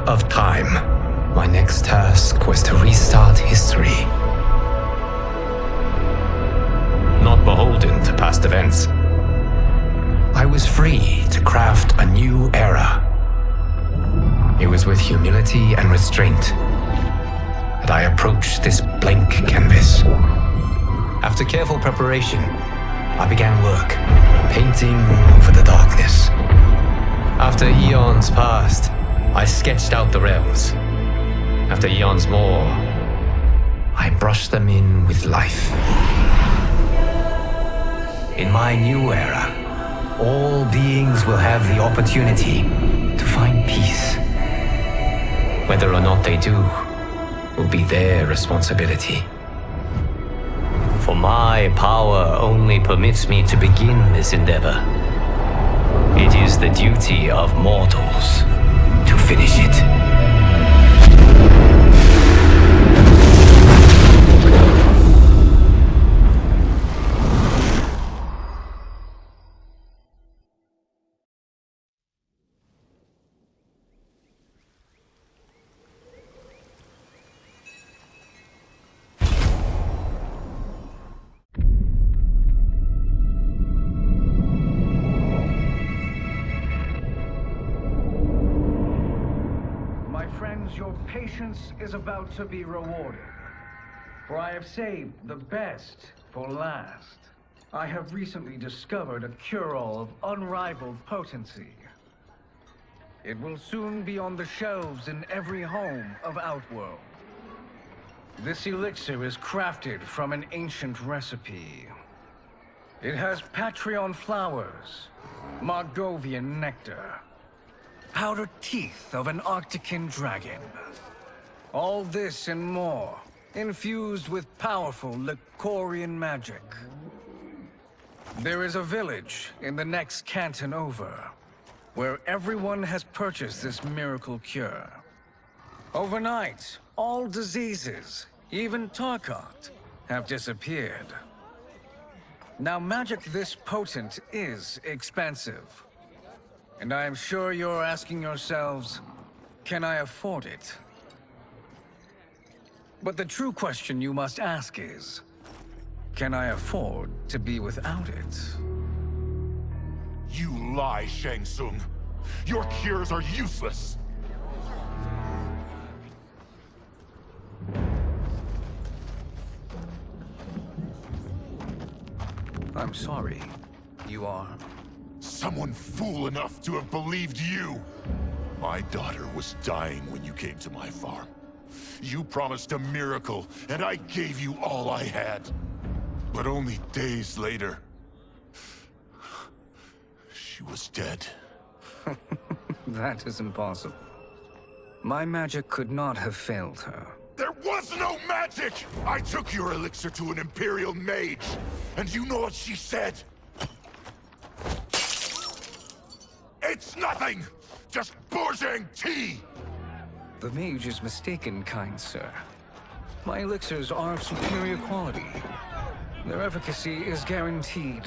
of time, my next task was to restart history. Not beholden to past events, I was free to craft a new era. It was with humility and restraint that I approached this blank canvas. After careful preparation, I began work, painting over the darkness. After eons passed, I sketched out the realms. After eons more, I brushed them in with life. In my new era, all beings will have the opportunity to find peace. Whether or not they do will be their responsibility. For my power only permits me to begin this endeavor. It is the duty of mortals to finish it. Your patience is about to be rewarded, for I have saved the best for last. I have recently discovered a cure-all of unrivaled potency. It will soon be on the shelves in every home of Outworld. This elixir is crafted from an ancient recipe. It has Patreon flowers, Margovian nectar, powdered teeth of an Arctican dragon. All this and more, infused with powerful Licorian magic. There is a village in the next canton over, where everyone has purchased this miracle cure. Overnight, all diseases, even Tarkot, have disappeared. Now, magic this potent is expensive. And I am sure you're asking yourselves, can I afford it? But the true question you must ask is, can I afford to be without it? You lie, Shang Tsung. Your cures are useless. I'm sorry. You are? Someone fool enough to have believed you. My daughter was dying when you came to my farm. You promised a miracle, and I gave you all I had. But only days later, she was dead. That is impossible. My magic could not have failed her. There was no magic! I took your elixir to an Imperial mage, and you know what she said? It's nothing! Just bourgeois tea! The mage is mistaken, kind sir. My elixirs are of superior quality. Their efficacy is guaranteed.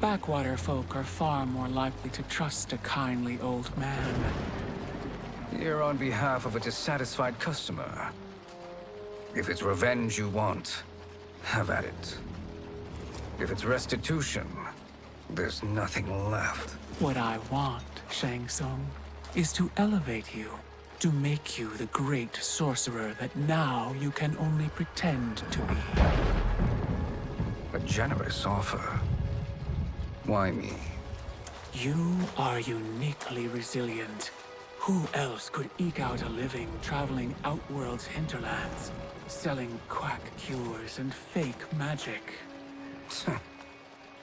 Backwater folk are far more likely to trust a kindly old man. Here on behalf of a dissatisfied customer. If it's revenge you want, have at it. If it's restitution, there's nothing left. What I want, Shang Tsung, is to elevate you. To make you the great sorcerer that now you can only pretend to be. A generous offer. Why me? You are uniquely resilient. Who else could eke out a living traveling Outworld's hinterlands, selling quack cures and fake magic?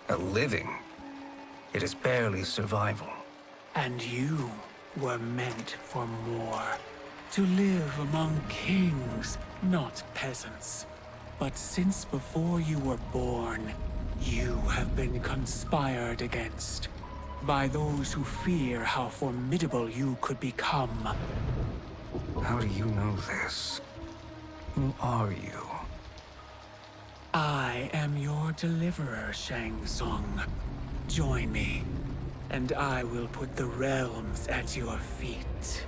A living. It is barely survival. And you were meant for more. To live among kings, not peasants. But since before you were born, you have been conspired against by those who fear how formidable you could become. How do you know this? Who are you? I am your deliverer, Shang. Join me, and I will put the realms at your feet.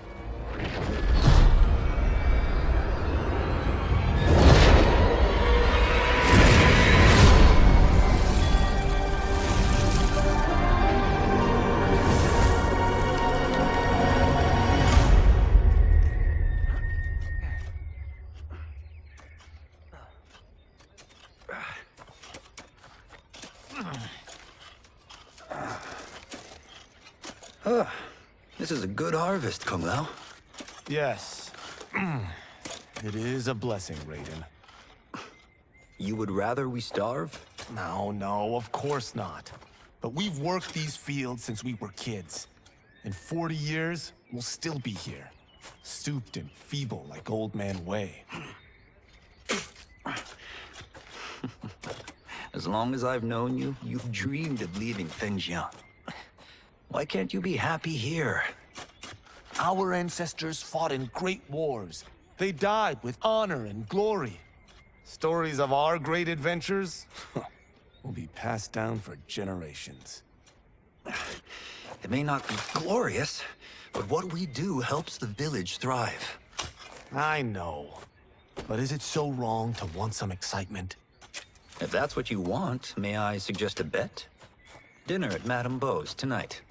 This is a good harvest, Kung Lao. Yes. It is a blessing, Raiden. You would rather we starve? No, of course not. But we've worked these fields since we were kids. In 40 years, we'll still be here. Stooped and feeble like Old Man Wei. As long as I've known you, you've dreamed of leaving Fengjiang. Why can't you be happy here? Our ancestors fought in great wars. They died with honor and glory. Stories of our great adventures will be passed down for generations. It may not be glorious, but what we do helps the village thrive. I know. But is it so wrong to want some excitement? If that's what you want, may I suggest a bet? Dinner at Madame Beau's tonight.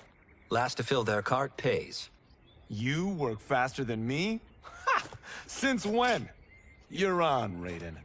Last to fill their cart pays. You work faster than me? Ha! Since when? You're on, Raiden.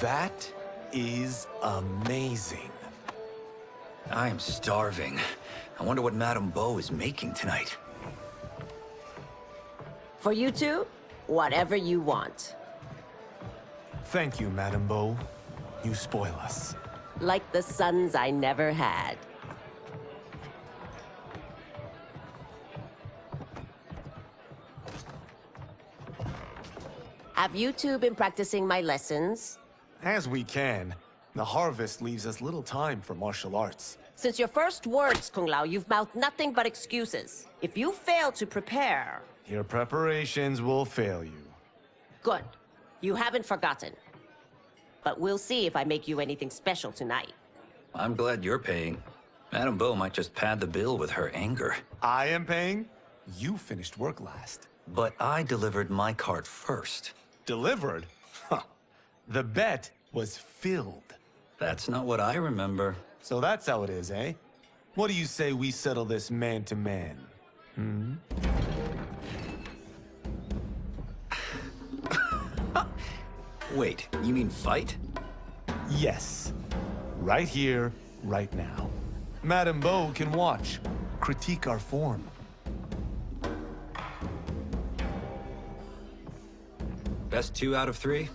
That is amazing. I am starving. I wonder what Madame Beau is making tonight. For you two, whatever you want. Thank you, Madame Beau. You spoil us. Like the sons I never had. Have you two been practicing my lessons? As we can. The harvest leaves us little time for martial arts. Since your first words, Kung Lao, you've mouthed nothing but excuses. If you fail to prepare... Your preparations will fail you. Good. You haven't forgotten. But we'll see if I make you anything special tonight. I'm glad you're paying. Madame Beau might just pad the bill with her anger. I am paying? You finished work last. But I delivered my cart first. Delivered? Huh. The bet was filled. That's not what I remember. So that's how it is, eh? What do you say we settle this man to man? Wait, you mean fight? Yes. Right here, right now. Madame Beau can watch, critique our form. Best 2 out of 3?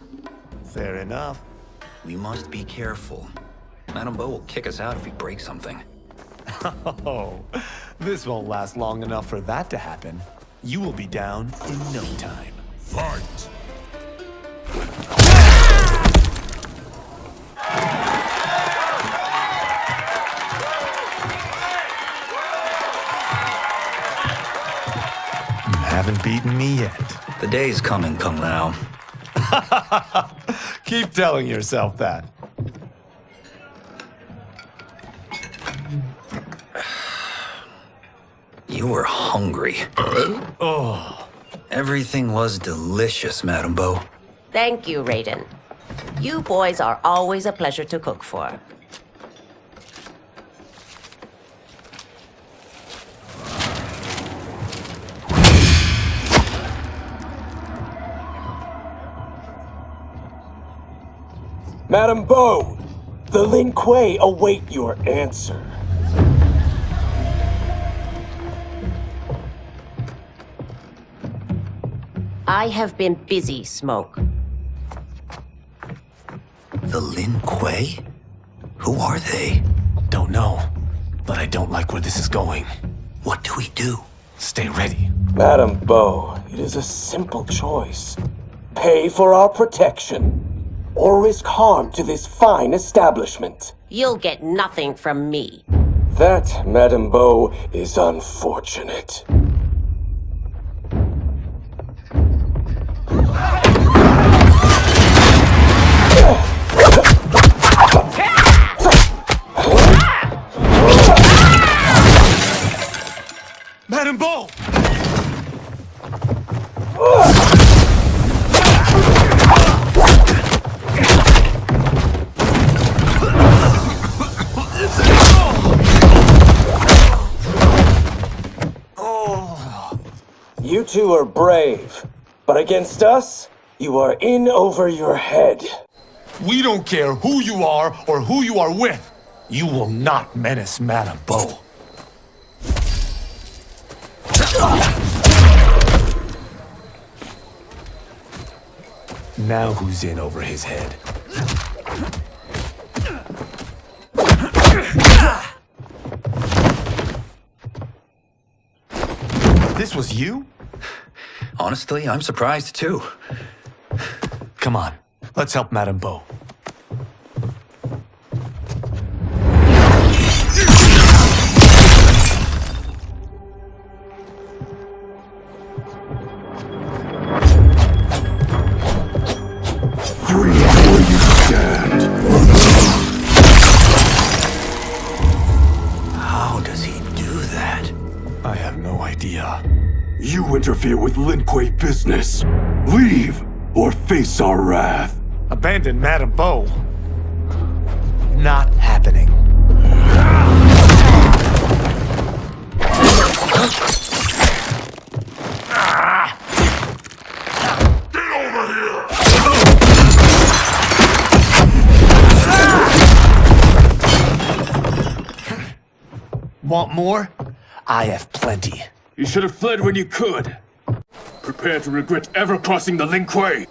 Fair enough. We must be careful. Madame Beau will kick us out if we break something. Oh, this won't last long enough for that to happen. You will be down in no time. Fight! haven't beaten me yet. The day's coming, Kung Lao. Keep telling yourself that. You were hungry. Oh. Everything was delicious, Madame Bo. Thank you, Raiden. You boys are always a pleasure to cook for. Madame Bo, the Lin Kuei await your answer. I have been busy, Smoke. The Lin Kuei? Who are they? Don't know, but I don't like where this is going. What do we do? Stay ready. Madame Bo, it is a simple choice. Pay for our protection, or risk harm to this fine establishment. You'll get nothing from me. That, Madame Bo, is unfortunate. Madame Bo! You two are brave, but against us, you are in over your head. We don't care who you are or who you are with. You will not menace Madame Bo. Now who's in over his head? This was you? Honestly, I'm surprised too. Come on, let's help Madame Bo. How does he do that? I have no idea. You interfere with Lin Kuei business. Leave, or face our wrath. Abandon Madame Bo? Not happening. Want more? I have plenty. You should have fled when you could. Prepare to regret ever crossing the Lin Kuei.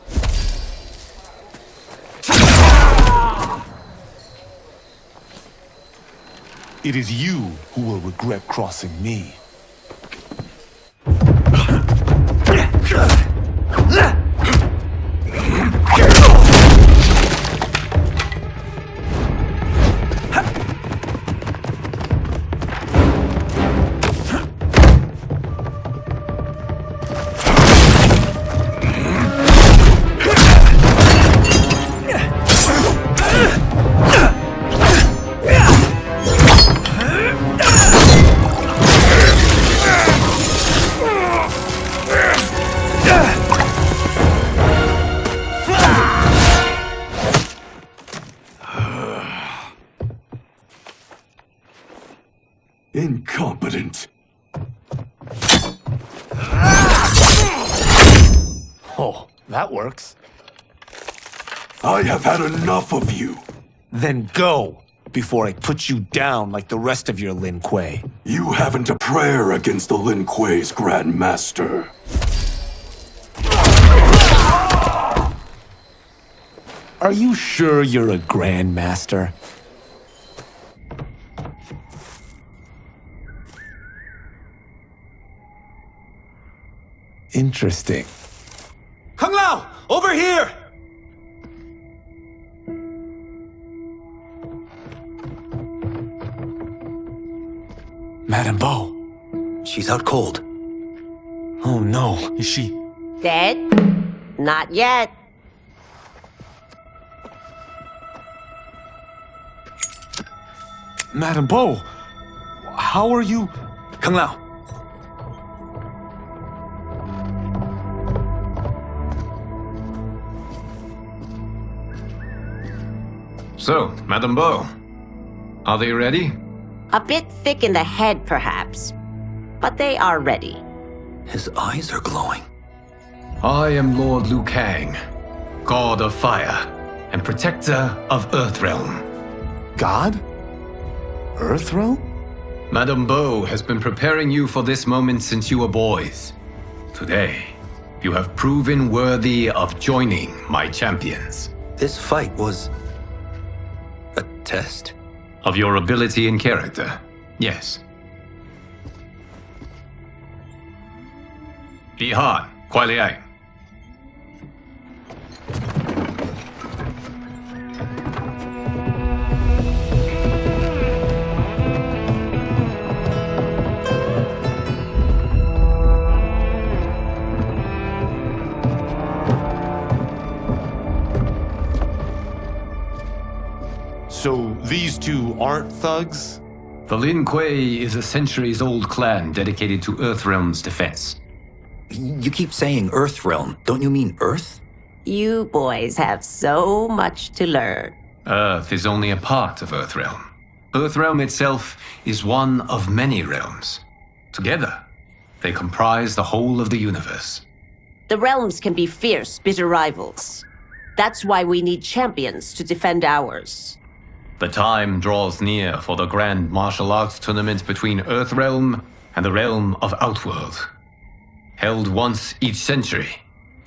It is you who will regret crossing me. Incompetent. Oh, that works. I have had enough of you. Then go, before I put you down like the rest of your Lin Kuei. You haven't a prayer against the Lin Kuei's Grand Master. Are you sure you're a Grand Master? Interesting. Kung Lao! Over here! Madame Bo. She's out cold. Oh no, is she... Dead? Not yet. Madam Bo, how are you... Kang Lao. So, Madame Bo, are they ready? A bit thick in the head, perhaps. But they are ready. His eyes are glowing. I am Lord Liu Kang, God of Fire and Protector of Earthrealm. God? Earthrealm? Madame Bo has been preparing you for this moment since you were boys. Today, you have proven worthy of joining my champions. This fight was... a test? Of your ability and character, yes. Li Han, Kuai Liang. So these two aren't thugs? The Lin Kuei is a centuries-old clan dedicated to Earthrealm's defense. You keep saying Earthrealm. Don't you mean Earth? You boys have so much to learn. Earth is only a part of Earthrealm. Earthrealm itself is one of many realms. Together, they comprise the whole of the universe. The realms can be fierce, bitter rivals. That's why we need champions to defend ours. The time draws near for the grand martial arts tournament between Earthrealm and the realm of Outworld. Held once each century,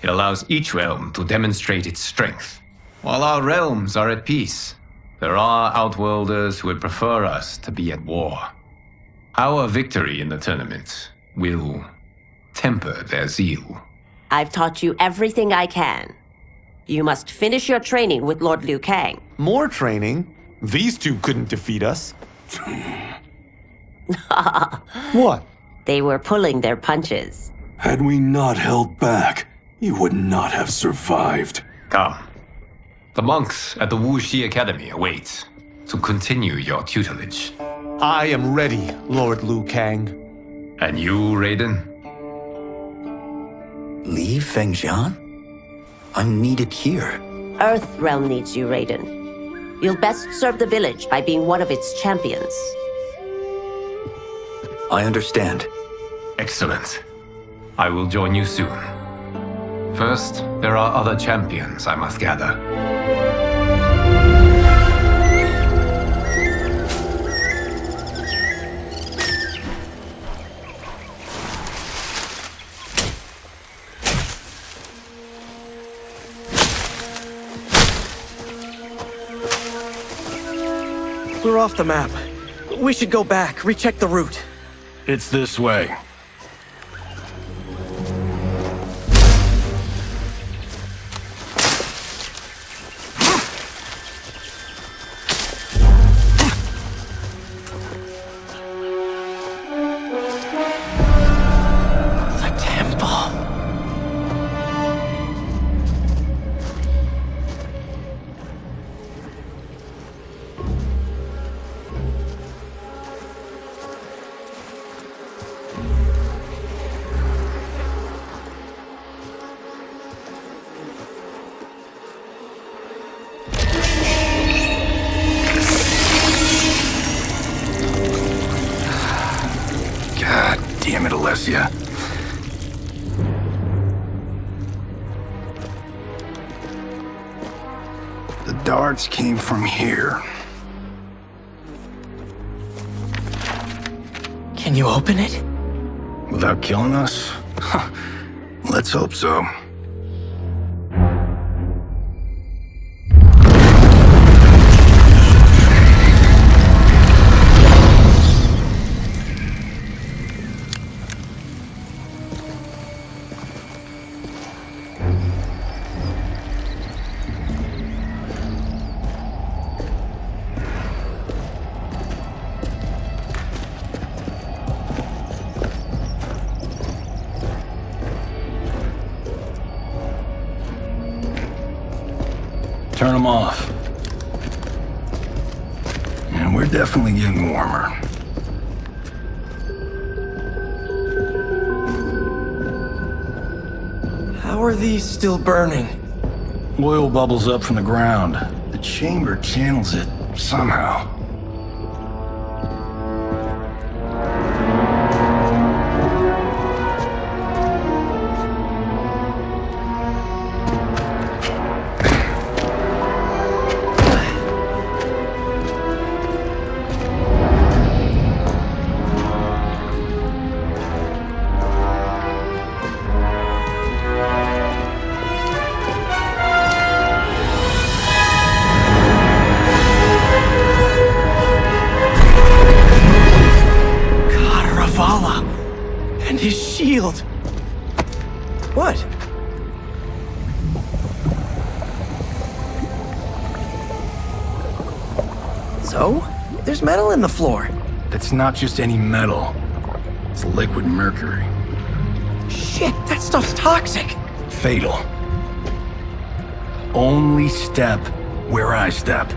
it allows each realm to demonstrate its strength. While our realms are at peace, there are Outworlders who would prefer us to be at war. Our victory in the tournament will temper their zeal. I've taught you everything I can. You must finish your training with Lord Liu Kang. More training? These two couldn't defeat us. What? They were pulling their punches. Had we not held back, you would not have survived. Come. The monks at the Wuxi Academy await to continue your tutelage. I am ready, Lord Liu Kang. And you, Raiden? Leave Fengjian? I'm needed here. Earthrealm needs you, Raiden. You'll best serve the village by being one of its champions. I understand. Excellent. I will join you soon. First, there are other champions I must gather. We're off the map. We should go back, recheck the route. It's this way. Damn it, Alessia. The darts came from here. Can you open it? Without killing us? Let's hope so. Turn them off. And we're definitely getting warmer. How are these still burning? Oil bubbles up from the ground. The chamber channels it somehow. What? So? There's metal in the floor. That's not just any metal. It's liquid mercury. Shit, that stuff's toxic. Fatal. Only step where I step.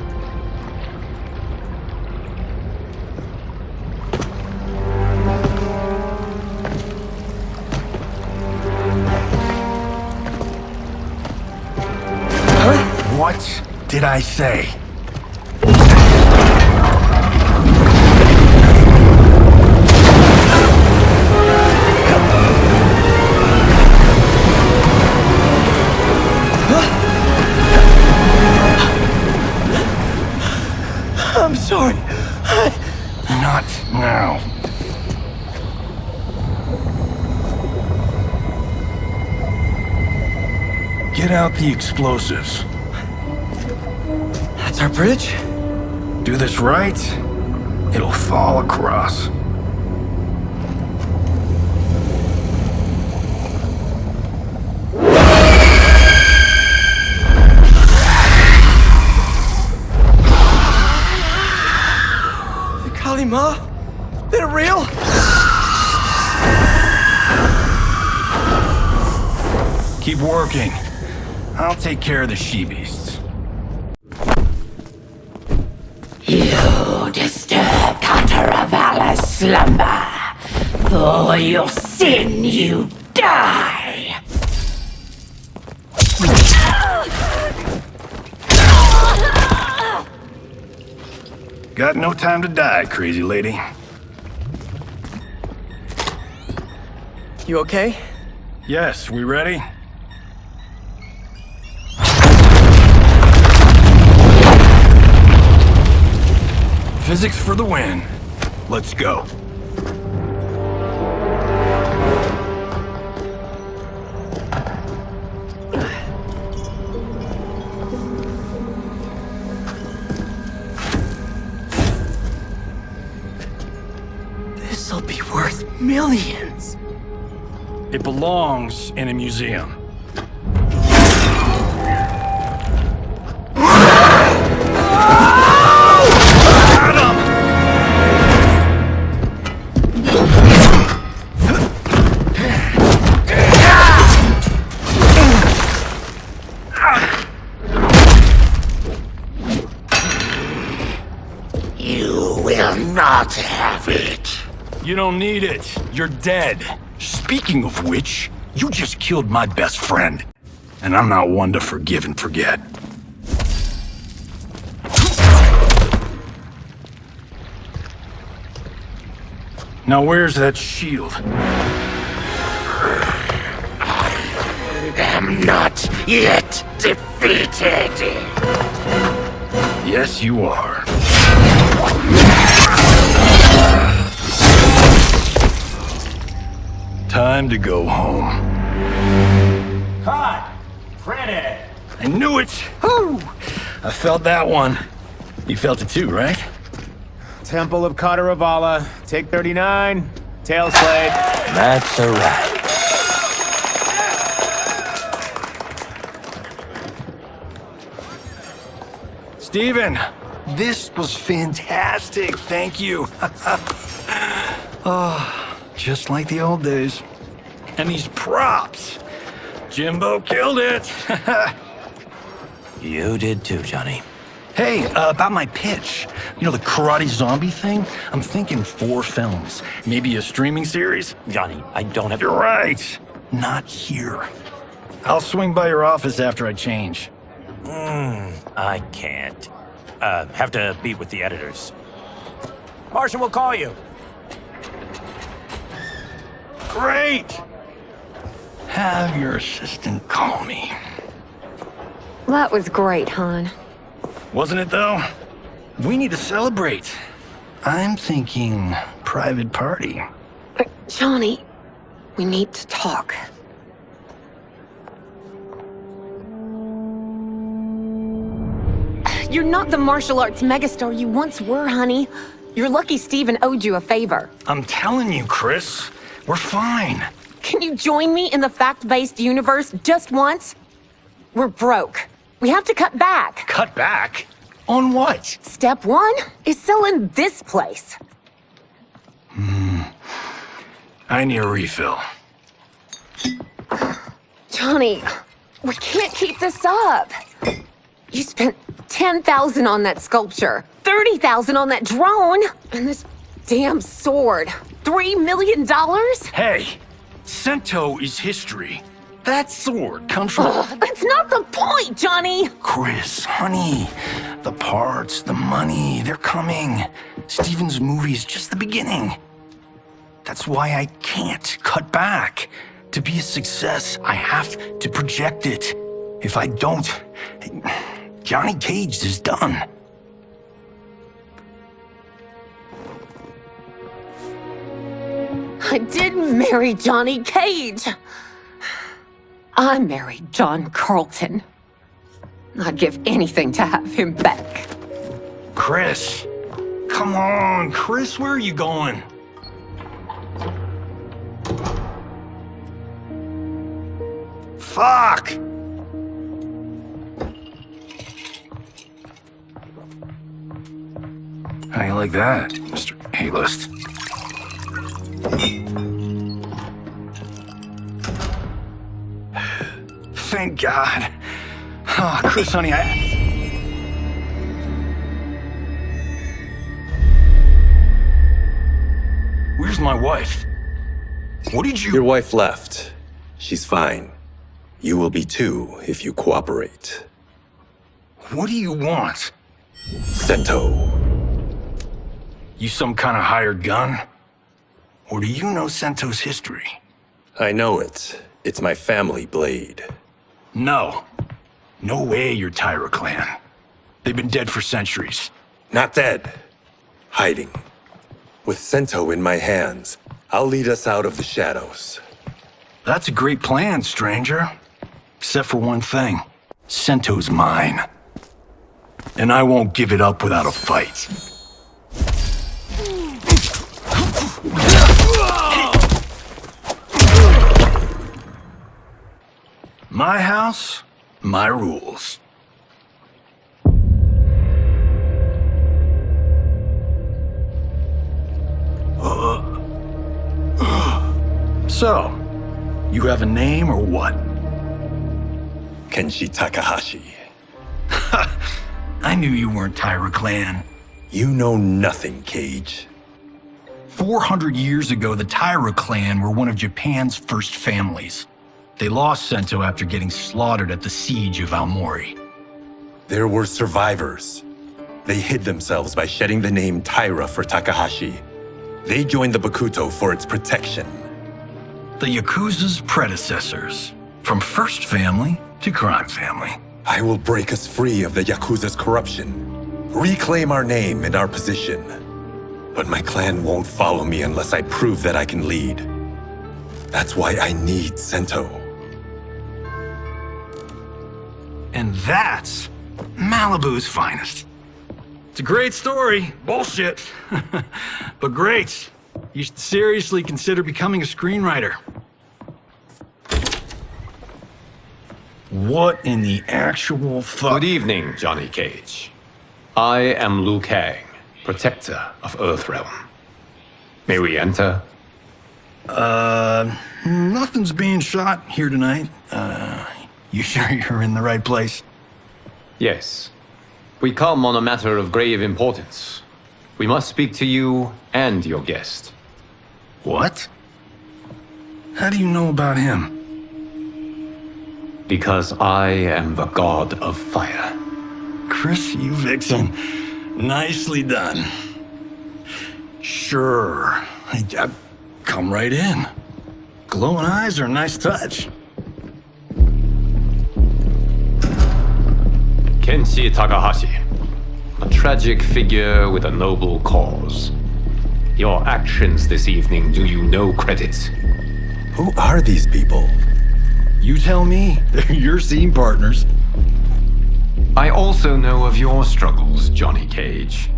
What did I say? I'm sorry. Not now. Get out the explosives. That's our bridge? Do this right, it'll fall across. The Kalima? They're real? Keep working. I'll take care of the she-beasts. You disturb Kataravalla's slumber. For your sin, you die. Got no time to die, crazy lady. You okay? Yes, we ready? Physics for the win. Let's go. This'll be worth millions. It belongs in a museum. You will not have it. You don't need it. You're dead. Speaking of which, you just killed my best friend. And I'm not one to forgive and forget. Now where's that shield? I am not yet defeated. Yes, you are. Time to go home. Cut! Credit! I knew it! Woo! I felt that one. You felt it too, right? Temple of Kataravala, take 39, tail slate. That's a wrap. Steven, this was fantastic. Thank you. Oh, just like the old days. And these props. Jimbo killed it. You did too, Johnny. Hey, about my pitch. You know, the karate zombie thing? I'm thinking 4 films. Maybe a streaming series? Johnny, I don't have... You're right. Not here. I'll swing by your office after I change. I can't. Have to meet with the editors. Martian will call you. Great! Have your assistant call me. That was great, hon. Wasn't it, though? We need to celebrate. I'm thinking private party. Johnny, we need to talk. You're not the martial arts megastar you once were, honey. You're lucky Steven owed you a favor. I'm telling you, Chris, we're fine. Can you join me in the fact-based universe just once? We're broke. We have to cut back. Cut back? On what? Step 1 is selling this place. I need a refill. Johnny, we can't keep this up. You spent $10,000 on that sculpture, $30,000 on that drone, and this damn sword. $3 million? Hey, Sento is history. That sword comes from... That's not the point, Johnny! Chris, honey, the parts, the money, they're coming. Steven's movie is just the beginning. That's why I can't cut back. To be a success, I have to project it. If I don't, Johnny Cage is done. I didn't marry Johnny Cage. I married John Carlton. I'd give anything to have him back. Chris, come on, Chris, where are you going? Fuck! How you like that, Mr. A-list? Thank God. Oh, Chris, honey, Where's my wife? What did you... Your wife left. She's fine. You will be too, if you cooperate. What do you want? Sento. You some kind of hired gun? Or do you know Sento's history? I know it. It's my family blade. No. No way you're Tyra clan. They've been dead for centuries. Not dead. Hiding. With Sento in my hands, I'll lead us out of the shadows. That's a great plan, stranger. Except for one thing. Sento's mine. And I won't give it up without a fight. My house, my rules. So, you have a name or what? Kenshi Takahashi. I knew you weren't Tyra clan. You know nothing, Cage. 400 years ago, the Tyra clan were one of Japan's first families. They lost Sento after getting slaughtered at the siege of Aomori. There were survivors. They hid themselves by shedding the name Tyra for Takahashi. They joined the Bakuto for its protection. The Yakuza's predecessors. From first family to crime family. I will break us free of the Yakuza's corruption. Reclaim our name and our position. But my clan won't follow me unless I prove that I can lead. That's why I need Sento. And that's Malibu's finest. It's a great story. Bullshit. But great. You should seriously consider becoming a screenwriter. What in the actual fuck? Good evening, Johnny Cage. I am Liu Kang, protector of Earthrealm. May we enter? Nothing's being shot here tonight. You sure you're in the right place? Yes. We come on a matter of grave importance. We must speak to you and your guest. What? How do you know about him? Because I am the god of fire. Chris, you vixen. Nicely done. Sure. Come right in. Glowing eyes are a nice touch. Kenshi Takahashi. A tragic figure with a noble cause. Your actions this evening do you no credit. Who are these people? You tell me. They're your scene partners. I also know of your struggles, Johnny Cage.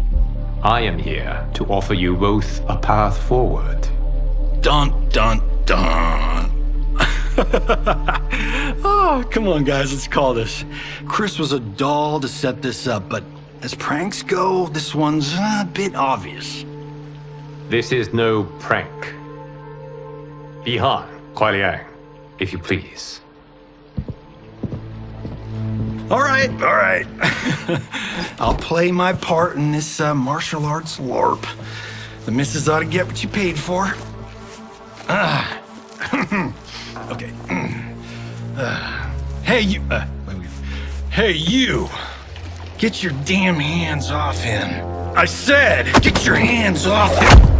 I am here to offer you both a path forward. Dun, dun, dun. Oh, come on, guys, let's call this. Chris was a doll to set this up, but as pranks go, this one's a bit obvious. This is no prank. Bihan, Kuai Liang, if you please. All right. I'll play my part in this martial arts LARP. The missus ought to get what you paid for. Okay. Hey, you. Hey, you. Get your damn hands off him. I said, get your hands off him.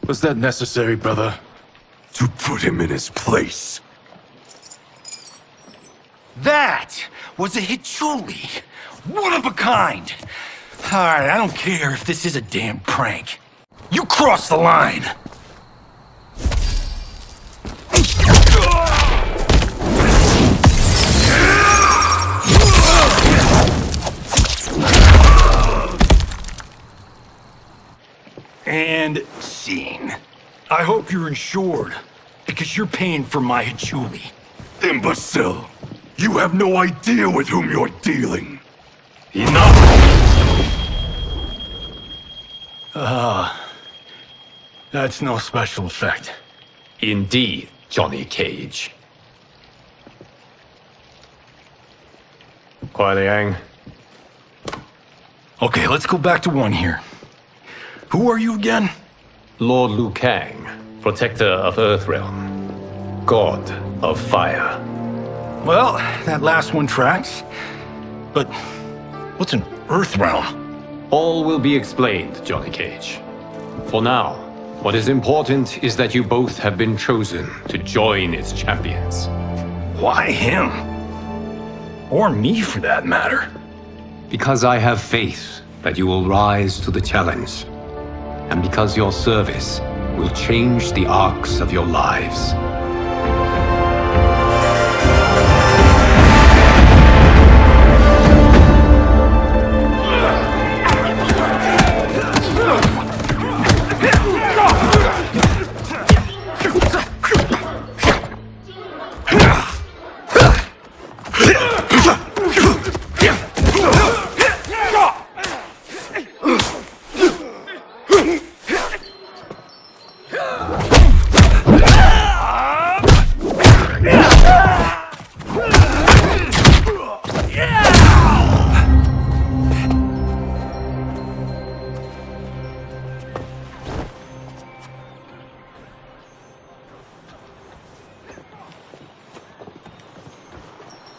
Was that necessary, brother? To put him in his place. That was a Hichuli. One of a kind. All right, I don't care if this is a damn prank. You crossed the line. And scene. I hope you're insured, because you're paying for my Hichuli. Imbecile! You have no idea with whom you're dealing. Enough! That's no special effect. Indeed, Johnny Cage. Kuai Liang. Okay, let's go back to one here. Who are you again? Lord Liu Kang, protector of Earthrealm, god of fire. Well, that last one tracks. But what's an Earthrealm? All will be explained, Johnny Cage. For now, what is important is that you both have been chosen to join its champions. Why him? Or me, for that matter. Because I have faith that you will rise to the challenge. And because your service will change the arcs of your lives.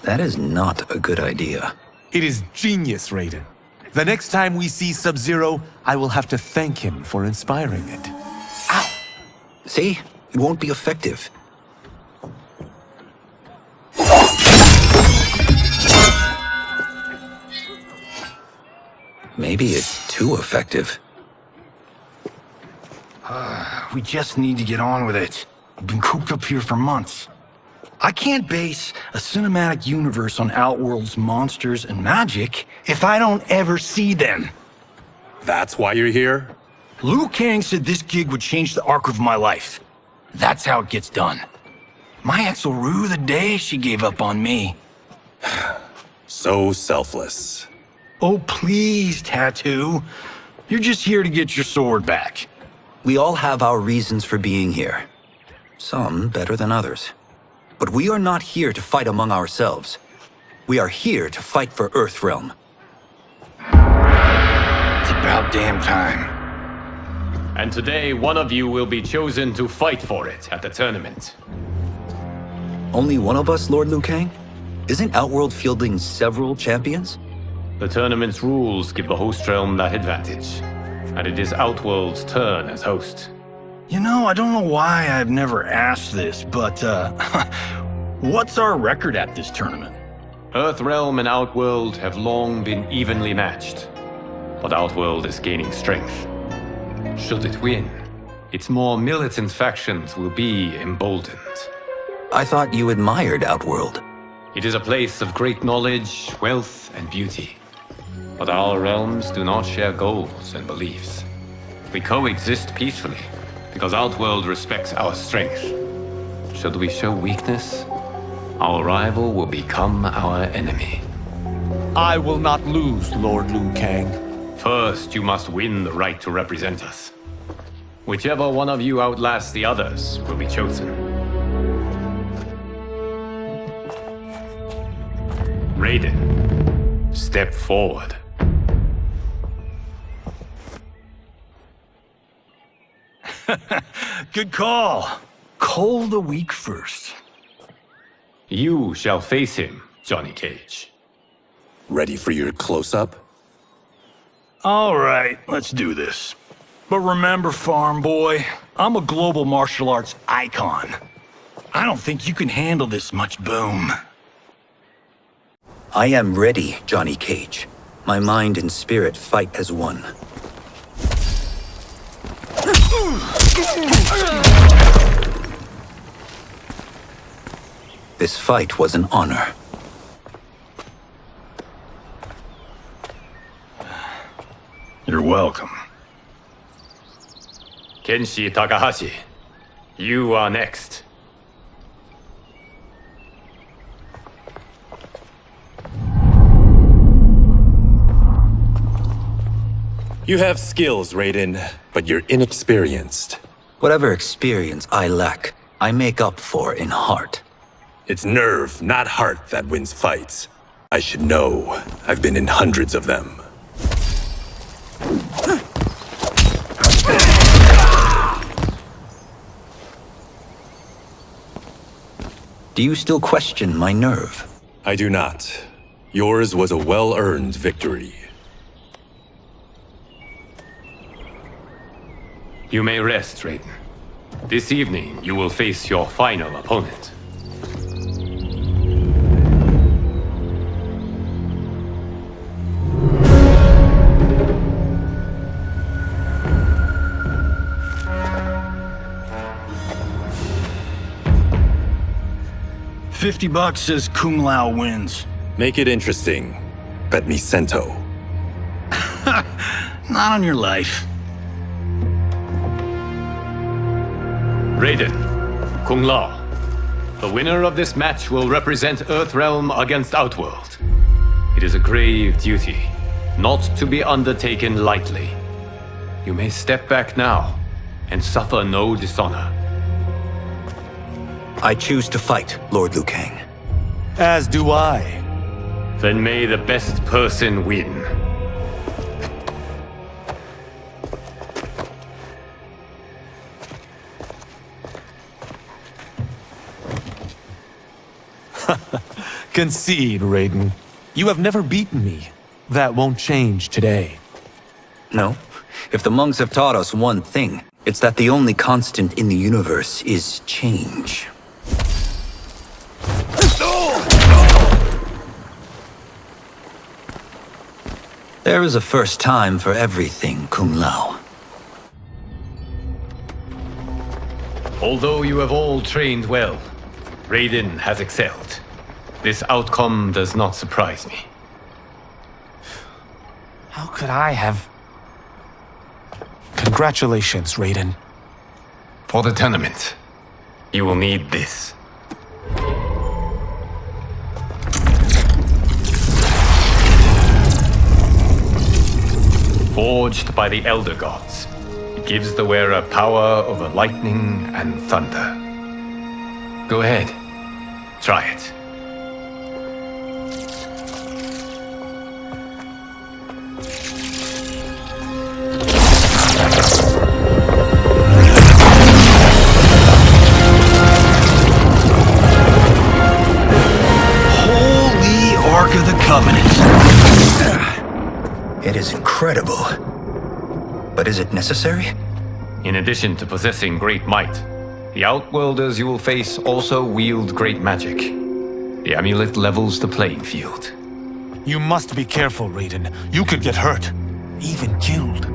That is not a good idea. It is genius, Raiden. The next time we see Sub-Zero, I will have to thank him for inspiring it. Ow! See? It won't be effective. Maybe it's too effective. We just need to get on with it. I've been cooped up here for months. I can't base a cinematic universe on Outworld's monsters and magic if I don't ever see them. That's why you're here? Liu Kang said this gig would change the arc of my life. That's how it gets done. My ex will rue the day she gave up on me. So selfless. Oh, please, Tattoo. You're just here to get your sword back. We all have our reasons for being here. Some better than others. But we are not here to fight among ourselves. We are here to fight for Earthrealm. It's about damn time. And today, one of you will be chosen to fight for it at the tournament. Only one of us, Lord Liu Kang? Isn't Outworld fielding several champions? The tournament's rules give the host realm that advantage. And it is Outworld's turn as host. You know, I don't know why I've never asked this, but, what's our record at this tournament? Earthrealm and Outworld have long been evenly matched. But Outworld is gaining strength. Should it win, its more militant factions will be emboldened. I thought you admired Outworld. It is a place of great knowledge, wealth, and beauty. But our realms do not share goals and beliefs. We coexist peacefully, because Outworld respects our strength. Should we show weakness, our rival will become our enemy. I will not lose, Lord Liu Kang. First, you must win the right to represent us. Whichever one of you outlasts the others will be chosen. Raiden, step forward. Good call. Cole the weak first. You shall face him, Johnny Cage. Ready for your close-up? All right, let's do this. But remember, farm boy, I'm a global martial arts icon. I don't think you can handle this much boom. I am ready, Johnny Cage. My mind and spirit fight as one. This fight was an honor. You're welcome. Kenshi Takahashi, you are next. You have skills, Raiden, but you're inexperienced. Whatever experience I lack, I make up for in heart. It's nerve, not heart, that wins fights. I should know. I've been in hundreds of them. Do you still question my nerve? I do not. Yours was a well-earned victory. You may rest, Raiden. This evening, you will face your final opponent. $50 says Kung Lao wins. Make it interesting. Bet me Cento. Not on your life. Raiden, Kung Lao. The winner of this match will represent Earthrealm against Outworld. It is a grave duty, not to be undertaken lightly. You may step back now and suffer no dishonor. I choose to fight, Lord Liu Kang. As do I. Then may the best person win. Concede, Raiden. You have never beaten me. That won't change today. No. If the monks have taught us one thing, it's that the only constant in the universe is change. There is a first time for everything, Kung Lao. Although you have all trained well, Raiden has excelled. This outcome does not surprise me. How could I have... Congratulations, Raiden. For the tournament, you will need this. Forged by the Elder Gods, it gives the wearer power over lightning and thunder. Go ahead, try it. Holy Ark of the Covenant! It is incredible. But is it necessary? In addition to possessing great might, the Outworlders you will face also wield great magic. The amulet levels the playing field. You must be careful, Raiden. You could get hurt. Even killed.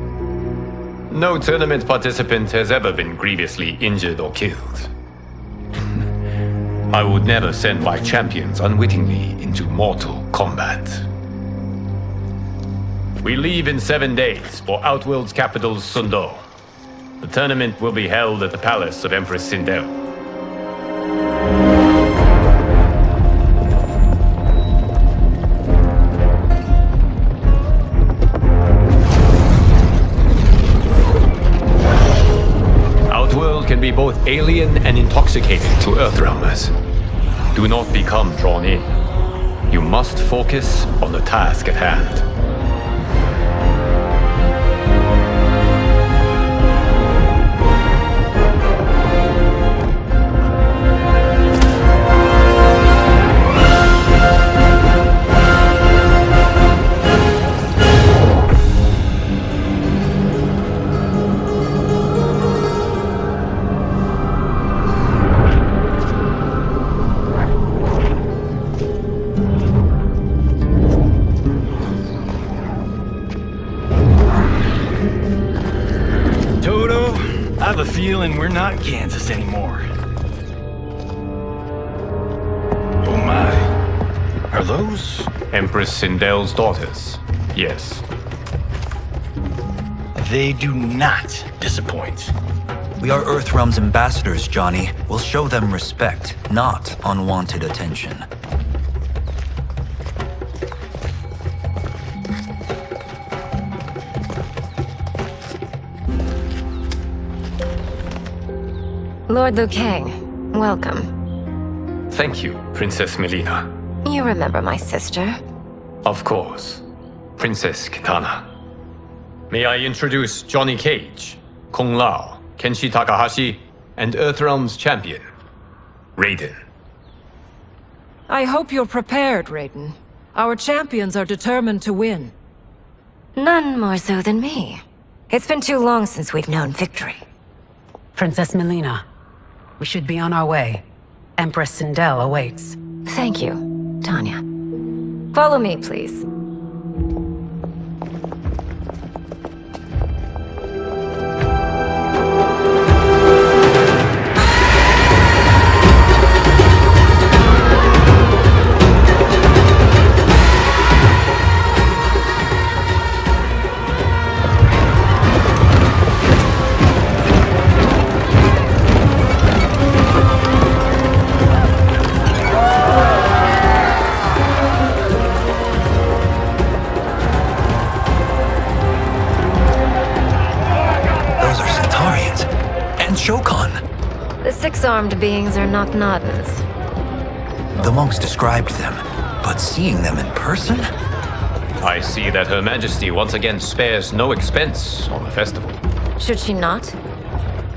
No tournament participant has ever been grievously injured or killed. I would never send my champions unwittingly into mortal combat. We leave in 7 days for Outworld's capital, Sundo. The tournament will be held at the palace of Empress Sindel. Outworld can be both alien and intoxicating to Earthrealmers. Do not become drawn in. You must focus on the task at hand. I have a feeling we're not Kansas anymore. Oh my. Are those? Empress Sindel's daughters, yes. They do not disappoint. We are Earthrealm's ambassadors, Johnny. We'll show them respect, not unwanted attention. Lord Liu Kang, welcome. Thank you, Princess Melina. You remember my sister? Of course. Princess Kitana. May I introduce Johnny Cage, Kung Lao, Kenshi Takahashi, and Earthrealm's champion, Raiden. I hope you're prepared, Raiden. Our champions are determined to win. None more so than me. It's been too long since we've known victory. Princess Melina, we should be on our way. Empress Sindel awaits. Thank you, Tanya. Follow me, please. The six-armed beings are not Nodens. The monks described them, but seeing them in person? I see that Her Majesty once again spares no expense on the festival. Should she not?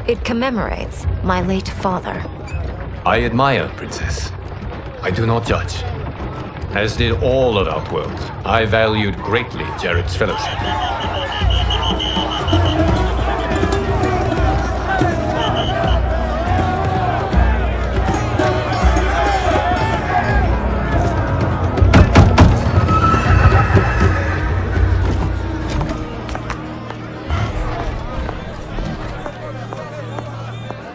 It commemorates my late father. I admire, Princess. I do not judge. As did all of Outworld, I valued greatly Jared's fellowship.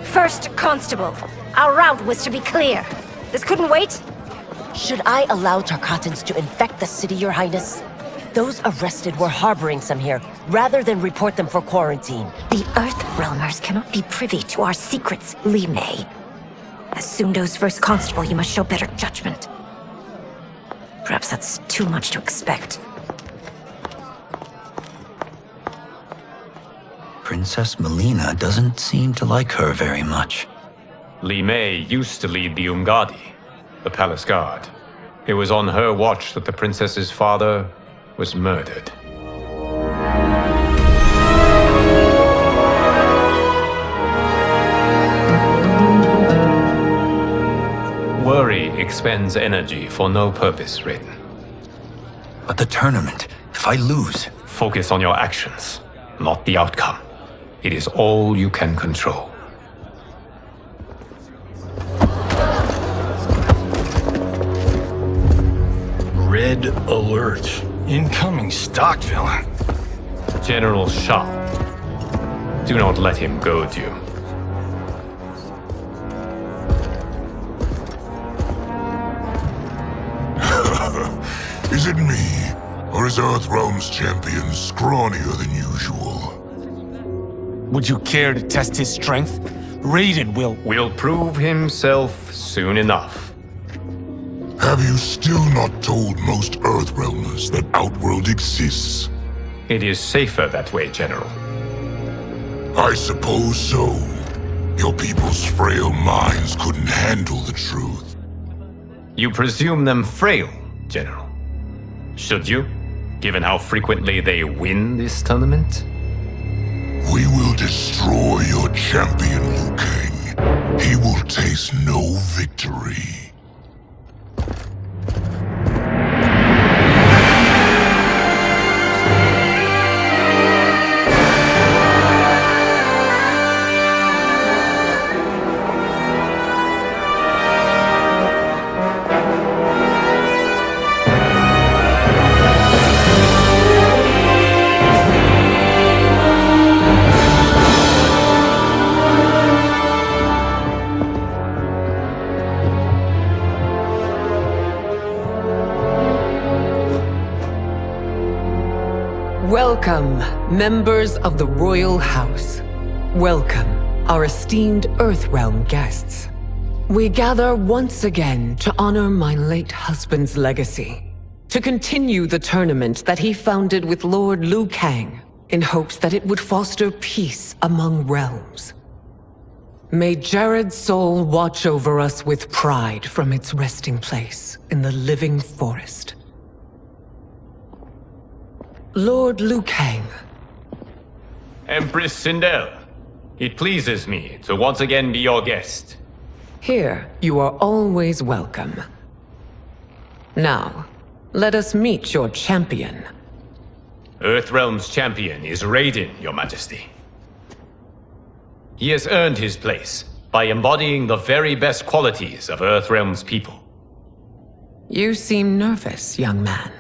First Constable, our route was to be clear. This couldn't wait? Should I allow Tarkatans to infect the city, Your Highness? Those arrested were harboring some here, rather than report them for quarantine. The Earthrealmers cannot be privy to our secrets, Li Mei. As Sundo's first constable, you must show better judgment. Perhaps that's too much to expect. Princess Melina doesn't seem to like her very much. Li Mei used to lead the Umgadi, the palace guard. It was on her watch that the princess's father was murdered. Worry expends energy for no purpose, Raiden. But the tournament, if I lose... Focus on your actions, not the outcome. It is all you can control. Red alert. Incoming stock villain. General Shang. Do not let him goad you. Is it me? Or is Earthrealm's champion scrawnier than usual? Would you care to test his strength? Raiden will prove himself soon enough. Have you still not told most Earthrealmers that Outworld exists? It is safer that way, General. I suppose so. Your people's frail minds couldn't handle the truth. You presume them frail, General. Should you, given how frequently they win this tournament? We will destroy your champion, Liu Kang. He will taste no victory. Welcome, members of the Royal House. Welcome, our esteemed Earthrealm guests. We gather once again to honor my late husband's legacy, to continue the tournament that he founded with Lord Liu Kang, in hopes that it would foster peace among realms. May Jared's soul watch over us with pride from its resting place in the living forest. Lord Liu Kang. Empress Sindel, it pleases me to once again be your guest. Here, you are always welcome. Now, let us meet your champion. Earthrealm's champion is Raiden, Your Majesty. He has earned his place by embodying the very best qualities of Earthrealm's people. You seem nervous, young man.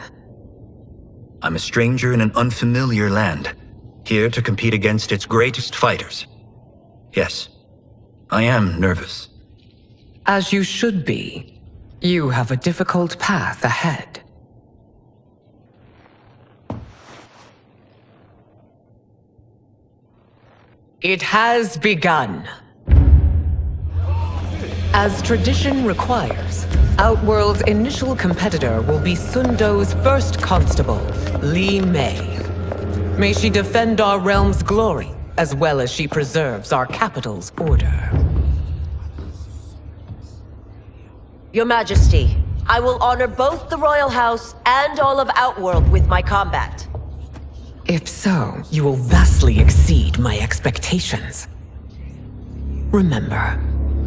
I'm a stranger in an unfamiliar land, here to compete against its greatest fighters. Yes, I am nervous. As you should be. You have a difficult path ahead. It has begun. As tradition requires, Outworld's initial competitor will be Sundo's first constable, Li Mei. May she defend our realm's glory, as well as she preserves our capital's order. Your Majesty, I will honor both the Royal House and all of Outworld with my combat. If so, you will vastly exceed my expectations. Remember,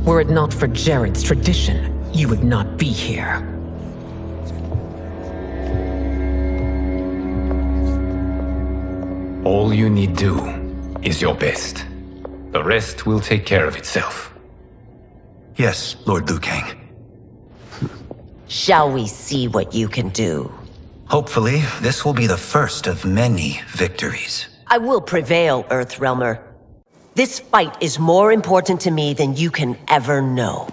were it not for Jared's tradition, you would not be here. All you need do is your best. The rest will take care of itself. Yes, Lord Liu Kang. Shall we see what you can do? Hopefully, this will be the first of many victories. I will prevail, Earthrealmer. This fight is more important to me than you can ever know.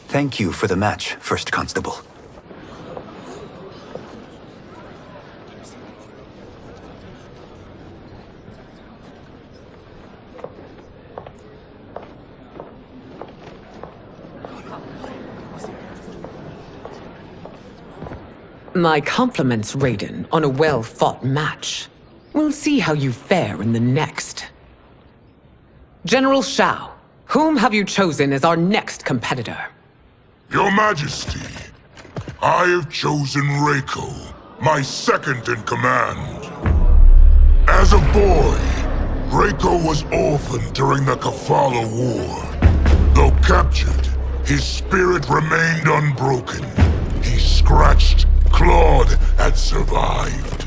Thank you for the match, First Constable. My compliments, Raiden, on a well-fought match. We'll see how you fare in the next. General Shao, whom have you chosen as our next competitor? Your Majesty, I have chosen Reiko, my second in command. As a boy, Reiko was orphaned during the Kafala War. Though captured, his spirit remained unbroken. He scratched, clawed, and survived.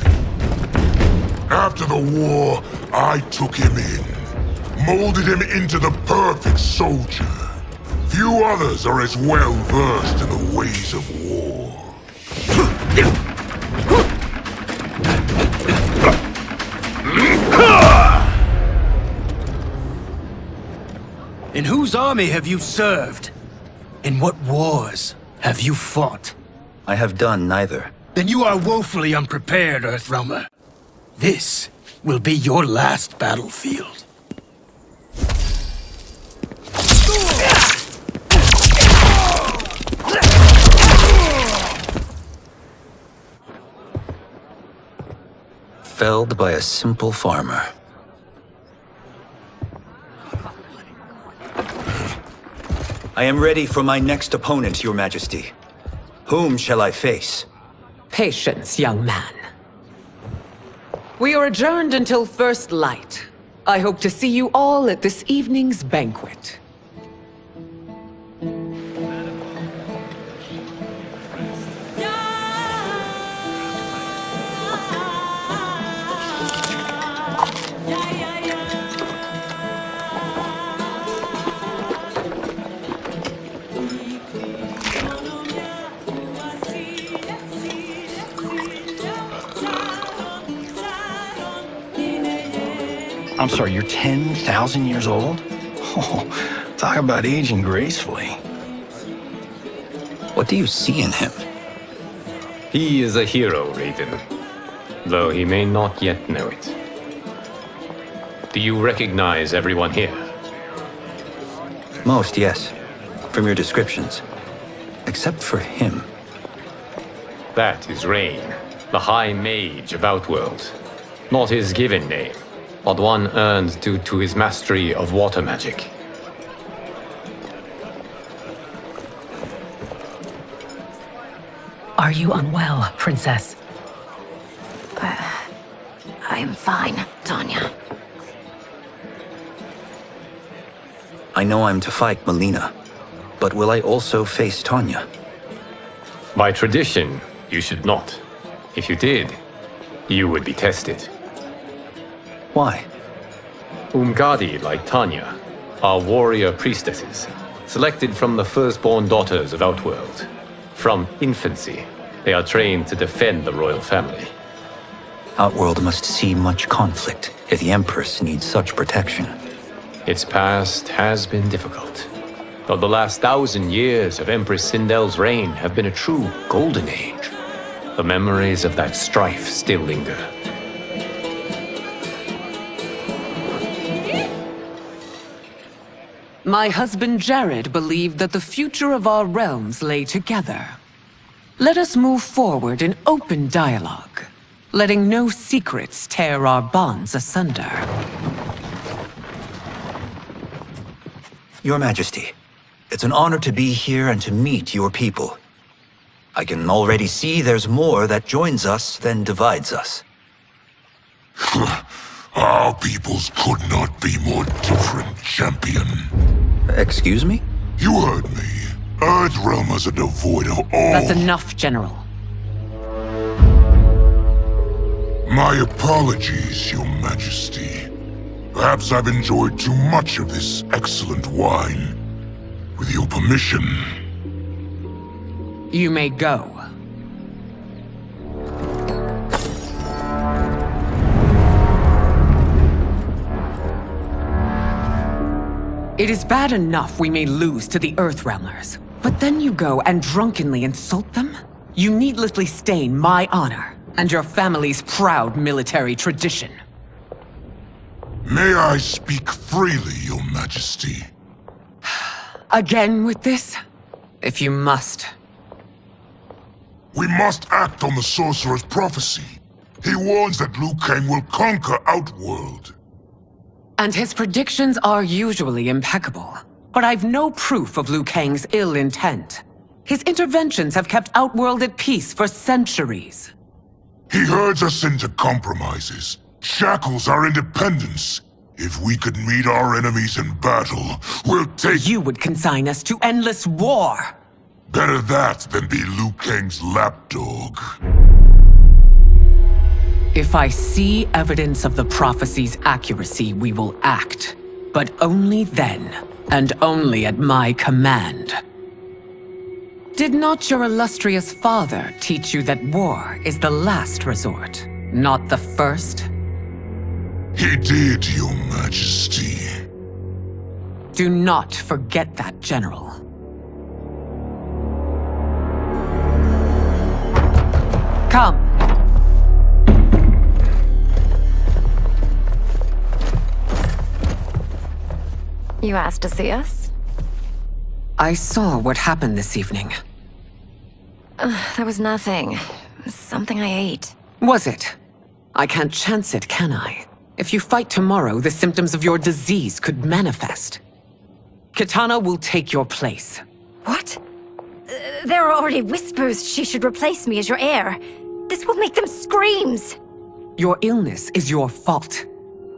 After the war, I took him in, molded him into the perfect soldier. Few others are as well versed in the ways of war. In whose army have you served? In what wars have you fought? I have done neither. Then you are woefully unprepared, Earthrealmer. This will be your last battlefield. Felled by a simple farmer. I am ready for my next opponent, Your Majesty. Whom shall I face? Patience, young man. We are adjourned until first light. I hope to see you all at this evening's banquet. I'm sorry, you're 10,000 years old? Oh, talk about aging gracefully. What do you see in him? He is a hero, Raiden, though he may not yet know it. Do you recognize everyone here? Most, yes. From your descriptions. Except for him. That is Rain, the High Mage of Outworld. Not his given name, but one earned due to his mastery of water magic. Are you unwell, Princess? I'm fine, Tanya. I know I'm to fight Melina, but will I also face Tanya? By tradition, you should not. If you did, you would be tested. Why? Umgadi, like Tanya, are warrior priestesses, selected from the firstborn daughters of Outworld. From infancy, they are trained to defend the royal family. Outworld must see much conflict if the Empress needs such protection. Its past has been difficult, though the last 1,000 years of Empress Sindel's reign have been a true golden age. The memories of that strife still linger. My husband Jared believed that the future of our realms lay together. Let us move forward in open dialogue, letting no secrets tear our bonds asunder. Your Majesty, it's an honor to be here and to meet your people. I can already see there's more that joins us than divides us. Our peoples could not be more different, champion. Excuse me? You heard me. Earthrealmers are devoid of all... That's enough, General. My apologies, Your Majesty. Perhaps I've enjoyed too much of this excellent wine. With your permission... You may go. It is bad enough we may lose to the Earthrealmers, but then you go and drunkenly insult them? You needlessly stain my honor and your family's proud military tradition. May I speak freely, Your Majesty? Again with this? If you must. We must act on the Sorcerer's prophecy. He warns that Liu Kang will conquer Outworld. And his predictions are usually impeccable. But I've no proof of Liu Kang's ill intent. His interventions have kept Outworld at peace for centuries. He herds us into compromises, shackles our independence. If we could meet our enemies in battle, we'll take— You would consign us to endless war! Better that than be Liu Kang's lapdog. If I see evidence of the prophecy's accuracy, we will act. But only then, and only at my command. Did not your illustrious father teach you that war is the last resort, not the first? He did, Your Majesty. Do not forget that, General. Come. You asked to see us? I saw what happened this evening. There was nothing. Something I ate. Was it? I can't chance it, can I? If you fight tomorrow, the symptoms of your disease could manifest. Kitana will take your place. What? There are already whispers she should replace me as your heir. This will make them screams! Your illness is your fault.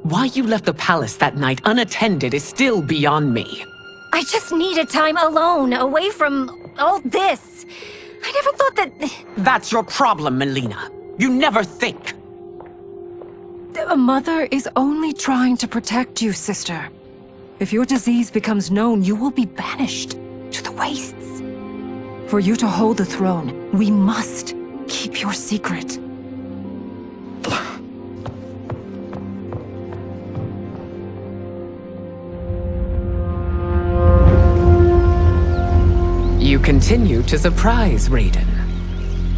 Why you left the palace that night unattended is still beyond me. I just needed time alone, away from all this. I never thought that— That's your problem, Melina. You never think. A mother is only trying to protect you, sister. If your disease becomes known, you will be banished to the wastes. For you to hold the throne, we must keep your secret. You continue to surprise Raiden.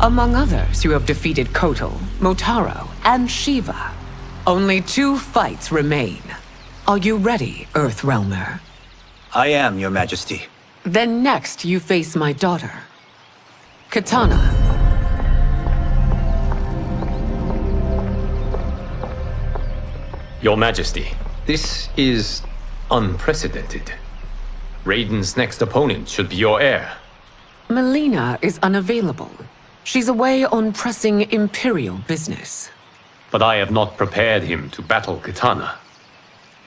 Among others, you have defeated Kotal, Motaro, and Shiva. Only 2 fights remain. Are you ready, Earthrealmer? I am, Your Majesty. Then next, you face my daughter, Kitana. Your Majesty, this is unprecedented. Raiden's next opponent should be your heir. Melina is unavailable. She's away on pressing Imperial business. But I have not prepared him to battle Kitana.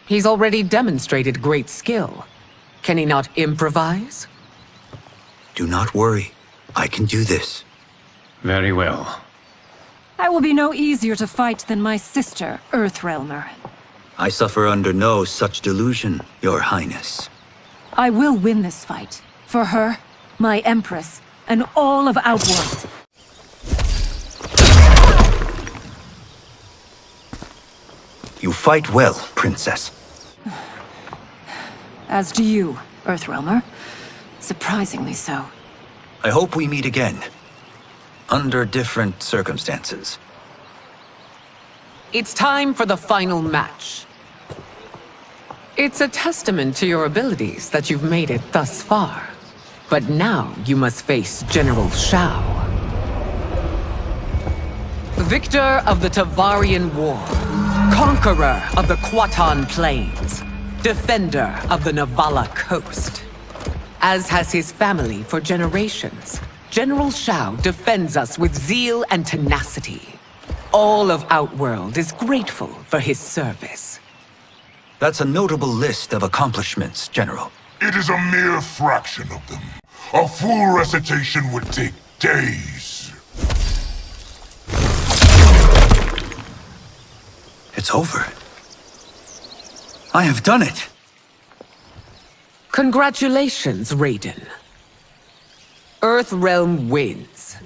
He's already demonstrated great skill. Can he not improvise? Do not worry. I can do this. Very well. I will be no easier to fight than my sister, Earthrealmer. I suffer under no such delusion, Your Highness. I will win this fight. For her, my Empress, and all of Outworld. You fight well, Princess. As do you, Earthrealmer. Surprisingly so. I hope we meet again. Under different circumstances. It's time for the final match. It's a testament to your abilities that you've made it thus far. But now you must face General Shao. Victor of the Tavarian War. Conqueror of the Kwatan Plains. Defender of the Navala Coast. As has his family for generations, General Shao defends us with zeal and tenacity. All of Outworld is grateful for his service. That's a notable list of accomplishments, General. It is a mere fraction of them. A full recitation would take days. It's over. I have done it! Congratulations, Raiden. Earthrealm wins.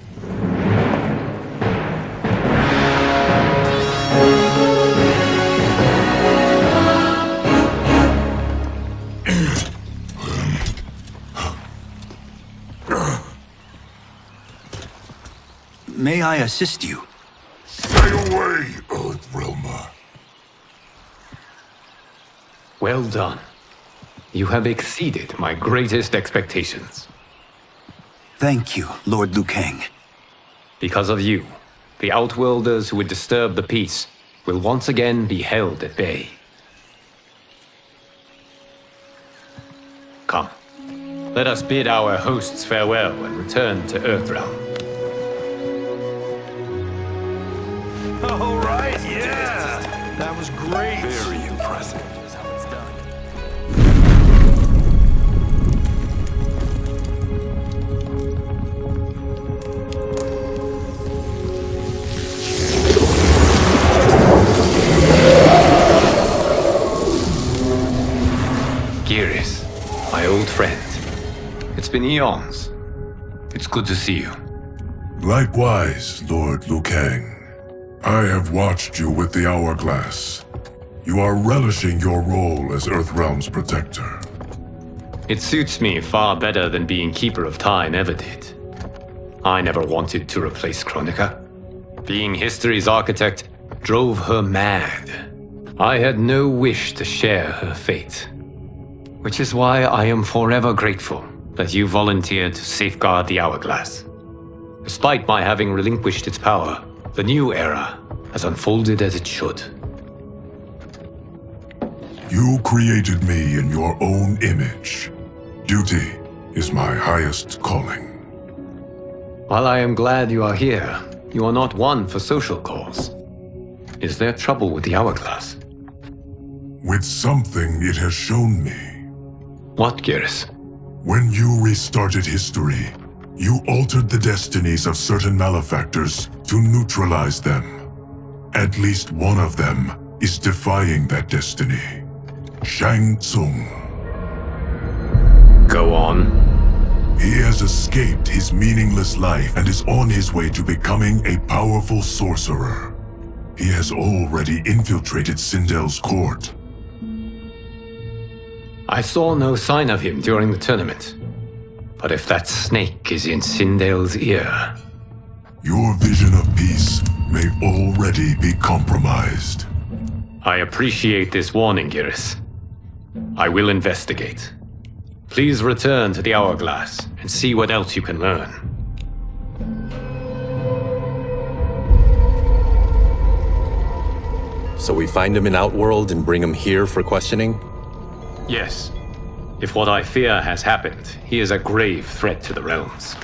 May I assist you? Stay away, Earthrealmer. Well done. You have exceeded my greatest expectations. Thank you, Lord Liu Kang. Because of you, the Outworlders who would disturb the peace will once again be held at bay. Come, let us bid our hosts farewell and return to Earthrealm. All right, yeah! That was great! Very impressive. Here's how it's done. Geras, my old friend. It's been eons. It's good to see you. Likewise, Lord Liu Kang. I have watched you with the Hourglass. You are relishing your role as Earthrealm's protector. It suits me far better than being Keeper of Time ever did. I never wanted to replace Chronica. Being history's architect drove her mad. I had no wish to share her fate. Which is why I am forever grateful that you volunteered to safeguard the Hourglass. Despite my having relinquished its power, the new era has unfolded as it should. You created me in your own image. Duty is my highest calling. While I am glad you are here, you are not one for social calls. Is there trouble with the Hourglass? With something it has shown me. What, Geras? When you restarted history, you altered the destinies of certain malefactors to neutralize them. At least one of them is defying that destiny. Shang Tsung. Go on. He has escaped his meaningless life and is on his way to becoming a powerful sorcerer. He has already infiltrated Sindel's court. I saw no sign of him during the tournament. But if that snake is in Sindel's ear... Your vision of peace may already be compromised. I appreciate this warning, Geras. I will investigate. Please return to the Hourglass and see what else you can learn. So we find him in Outworld and bring him here for questioning? Yes. If what I fear has happened, he is a grave threat to the realms.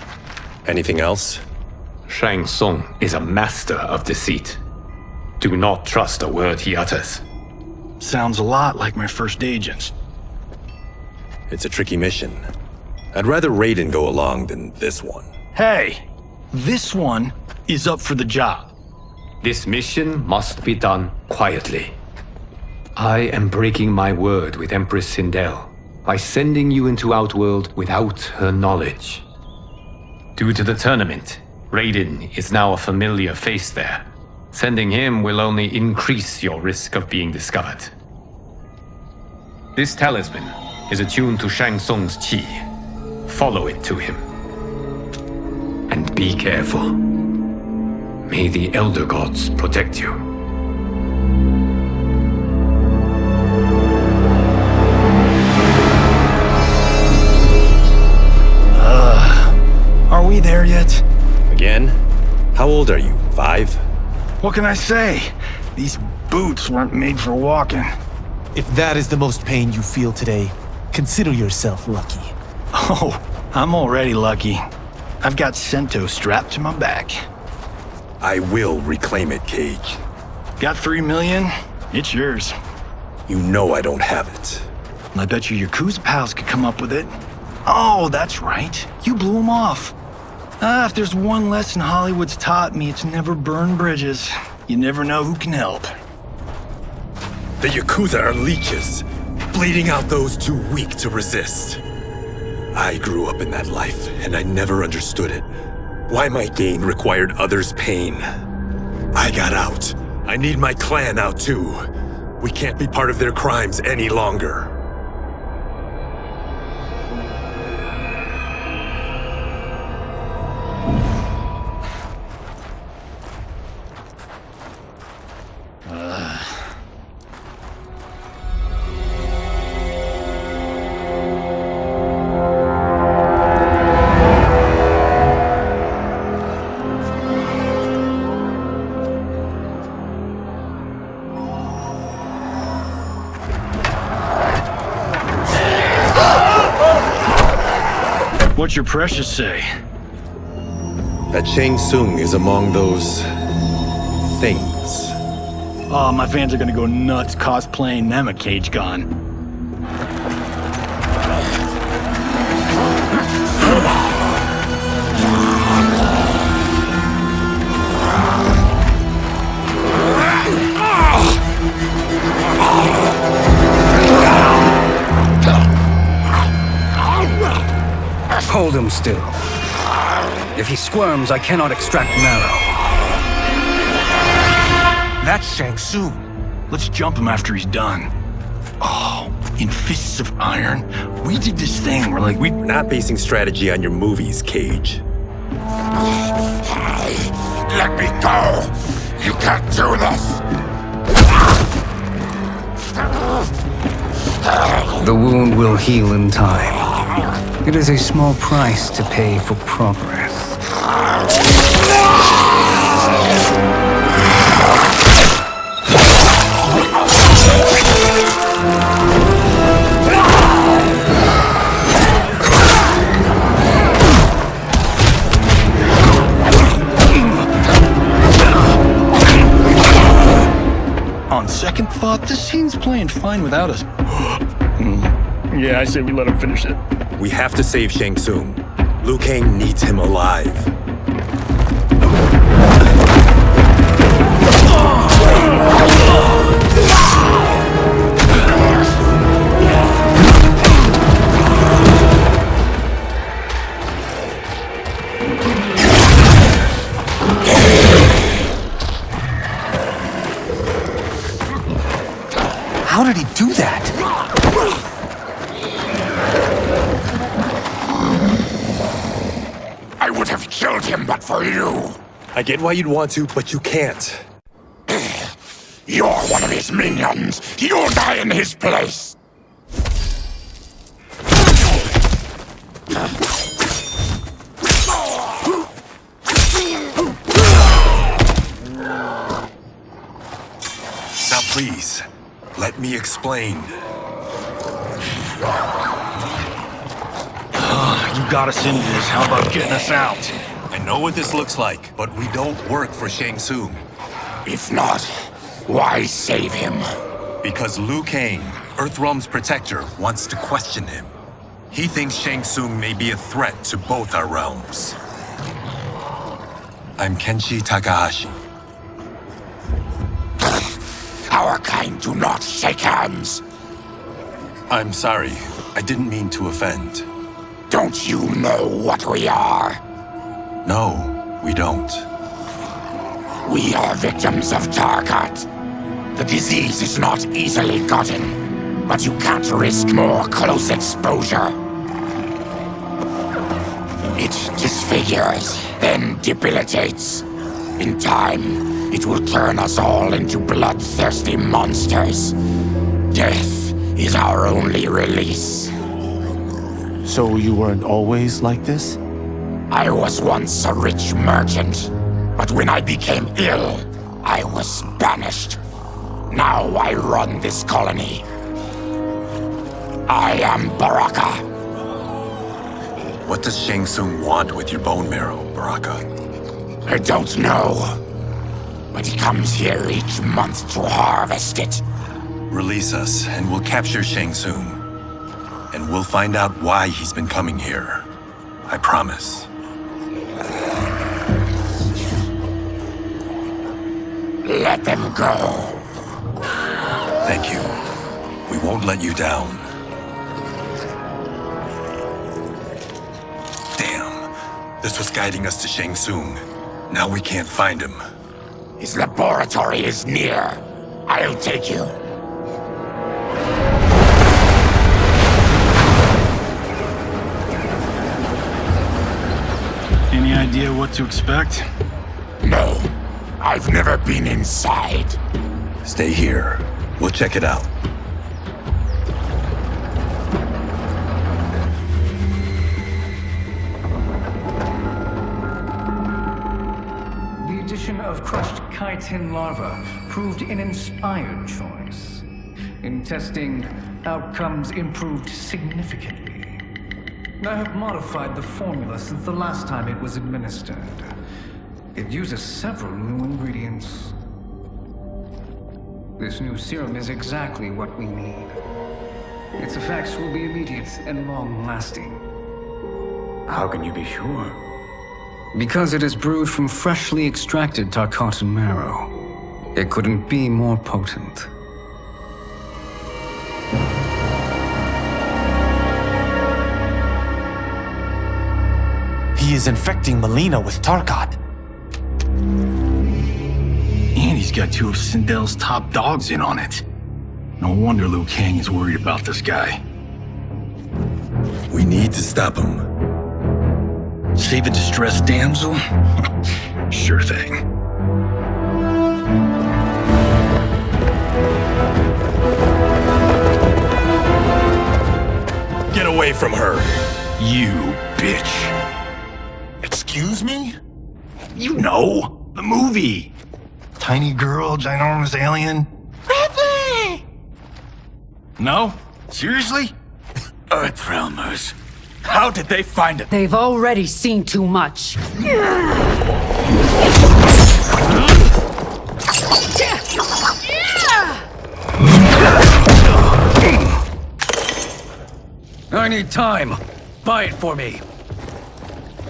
Anything else? Shang Tsung is a master of deceit. Do not trust a word he utters. Sounds a lot like my first agents. It's a tricky mission. I'd rather Raiden go along than this one. Hey, this one is up for the job. This mission must be done quietly. I am breaking my word with Empress Sindel by sending you into Outworld without her knowledge. Due to the tournament, Raiden is now a familiar face there. Sending him will only increase your risk of being discovered. This talisman is attuned to Shang Tsung's chi. Follow it to him. And be careful. May the Elder Gods protect you. Are we there yet? Again? How old are you? 5? What can I say? These boots weren't made for walking. If that is the most pain you feel today, consider yourself lucky. Oh, I'm already lucky. I've got Sento strapped to my back. I will reclaim it, Cage. Got 3 million? It's yours. You know I don't have it. I bet your Yakuza pals could come up with it. Oh, that's right. You blew them off. If there's one lesson Hollywood's taught me, it's never burn bridges. You never know who can help. The Yakuza are leeches, bleeding out those too weak to resist. I grew up in that life, and I never understood it. Why my gain required others' pain. I got out. I need my clan out too. We can't be part of their crimes any longer. What's your precious say? That Tsung is among those... things. Oh, my fans are gonna go nuts cosplaying them a cage gone. Hold him still. If he squirms, I cannot extract marrow. That's Tsung. Let's jump him after he's done. Oh, in fists of iron? We did this thing where we're not basing strategy on your movies, Cage. Let me go! You can't do this! The wound will heal in time. It is a small price to pay for progress. On second thought, this scene's playing fine without us. Yeah, I say we let him finish it. We have to save Tsung. Liu Kang needs him alive. How did he do that? I would have killed him but for you. I get why you'd want to, but you can't. You're one of his minions. You'll die in his place. Now please, let me explain. You got us into this. How about getting us out? I know what this looks like, but we don't work for Tsung. If not, why save him? Because Liu Kang, Earthrealm's protector, wants to question him. He thinks Tsung may be a threat to both our realms. I'm Kenshi Takahashi. Our kind do not shake hands. I'm sorry. I didn't mean to offend. Don't you know what we are? No, we don't. We are victims of Tarkat. The disease is not easily gotten, but you can't risk more close exposure. It disfigures, then debilitates. In time, it will turn us all into bloodthirsty monsters. Death is our only release. So you weren't always like this? I was once a rich merchant, but when I became ill, I was banished. Now I run this colony. I am Baraka. What does Tsung want with your bone marrow, Baraka? I don't know, but he comes here each month to harvest it. Release us, and we'll capture Tsung. And we'll find out why he's been coming here. I promise. Let them go. Thank you. We won't let you down. Damn. This was guiding us to Tsung. Now we can't find him. His laboratory is near. I'll take you. Any idea what to expect? No. I've never been inside. Stay here. We'll check it out. The addition of crushed chitin larva proved an inspired choice. In testing, outcomes improved significantly. I have modified the formula since the last time it was administered. It uses several new ingredients. This new serum is exactly what we need. Its effects will be immediate and long-lasting. How can you be sure? Because it is brewed from freshly extracted Tarkatan marrow. It couldn't be more potent. He is infecting Melina with Tarkat. And he's got two of Sindel's top dogs in on it. No wonder Liu Kang is worried about this guy. We need to stop him. Save a distressed damsel? Sure thing. Get away from her! You bitch. Excuse me? You know, the movie. Tiny girl, ginormous alien. Ripley! No? Seriously? Earthrealmers. How did they find it? They've already seen too much. I need time. Buy it for me.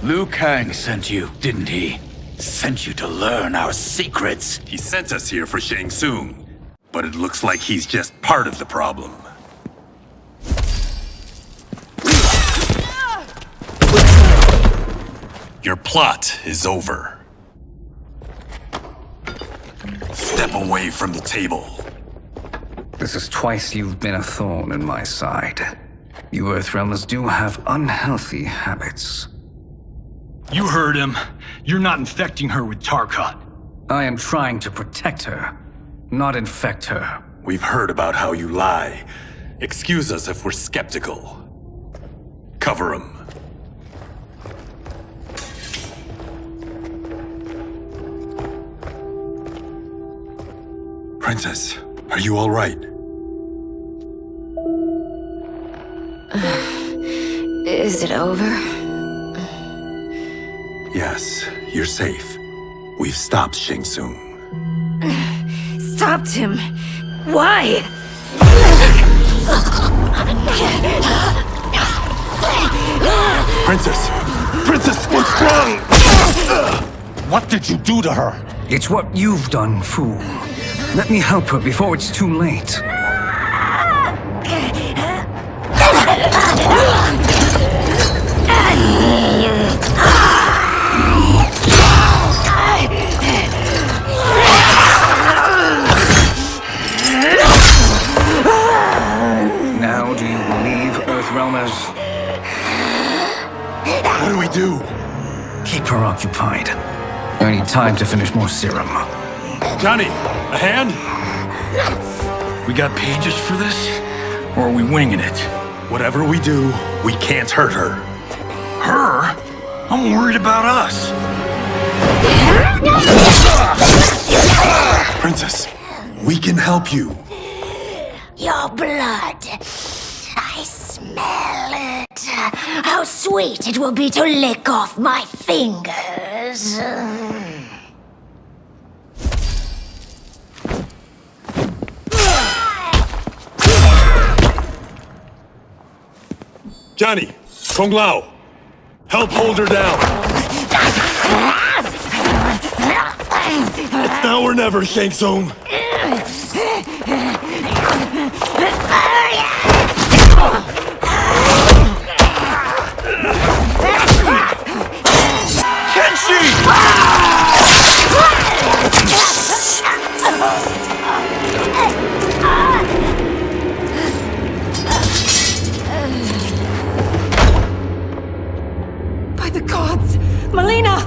Liu Kang sent you, didn't he? Sent you to learn our secrets. He sent us here for Shang Tsung, but it looks like he's just part of the problem. Your plot is over. Step away from the table. This is twice you've been a thorn in my side. You Earthrealmers do have unhealthy habits. You heard him. You're not infecting her with Tarkat. I am trying to protect her, not infect her. We've heard about how you lie. Excuse us if we're skeptical. Cover him. Princess, are you all right? Is it over? Yes, you're safe. We've stopped Shang Tsung. Stopped him? Why? Princess! Princess, what's wrong? What did you do to her? It's what you've done, fool. Let me help her before it's too late. Now do you believe, Earthrealmers? What do we do? Keep her occupied. I need time to finish more serum. Johnny, a hand? We got pages for this? Or are we winging it? Whatever we do, we can't hurt her. Her? I'm worried about us. Princess, we can help you. Your blood. I smell it. How sweet it will be to lick off my fingers. Johnny, Kung Lao, help hold her down. It's now or never, Shang Tsung. By the gods! Melina!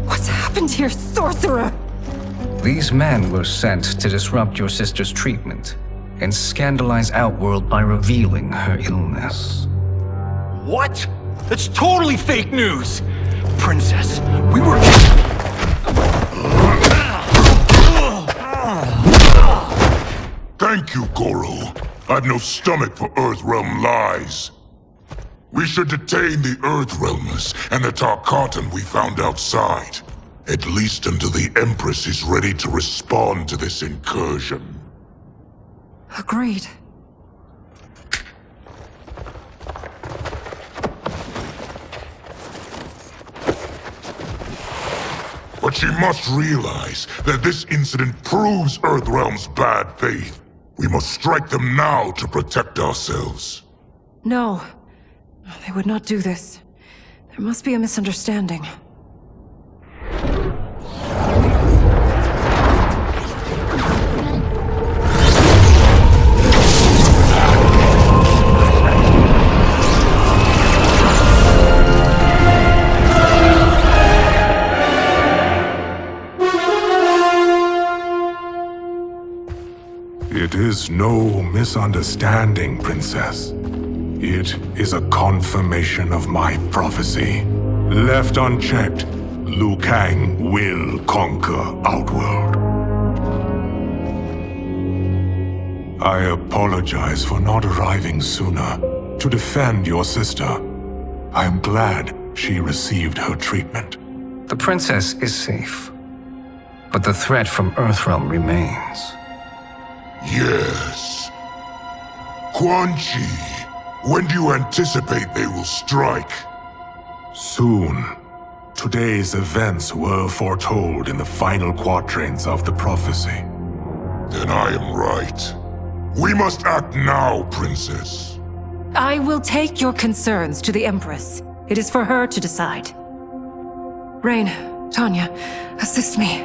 What's happened here, sorcerer? These men were sent to disrupt your sister's treatment and scandalize Outworld by revealing her illness. What? That's totally fake news! Princess, we were... Thank you, Goro. I've no stomach for Earthrealm lies. We should detain the Earthrealmers and the Tarkatan we found outside. At least until the Empress is ready to respond to this incursion. Agreed. But she must realize that this incident proves Earthrealm's bad faith. We must strike them now to protect ourselves. No. They would not do this. There must be a misunderstanding. It is no misunderstanding, Princess. It is a confirmation of my prophecy. Left unchecked, Liu Kang will conquer Outworld. I apologize for not arriving sooner to defend your sister. I am glad she received her treatment. The princess is safe, but the threat from Earthrealm remains. Yes. Quan Chi, when do you anticipate they will strike? Soon. Today's events were foretold in the final quatrains of the prophecy. Then I am right. We must act now, Princess. I will take your concerns to the Empress. It is for her to decide. Rain, Tanya, assist me.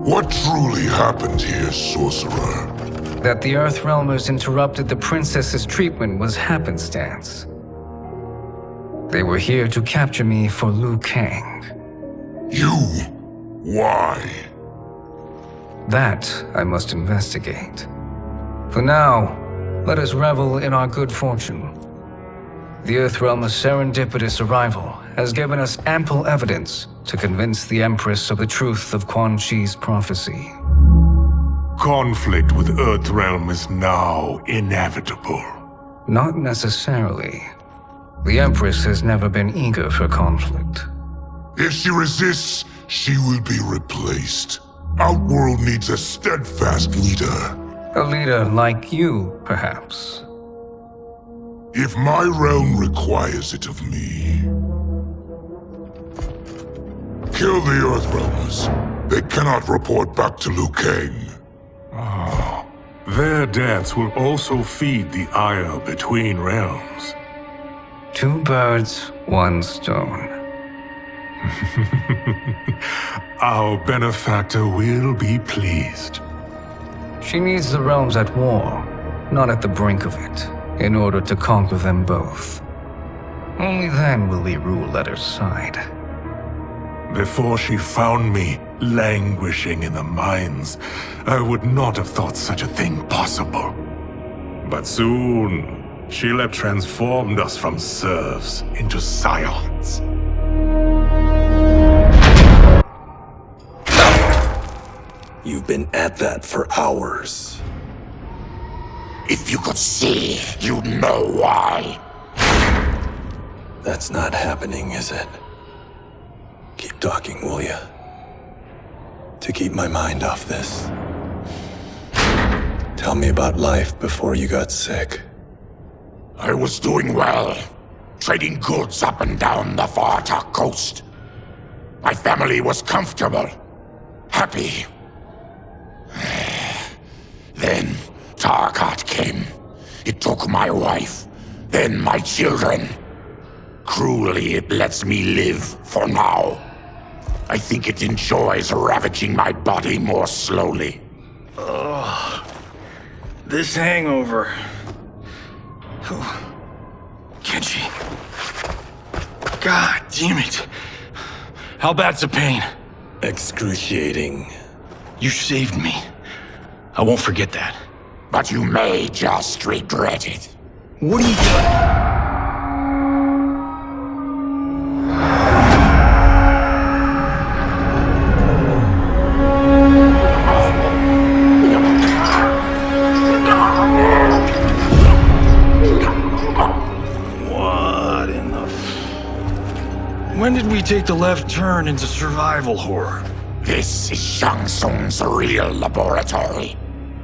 What truly happened here, Sorcerer? That the Earthrealmers interrupted the princess's treatment was happenstance. They were here to capture me for Liu Kang. You? Why? That I must investigate. For now, let us revel in our good fortune. The Earthrealm's serendipitous arrival has given us ample evidence to convince the Empress of the truth of Quan Chi's prophecy. Conflict with Earthrealm is now inevitable. Not necessarily. The Empress has never been eager for conflict. If she resists, she will be replaced. Outworld needs a steadfast leader. A leader like you, perhaps. If my realm requires it of me. Kill the Earthrealmers. They cannot report back to Liu Kang. Their deaths will also feed the ire between realms. 2 birds, 1 stone. Our benefactor will be pleased. She needs the realms at war, not at the brink of it, in order to conquer them both. Only then will we rule at her side. Before she found me languishing in the mines, I would not have thought such a thing possible. But soon, she'll have transformed us from serfs into scions. You've been at that for hours. If you could see, you'd know why. That's not happening, is it? Keep talking, will ya? To keep my mind off this. Tell me about life before you got sick. I was doing well, trading goods up and down the Varta coast. My family was comfortable, happy. Then Tarkat came. It took my wife, then my children. Cruelly, it lets me live for now. I think it enjoys ravaging my body more slowly. Ugh. This hangover. Kenji. God damn it. How bad's the pain? Excruciating. You saved me. I won't forget that. But you may just regret it. What are you doing? When did we take the left turn into survival horror? This is Shang Tsung's real laboratory.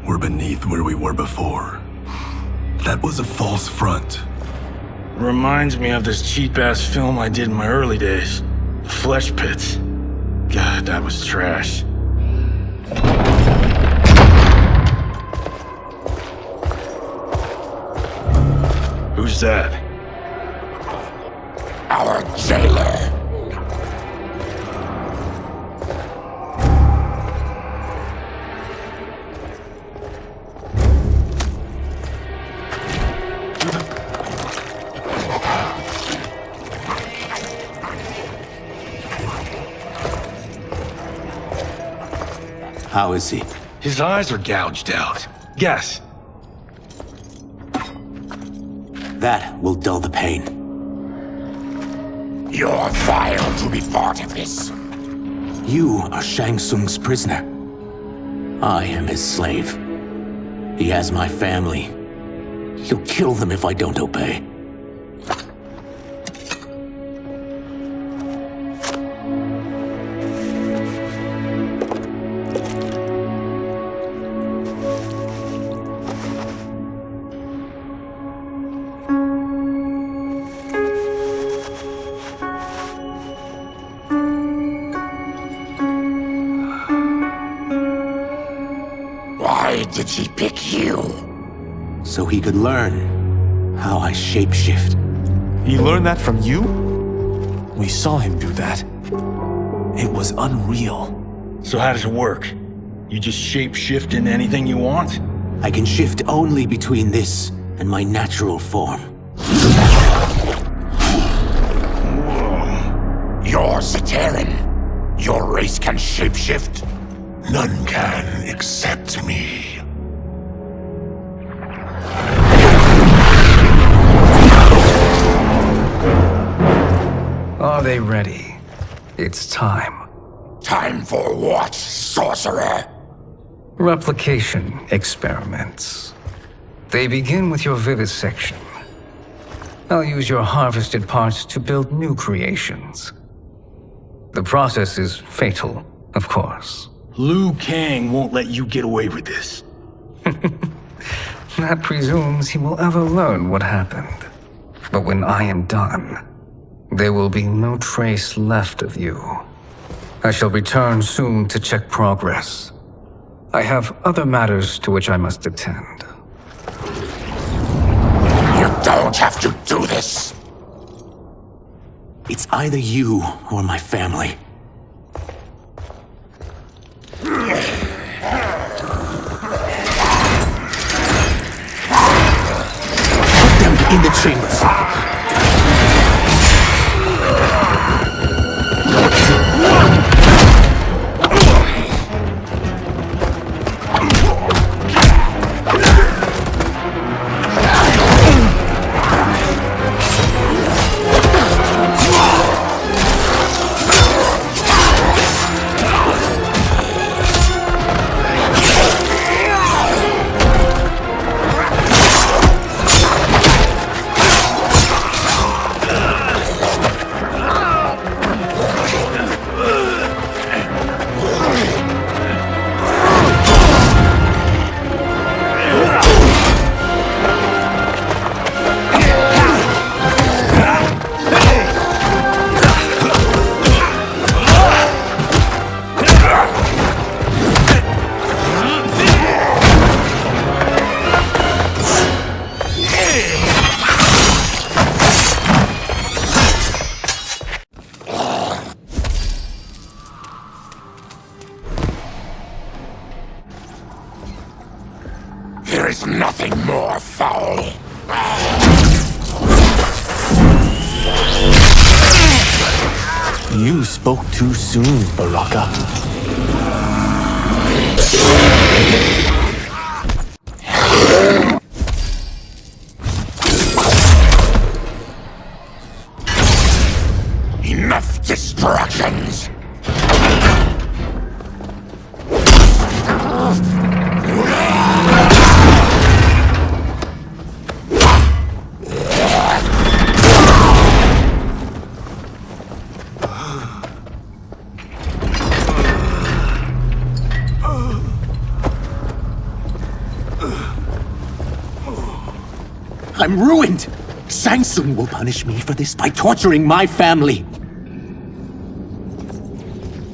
We're beneath where we were before. That was a false front. Reminds me of this cheap-ass film I did in my early days. Flesh Pits. God, that was trash. Who's that? Our jailer. How is he? His eyes are gouged out. Guess. That will dull the pain. You're vile to be part of this. You are Shang Tsung's prisoner. I am his slave. He has my family. He'll kill them if I don't obey. Why did he pick you? So he could learn how I shapeshift. He learned that from you? We saw him do that. It was unreal. So how does it work? You just shape-shift into anything you want? I can shift only between this and my natural form. You're Zateran. Your race can shapeshift? None can except me. Are they ready? It's time. Time for what, sorcerer? Replication experiments. They begin with your vivisection. I'll use your harvested parts to build new creations. The process is fatal, of course. Liu Kang won't let you get away with this. That presumes he will ever learn what happened. But when I am done, there will be no trace left of you. I shall return soon to check progress. I have other matters to which I must attend. You don't have to do this. It's either you or my family. Put them in the chambers. There is nothing more foul. You spoke too soon, Baraka. Enough distractions. I'm ruined! Shang Tsung will punish me for this by torturing my family.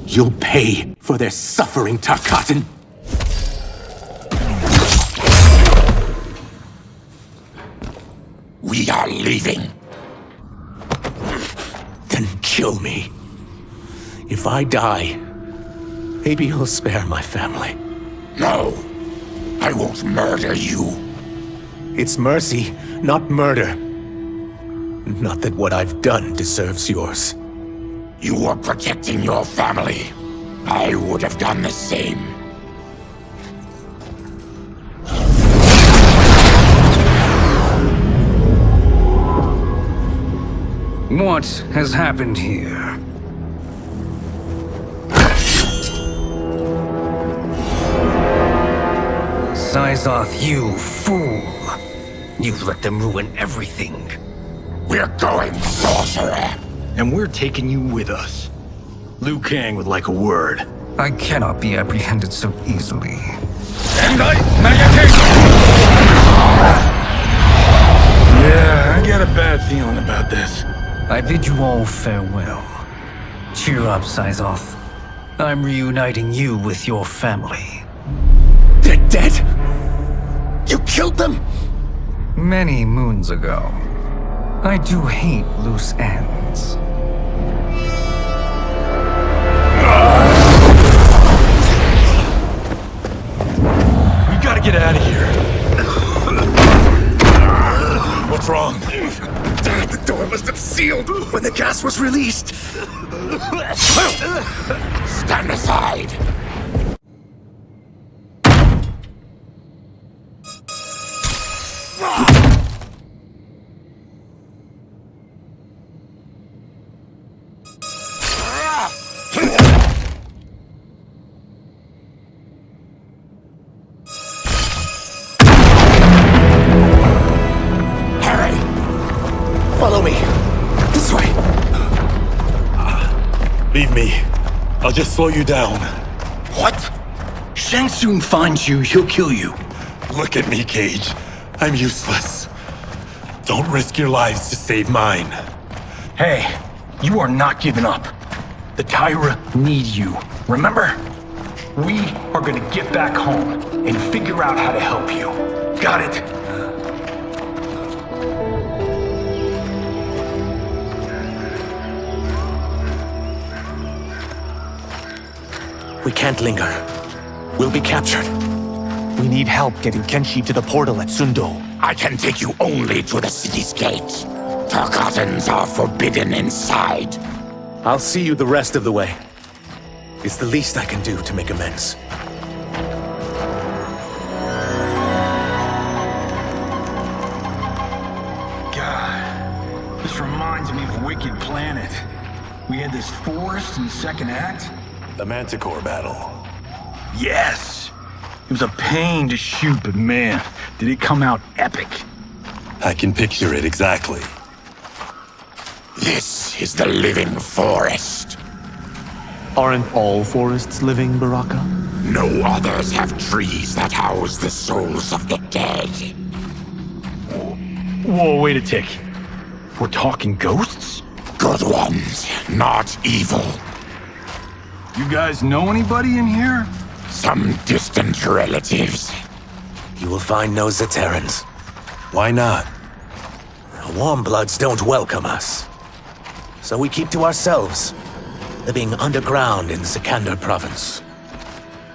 You'll pay for their suffering, Tarkatan. We are leaving. Then kill me. If I die, maybe you'll spare my family. No, I won't murder you. It's mercy, not murder. Not that what I've done deserves yours. You were protecting your family. I would have done the same. What has happened here? Syzoth, you fool! You've let them ruin everything. We're going, sorcerer! And we're taking you with us. Liu Kang would like a word. I cannot be apprehended so easily. Yeah, I got a bad feeling about this. I bid you all farewell. Cheer up, Syzoth. I'm reuniting you with your family. They're dead? You killed them? Many moons ago. I do hate loose ends. We gotta get out of here. What's wrong? The door must have sealed when the gas was released. Stand aside. Follow me. This way. Leave me. I'll just slow you down. What? Shang Tsung finds you, he'll kill you. Look at me, Cage. I'm useless. Don't risk your lives to save mine. Hey, you are not giving up. The Tyra need you, remember? We are gonna get back home and figure out how to help you. Got it? We can't linger. We'll be captured. We need help getting Kenshi to the portal at Sundo. I can take you only to the city's gate. Tarkatans are forbidden inside. I'll see you the rest of the way. It's the least I can do to make amends. God, this reminds me of Wicked Planet. We had this forest in the second act. The Manticore battle. Yes! It was a pain to shoot, but man, did it come out epic. I can picture it exactly. This is the living forest. Aren't all forests living, Baraka? No others have trees that house the souls of the dead. Whoa, wait a tick. We're talking ghosts? Good ones, not evil. You guys know anybody in here? Some distant relatives. You will find no Zaterrans. Why not? The Warmbloods don't welcome us. So we keep to ourselves, living underground in Sikander province.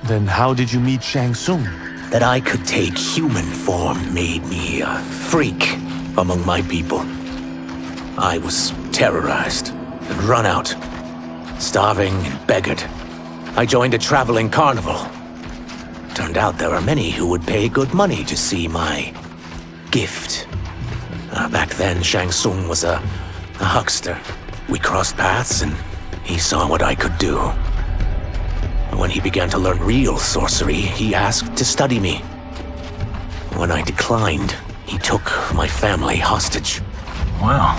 Then how did you meet Shang Tsung? That I could take human form made me a freak among my people. I was terrorized and run out, starving and beggared. I joined a traveling carnival. Turned out there were many who would pay good money to see my gift. Back then, Shang Tsung was a huckster. We crossed paths and he saw what I could do. When he began to learn real sorcery, he asked to study me. When I declined, he took my family hostage. Well,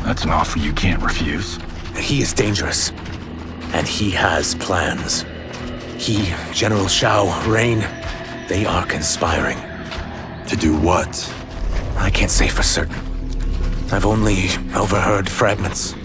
that's an offer you can't refuse. He is dangerous, and he has plans. He, General Shao, Rain, they are conspiring. To do what? I can't say for certain. I've only overheard fragments.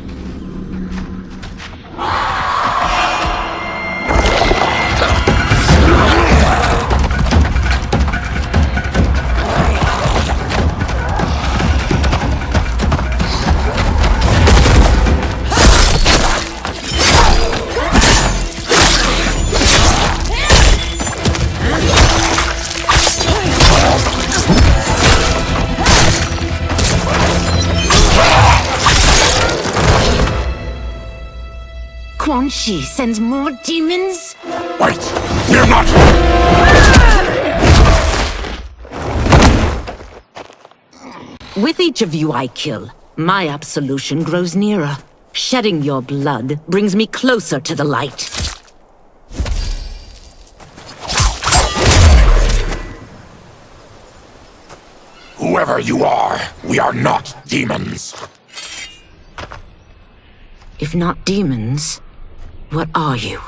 Quan Chi sends more demons? Wait! We're not... With each of you I kill, my absolution grows nearer. Shedding your blood brings me closer to the light. Whoever you are, we are not demons. If not demons, what are you?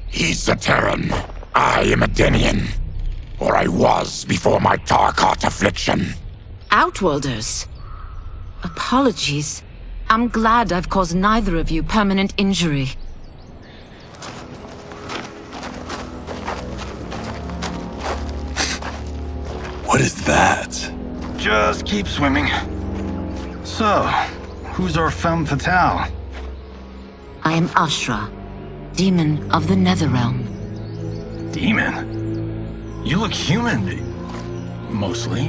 He's a Terran. I am a Denian. Or I was before my Tarkat affliction. Outworlders. Apologies. I'm glad I've caused neither of you permanent injury. What is that? Just keep swimming. So, who's our femme fatale? I am Ashra, demon of the Netherrealm. Demon? You look human, mostly.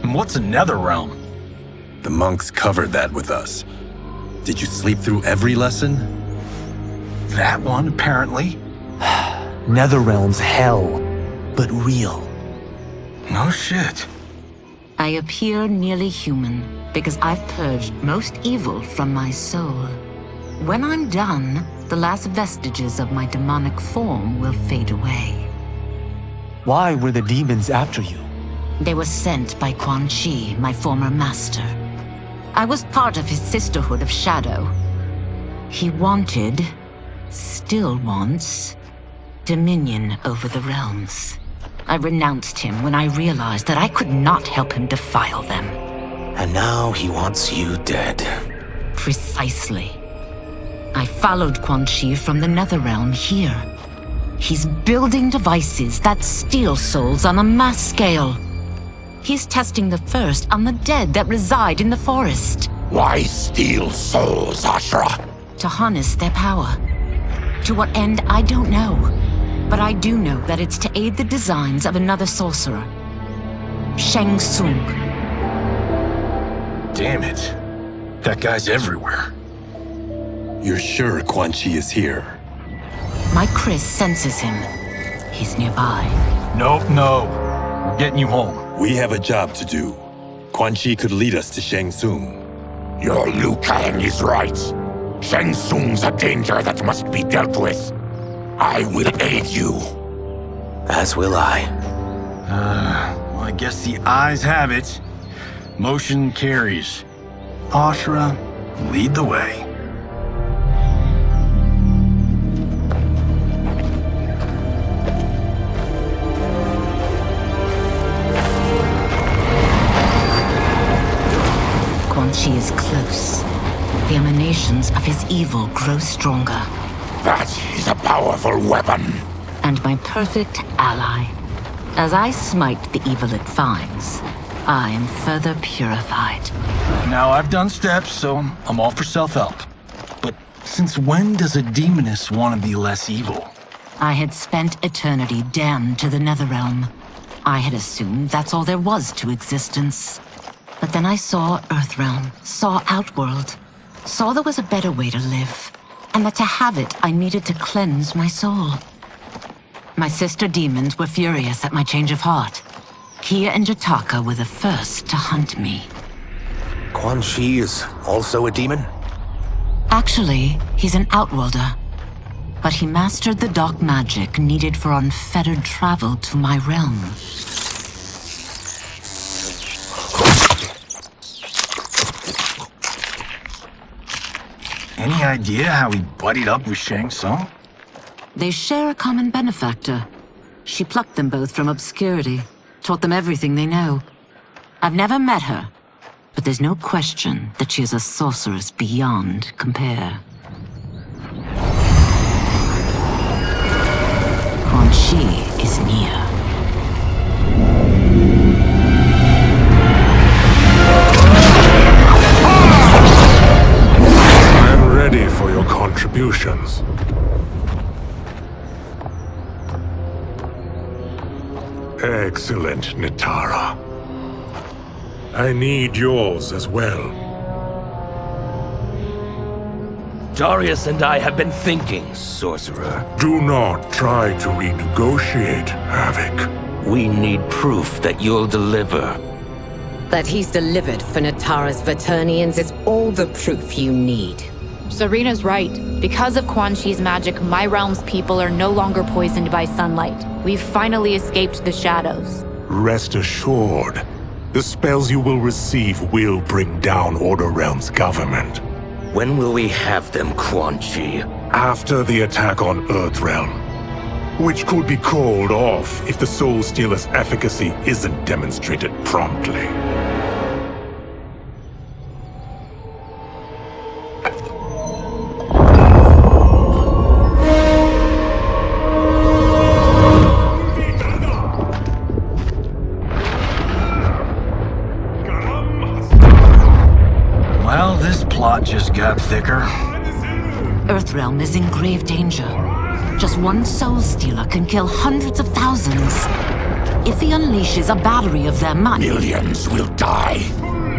And what's a Netherrealm? The monks covered that with us. Did you sleep through every lesson? That one, apparently. Netherrealm's hell, but real. No shit. I appear nearly human because I've purged most evil from my soul. When I'm done, the last vestiges of my demonic form will fade away. Why were the demons after you? They were sent by Quan Chi, my former master. I was part of his Sisterhood of Shadow. He wanted, still wants, dominion over the realms. I renounced him when I realized that I could not help him defile them. And now he wants you dead. Precisely. I followed Quan Chi from the Netherrealm here. He's building devices that steal souls on a mass scale. He's testing the first on the dead that reside in the forest. Why steal souls, Ashra? To harness their power. To what end, I don't know. But I do know that it's to aid the designs of another sorcerer. Shang Tsung. Damn it. That guy's everywhere. You're sure Quan Chi is here? My Chris senses him. He's nearby. Nope, no. We're getting you home. We have a job to do. Quan Chi could lead us to Shang Tsung. Your Liu Kang is right. Shang Tsung's a danger that must be dealt with. I will aid you. As will I. Well, I guess the eyes have it. Motion carries. Ashra, lead the way. Quan Chi is close. The emanations of his evil grow stronger. That is a powerful weapon. And my perfect ally. As I smite the evil it finds, I am further purified. Now I've done steps, so I'm all for self-help. But since when does a demoness want to be less evil? I had spent eternity damned to the Netherrealm. I had assumed that's all there was to existence. But then I saw Earthrealm, saw Outworld, saw there was a better way to live, and that to have it, I needed to cleanse my soul. My sister demons were furious at my change of heart. Kia and Jataka were the first to hunt me. Quan Chi is also a demon? Actually, he's an Outworlder. But he mastered the dark magic needed for unfettered travel to my realm. Any idea how he buddied up with Shang Tsung? They share a common benefactor. She plucked them both from obscurity, taught them everything they know. I've never met her, but there's no question that she is a sorceress beyond compare. Quan Chi is near. I am ready for your contributions. Excellent, Nitara. I need yours as well. Darius and I have been thinking, Sorcerer. Do not try to renegotiate, Havoc. We need proof that you'll deliver. That he's delivered for Natara's Vaternians is all the proof you need. Serena's right. Because of Quan Chi's magic, my realm's people are no longer poisoned by sunlight. We've finally escaped the shadows. Rest assured, the spells you will receive will bring down Order Realm's government. When will we have them, Quan Chi? After the attack on Earthrealm, which could be called off if the Soul Stealer's efficacy isn't demonstrated promptly. Well, this plot just got thicker. Earthrealm is in grave danger. Just one Soul Stealer can kill hundreds of thousands. If he unleashes a battery of them, millions will die.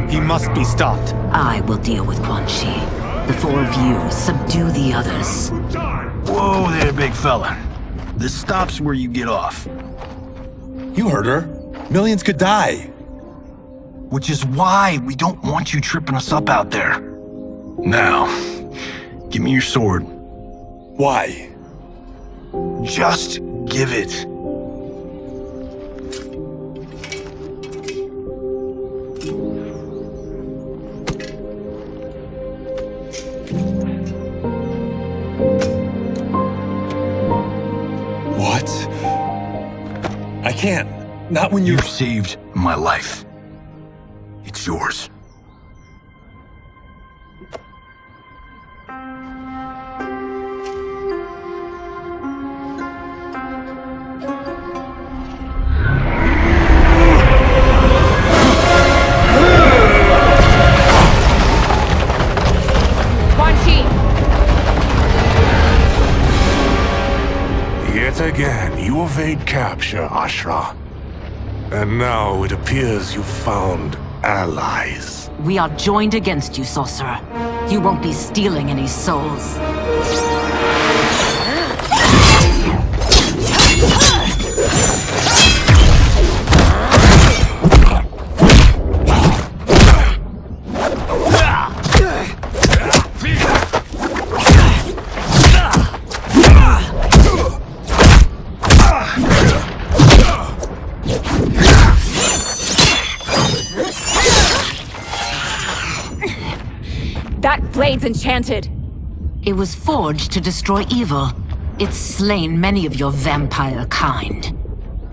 He must be stopped. I will deal with Quan Chi. The four of you subdue the others. Whoa there, big fella. This stops where you get off. You heard her. Millions could die. Which is why we don't want you tripping us up out there. Now, give me your sword. Why? Just give it. What? I can't. Not when You've saved my life. It's yours. Quan Chi! Yet again, you evade capture, Ashra. And now it appears you've found allies. We are joined against you, Sorcerer. You won't be stealing any souls. That blade's enchanted. It was forged to destroy evil. It's slain many of your vampire kind.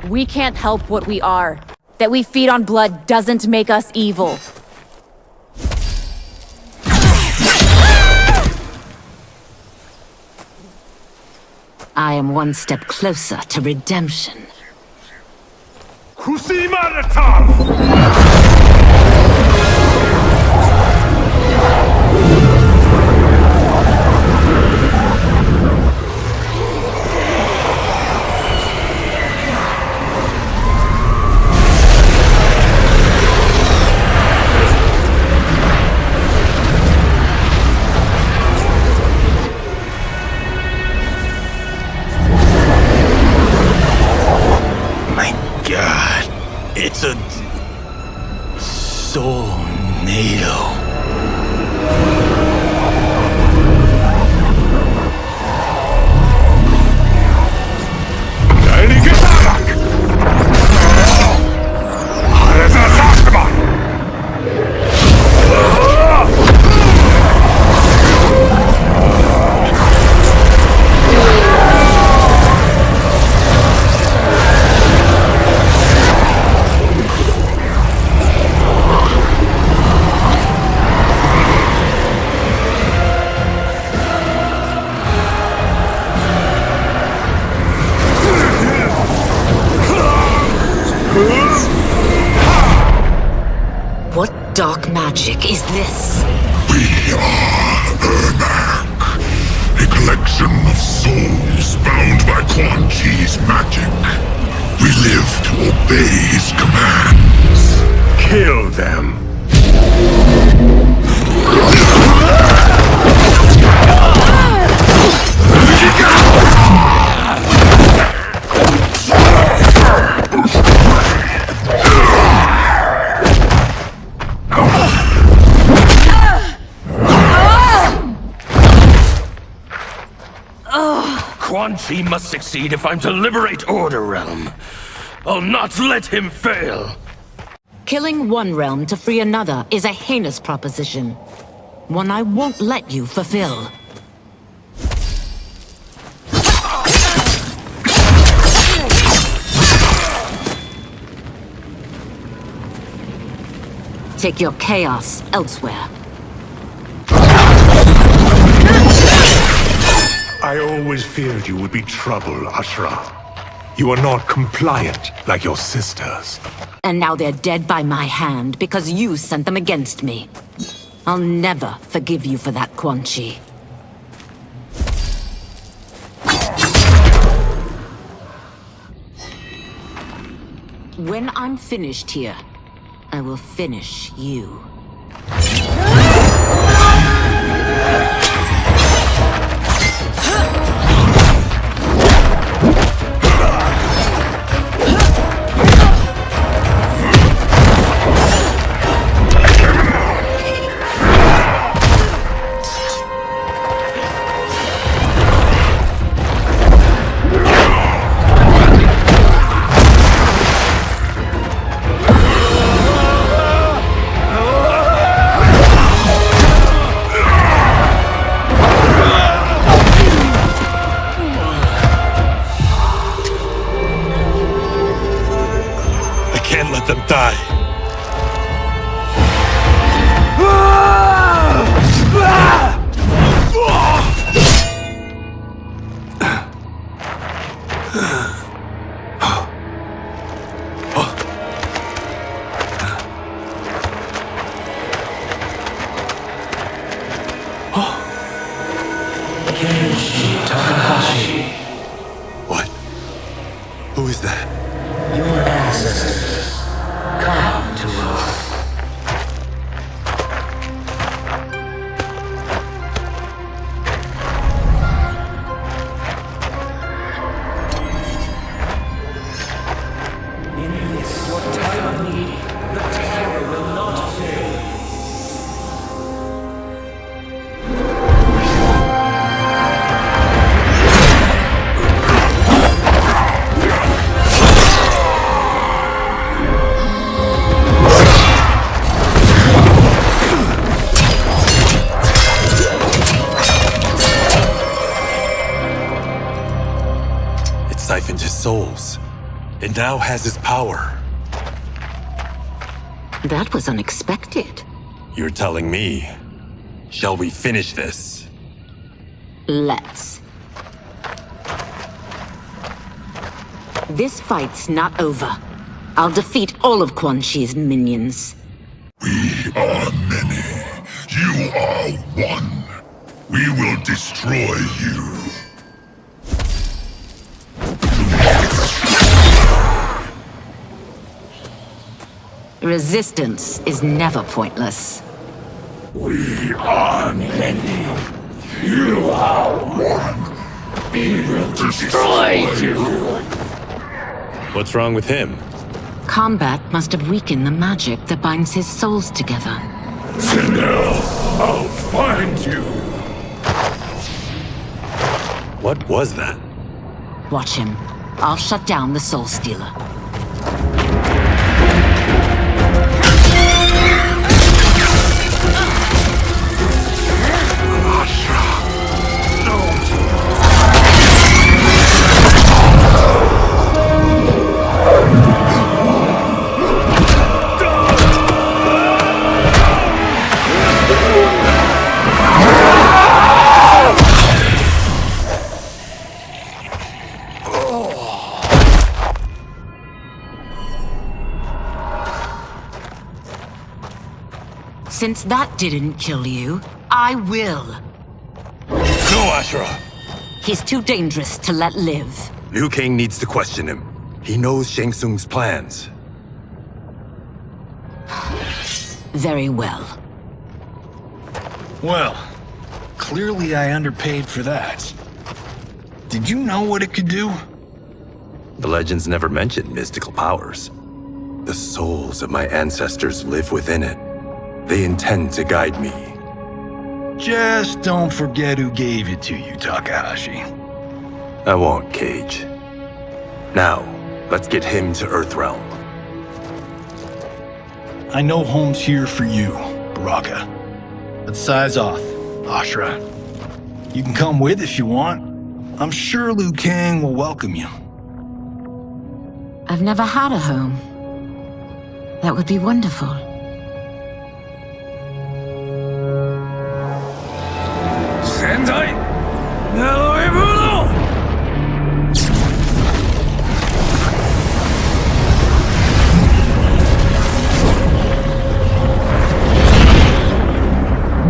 We can't help what we are. That we feed on blood doesn't make us evil. I am one step closer to redemption. My God. It's a... dark magic is this? We are Ermac, a collection of souls bound by Quan Chi's magic. We live to obey his commands. Kill them. Quan Chi must succeed if I'm to liberate Order Realm. I'll not let him fail. Killing one realm to free another is a heinous proposition. One I won't let you fulfill. Take your chaos elsewhere. I always feared you would be trouble, Ashra. You are not compliant like your sisters. And now they're dead by my hand because you sent them against me. I'll never forgive you for that, Quan Chi. When I'm finished here, I will finish you. Them die. What? Who is that? Your ancestors. Come to us. In this, your time of need, the terror will not fail. Siphoned his souls. It now has his power. That was unexpected. You're telling me. Shall we finish this? Let's. This fight's not over. I'll defeat all of Quan Chi's minions. We are many. You are one. We will destroy you. Resistance is never pointless. We are many. You are one. We will destroy you. What's wrong with him? Combat must have weakened the magic that binds his souls together. Sindel, I'll find you. What was that? Watch him. I'll shut down the Soul Stealer. Since that didn't kill you, I will. No, Ashura! He's too dangerous to let live. Liu Kang needs to question him. He knows Shang Tsung's plans. Very well. Well, clearly I underpaid for that. Did you know what it could do? The legends never mentioned mystical powers. The souls of my ancestors live within it. They intend to guide me. Just don't forget who gave it to you, Takahashi. I won't, Cage. Now, let's get him to Earthrealm. I know home's here for you, Baraka. Let's size off, Ashura. You can come with if you want. I'm sure Liu Kang will welcome you. I've never had a home. That would be wonderful. Sendai! Naruibuno!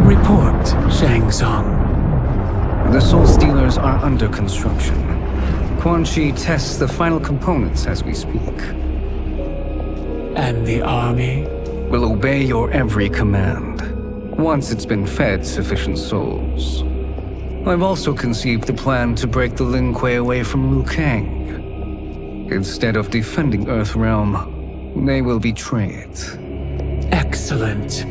Report, Shang Tsung. The Soul Stealers are under construction. Quan Chi tests the final components as we speak. And the army? Will obey your every command, once it's been fed sufficient souls. I've also conceived a plan to break the Lin Kuei away from Liu Kang. Instead of defending Earthrealm, they will betray it. Excellent.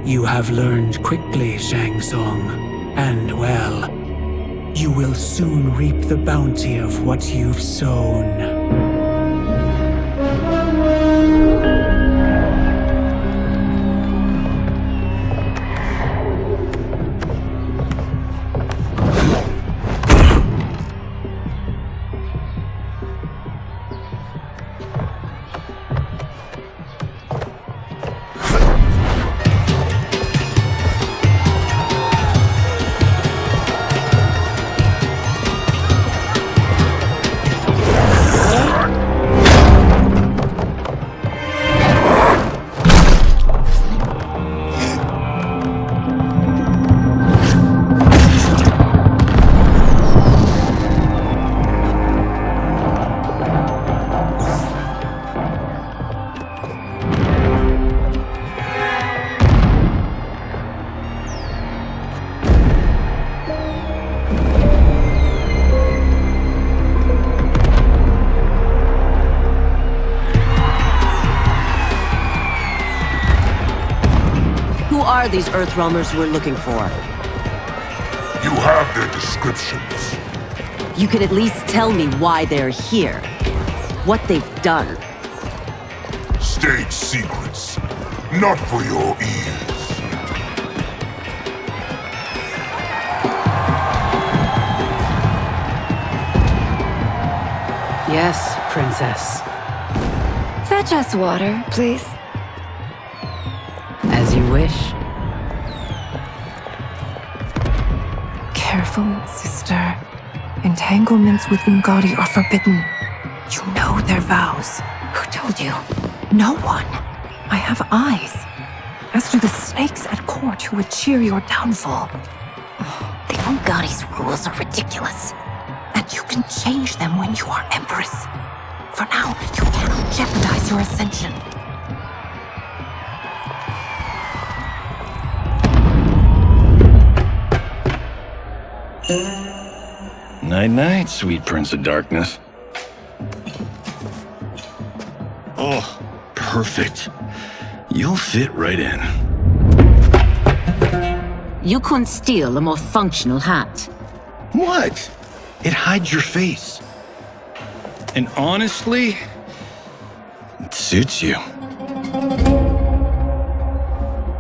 You have learned quickly, Shang Tsung, and well, you will soon reap the bounty of what you've sown. These Earthrealmers we're looking for. You have their descriptions. You can at least tell me why they're here. What they've done. State secrets. Not for your ears. Yes, Princess. Fetch us water, please. As you wish. Careful, sister. Entanglements with Ungadi are forbidden. You know their vows. Who told you? No one. I have eyes. As do the snakes at court who would cheer your downfall. The Ungadi's rules are ridiculous. And you can change them when you are Empress. For now, you cannot jeopardize your ascension. Night-night, sweet Prince of Darkness. Oh, perfect. You'll fit right in. You couldn't steal a more functional hat. What? It hides your face. And honestly, it suits you.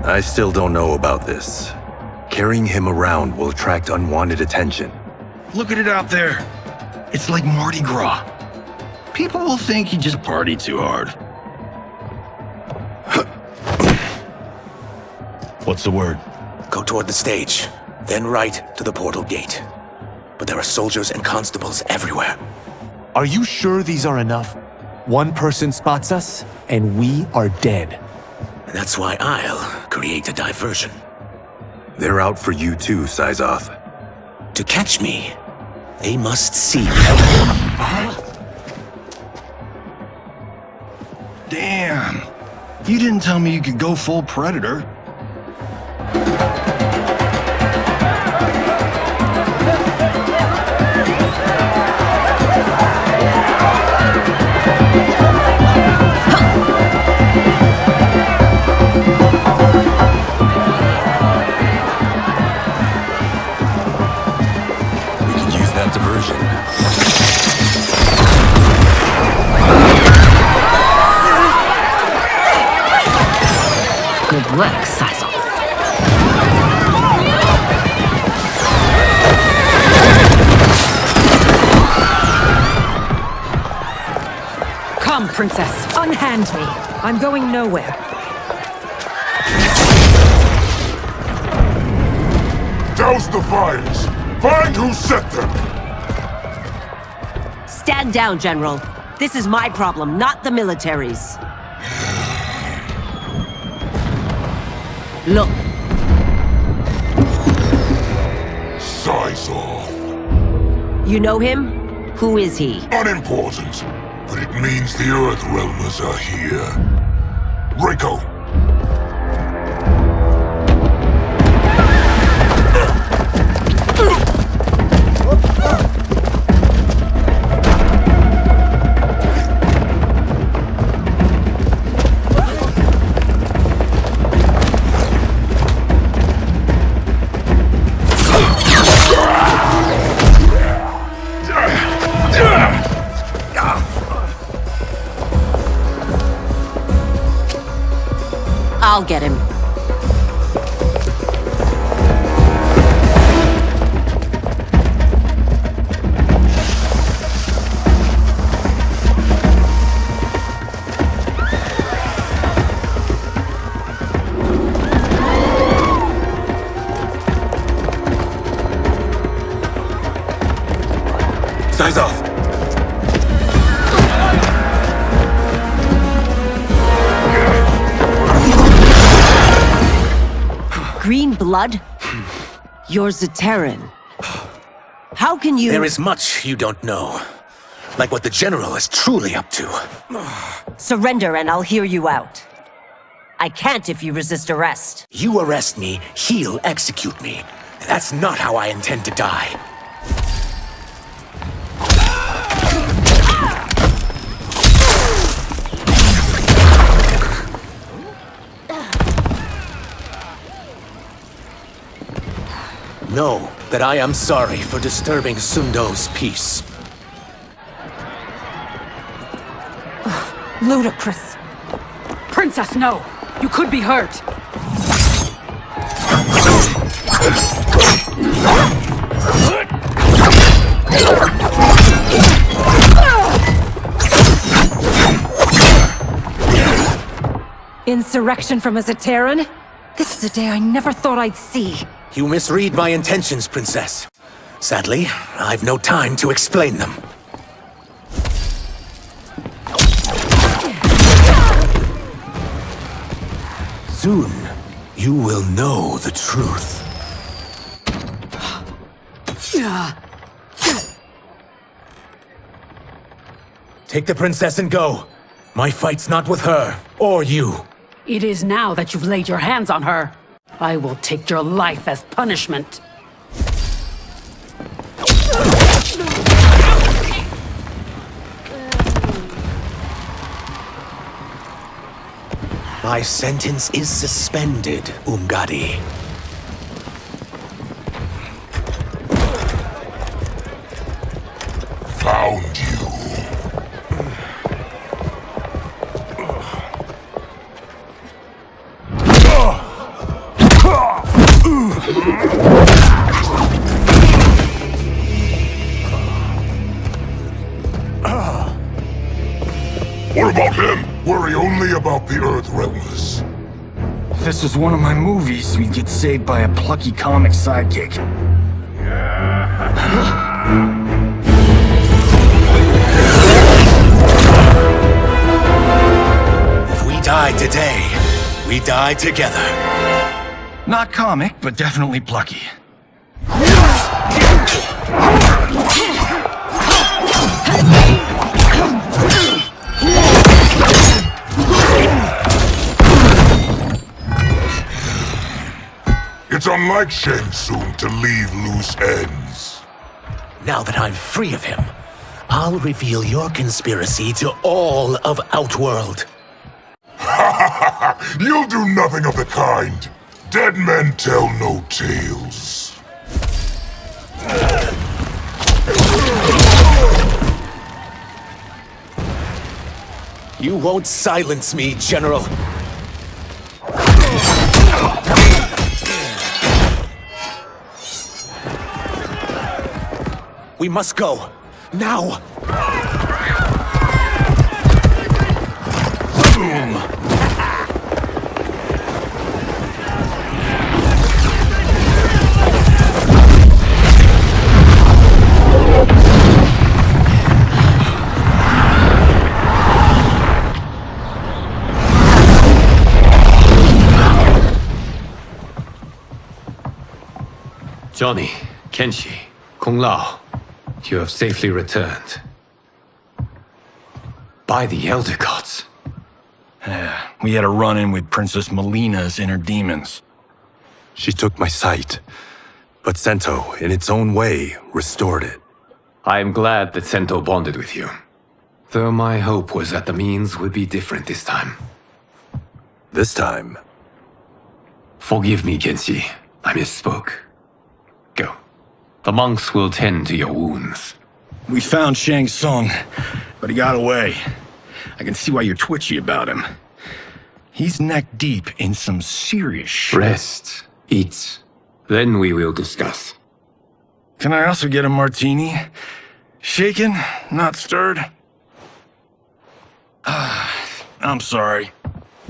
I still don't know about this. Carrying him around will attract unwanted attention. Look at it out there. It's like Mardi Gras. People will think you just party too hard. What's the word? Go toward the stage, then right to the portal gate. But there are soldiers and constables everywhere. Are you sure these are enough? One person spots us, and we are dead. And that's why I'll create a diversion. They're out for you too, Syzoth. To catch me, they must see. Damn. You didn't tell me you could go full Predator. Diversion. Good work, Syzoth. Come, Princess. Unhand me. I'm going nowhere. Douse the fires! Find who set them! Stand down, General. This is my problem, not the military's. Look. Syzoth. You know him? Who is he? Unimportant, but it means the Earth Realmers are here. Reiko. I'll get him. Syzoth! Green blood? You're Zaterran. How can you— There is much you don't know. Like what the General is truly up to. Surrender and I'll hear you out. I can't if you resist arrest. You arrest me, he'll execute me. That's not how I intend to die. Know that I am sorry for disturbing Sundo's peace. Ludicrous. Princess, no! You could be hurt! Insurrection from a Zaterran? This is a day I never thought I'd see. You misread my intentions, Princess. Sadly, I've no time to explain them. Soon, you will know the truth. Take the princess and go. My fight's not with her, or you. It is now that you've laid your hands on her. I will take your life as punishment. My sentence is suspended, Umgadi. Found you. What about him? Worry only about the Earth Realmers. If this was one of my movies, we'd get saved by a plucky comic sidekick. If we die today, We die together. Not comic, but definitely plucky. It's unlike Tsung to leave loose ends. Now that I'm free of him, I'll reveal your conspiracy to all of Outworld. You'll do nothing of the kind. Dead men tell no tales. You won't silence me, General. We must go. Now! Boom! Johnny, Kenshi, Kung Lao, you have safely returned. By the Elder Gods. We had a run-in with Princess Melina's inner demons. She took my sight, but Sento, in its own way, restored it. I am glad that Sento bonded with you. Though my hope was that the means would be different this time. This time? Forgive me, Kenshi. I misspoke. Go. The monks will tend to your wounds. We found Shang Tsung, but he got away. I can see why you're twitchy about him. He's neck deep in some serious shit. Rest. Eat. Then we will discuss. Can I also get a martini? Shaken, not stirred? I'm sorry.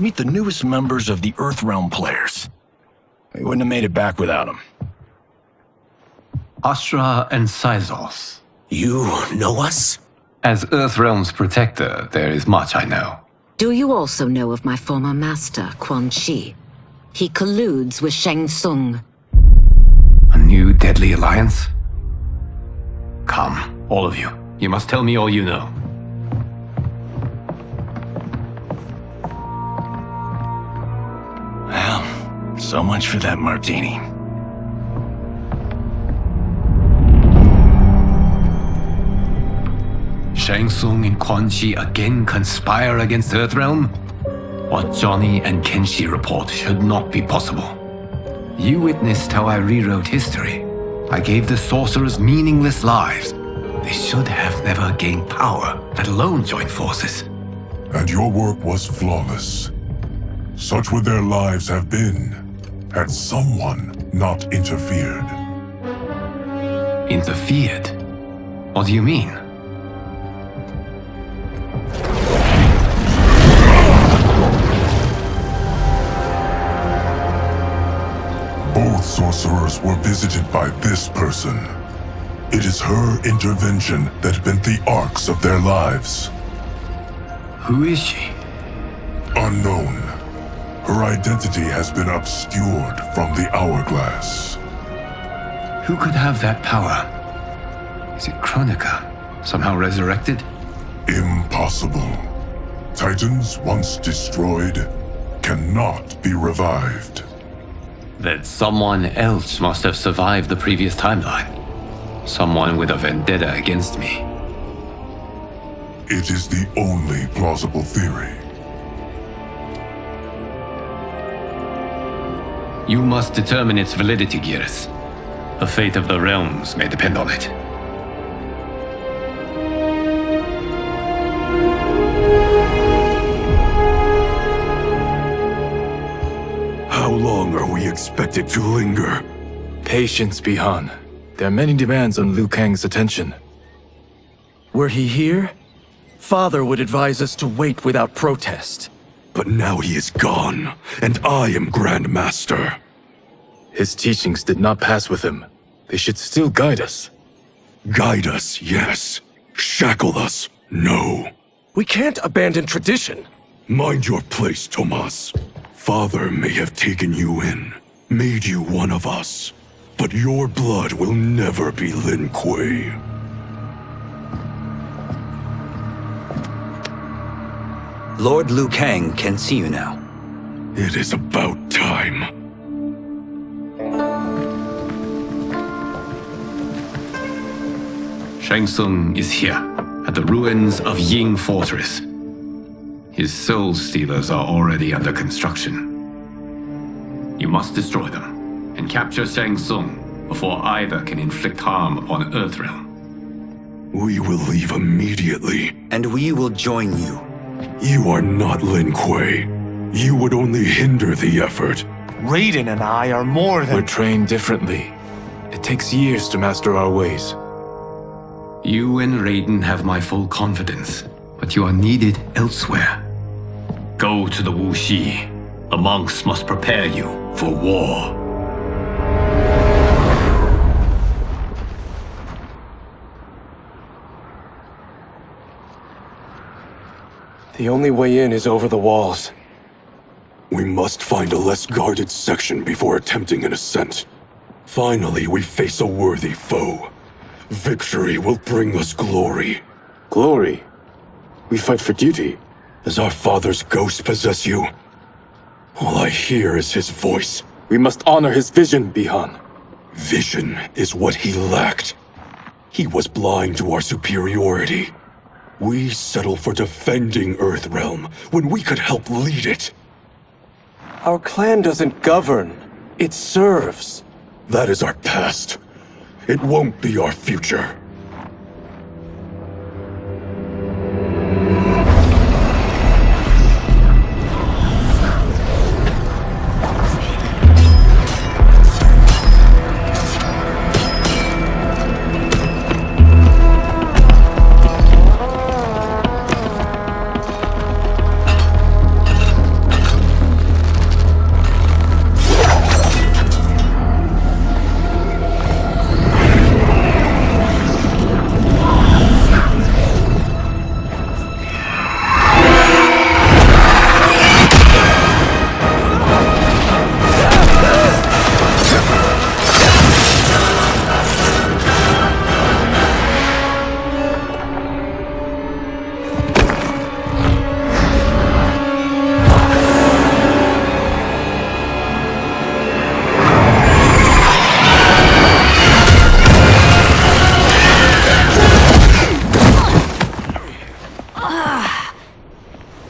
Meet the newest members of the Earthrealm players. We wouldn't have made it back without them. Astra and Sizos. You know us? As Earthrealm's protector, there is much I know. Do you also know of my former master, Quan Chi? He colludes with Shang Tsung. A new deadly alliance? Come, all of you. You must tell me all you know. Well, so much for that martini. Shang Tsung and Quan Chi again conspire against Earthrealm? What Johnny and Kenshi report should not be possible. You witnessed how I rewrote history. I gave the sorcerers meaningless lives. They should have never gained power, let alone join forces. And your work was flawless. Such would their lives have been, had someone not interfered. Interfered? What do you mean? Both sorcerers were visited by this person. It is her intervention that bent the arcs of their lives. Who is she? Unknown. Her identity has been obscured from the hourglass. Who could have that power? Is it Kronika? Somehow resurrected? Impossible. Titans, once destroyed, cannot be revived. Then someone else must have survived the previous timeline. Someone with a vendetta against me. It is the only plausible theory. You must determine its validity, Geras. The fate of the realms may depend on it. How long are we expected to linger? Patience, Bihan. There are many demands on Liu Kang's attention. Were he here, Father would advise us to wait without protest. But now he is gone, and I am Grand Master. His teachings did not pass with him. They should still guide us. Guide us, yes. Shackle us, no. We can't abandon tradition. Mind your place, Tomas. Father may have taken you in, made you one of us, but your blood will never be Lin Kuei. Lord Liu Kang can see you now. It is about time. Tsung is here, at the ruins of Ying Fortress. His soul stealers are already under construction. You must destroy them, and capture Tsung before either can inflict harm upon Earthrealm. We will leave immediately. And we will join you. You are not Lin Kuei. You would only hinder the effort. Raiden and I are more than— We're trained differently. It takes years to master our ways. You and Raiden have my full confidence, but you are needed elsewhere. Go to the Wuxi. The monks must prepare you for war. The only way in is over the walls. We must find a less guarded section before attempting an ascent. Finally, we face a worthy foe. Victory will bring us glory. Glory? We fight for duty. Does our father's ghost possess you? All I hear is his voice. We must honor his vision, Bihan. Vision is what he lacked. He was blind to our superiority. We settle for defending Earthrealm when we could help lead it. Our clan doesn't govern. It serves. That is our past. It won't be our future.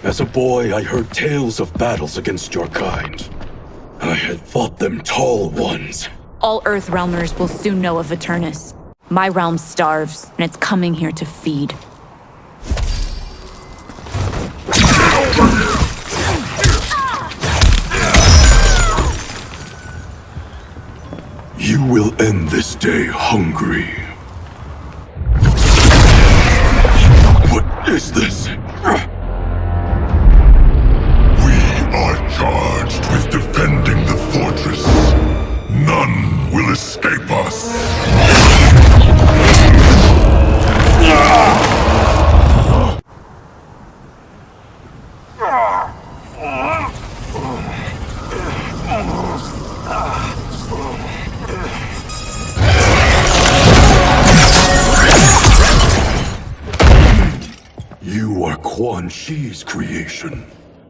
As a boy, I heard tales of battles against your kind. I had fought them tall ones. All Earthrealmers will soon know of Eternus. My realm starves, and it's coming here to feed. You will end this day hungry. What is this? Are charged with defending the fortress. None will escape us. You are Quan Chi's creation.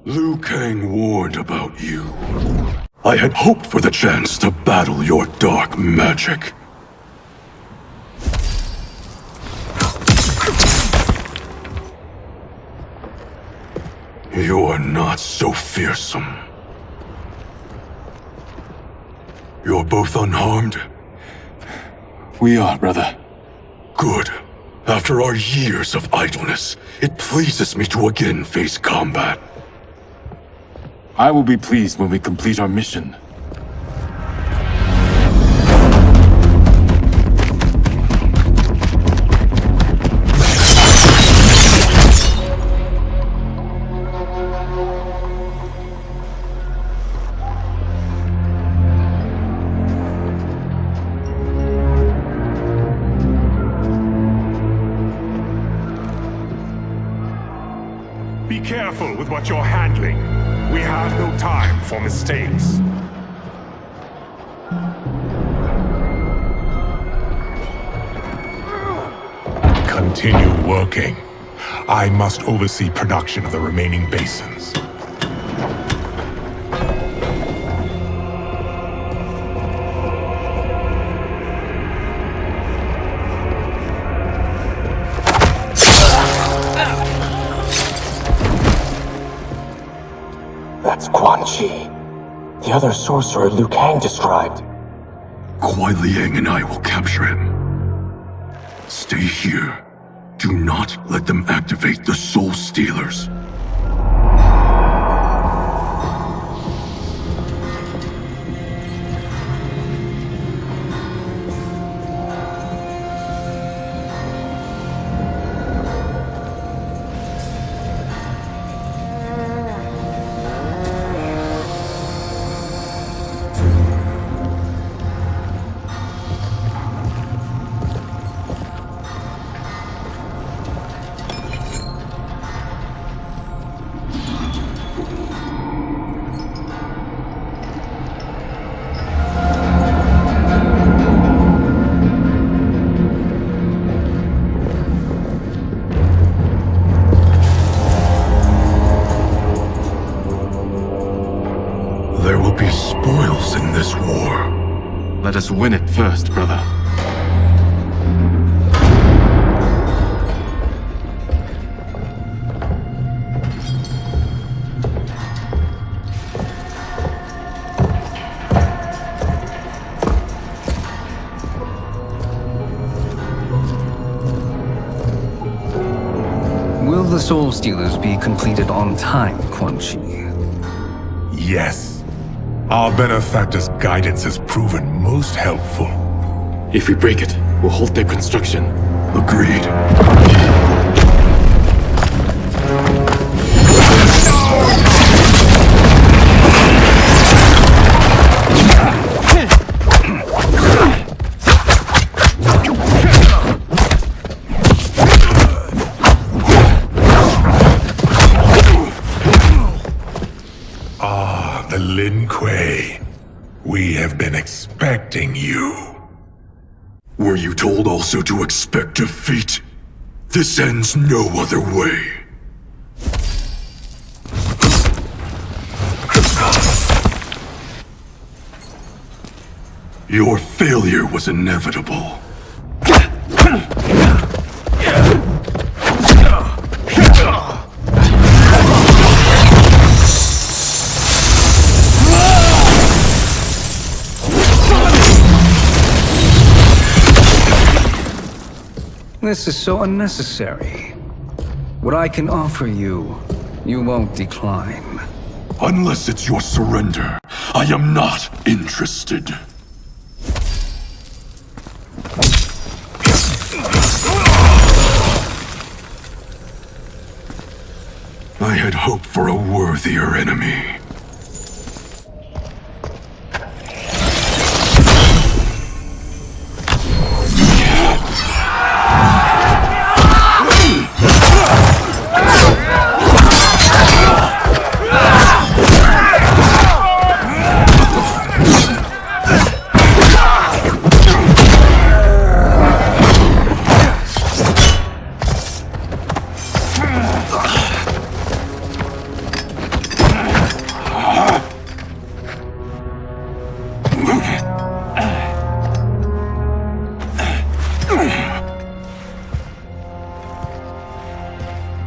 Liu Kang warned about you. I had hoped for the chance to battle your dark magic. You are not so fearsome. You're both unharmed? We are, brother. Good. After our years of idleness, it pleases me to again face combat. I will be pleased when we complete our mission. Be careful with what you're handling. We have no time for mistakes. Continue working. I must oversee production of the remaining basins. That's Quan Chi, the other sorcerer Liu Kang described. Kuai Liang and I will capture him. Stay here. Do not let them activate the Soul Stealers. There will be spoils in this war. Let us win it first, brother. Will the Soul Stealers be completed on time, Quan Chi? Yes. Our benefactor's guidance has proven most helpful. If we break it, we'll halt their construction. Agreed. The Lin Kuei. We have been expecting you. Were you told also to expect defeat? This ends no other way. Your failure was inevitable. This is so unnecessary. What I can offer you, you won't decline. Unless it's your surrender, I am not interested. I had hoped for a worthier enemy.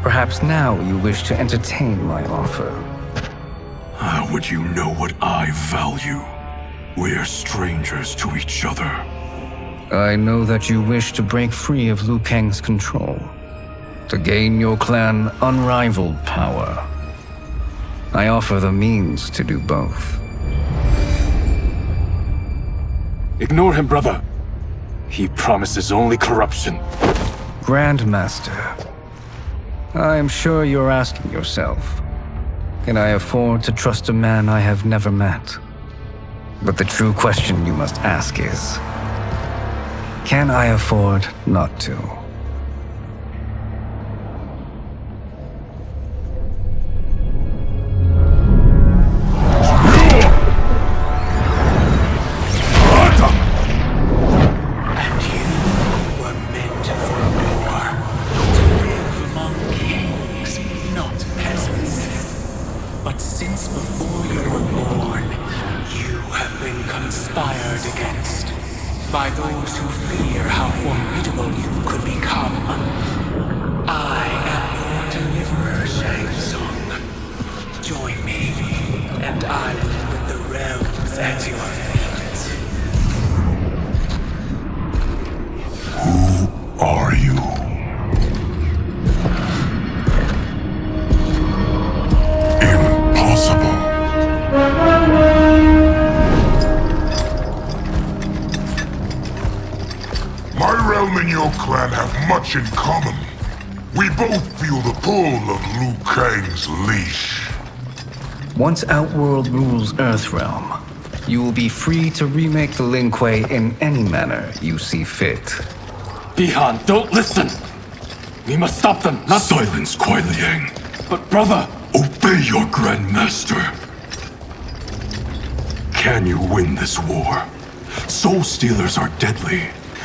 Perhaps now you wish to entertain my offer. How would you know what I value? We're strangers to each other. I know that you wish to break free of Liu Kang's control, to gain your clan unrivaled power. I offer the means to do both. Ignore him, brother. He promises only corruption. Grandmaster, I am sure you're asking yourself, can I afford to trust a man I have never met? But the true question you must ask is, can I afford not to? against by those who fear how formidable you could become. I am your deliverer, Shang Tsung. Join me, and I will put the realms at your feet. Who are you? Impossible. My realm and your clan have much in common. We both feel the pull of Liu Kang's leash. Once Outworld rules Earthrealm, you will be free to remake the Lin Kuei in any manner you see fit. Bihan, don't listen! We must stop them, not— Silence, Kuai Liang. But brother— Obey your Grandmaster. Can you win this war? Soul Stealers are deadly,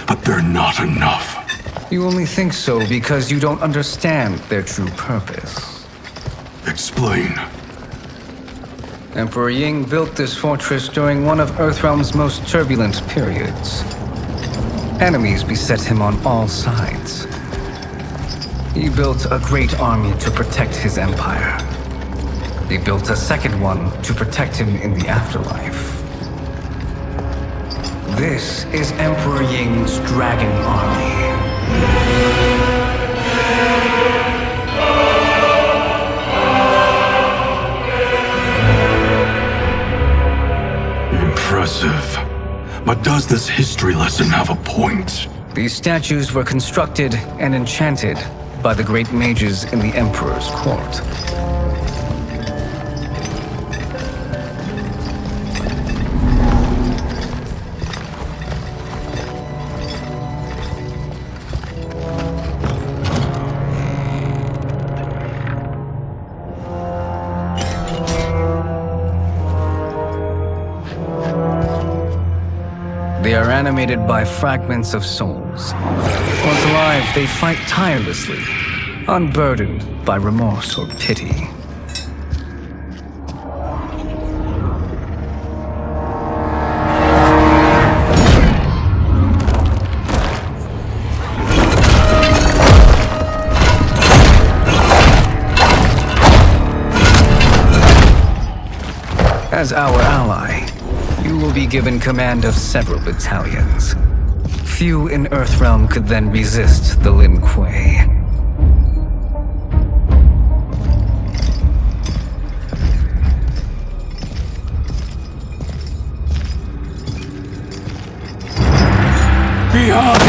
but they're not enough. You only think so because you don't understand their true purpose. Explain. Emperor Ying built this fortress during one of Earthrealm's most turbulent periods. Enemies beset him on all sides. He built a great army to protect his empire. He built a second one to protect him in the afterlife. This is Emperor Ying's Dragon Army. Impressive. But does this history lesson have a point? These statues were constructed and enchanted by the great mages in the Emperor's court. They are animated by fragments of souls. Once alive, they fight tirelessly, unburdened by remorse or pity. As our ally, you will be given command of several battalions. Few in Earthrealm could then resist the Lin Kuei. Behind!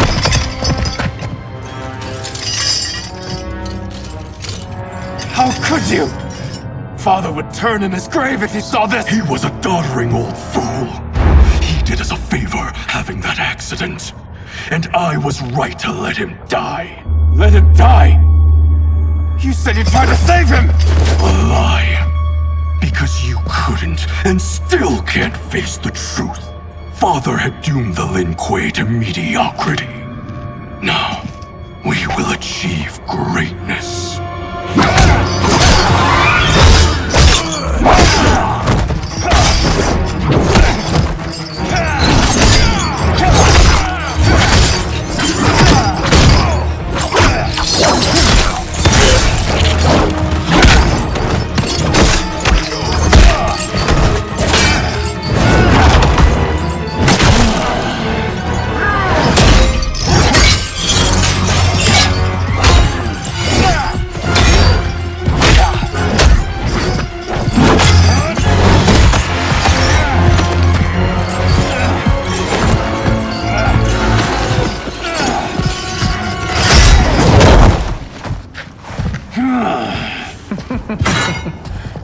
How could you? Father would turn in his grave if he saw this! He was a doddering old fool. He did us a favor having that accident. And I was right to let him die. Let him die? You said you tried to save him! A lie. Because you couldn't and still can't face the truth. Father had doomed the Lin Kuei to mediocrity. Now, we will achieve greatness.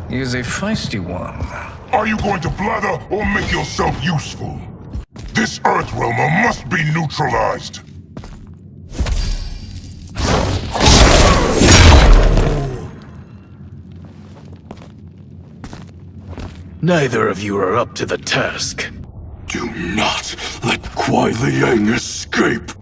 He is a feisty one. Are you going to blather or make yourself useful? This Earthrealmer must be neutralized. Neither of you are up to the task. Do not let Kuai Liang escape!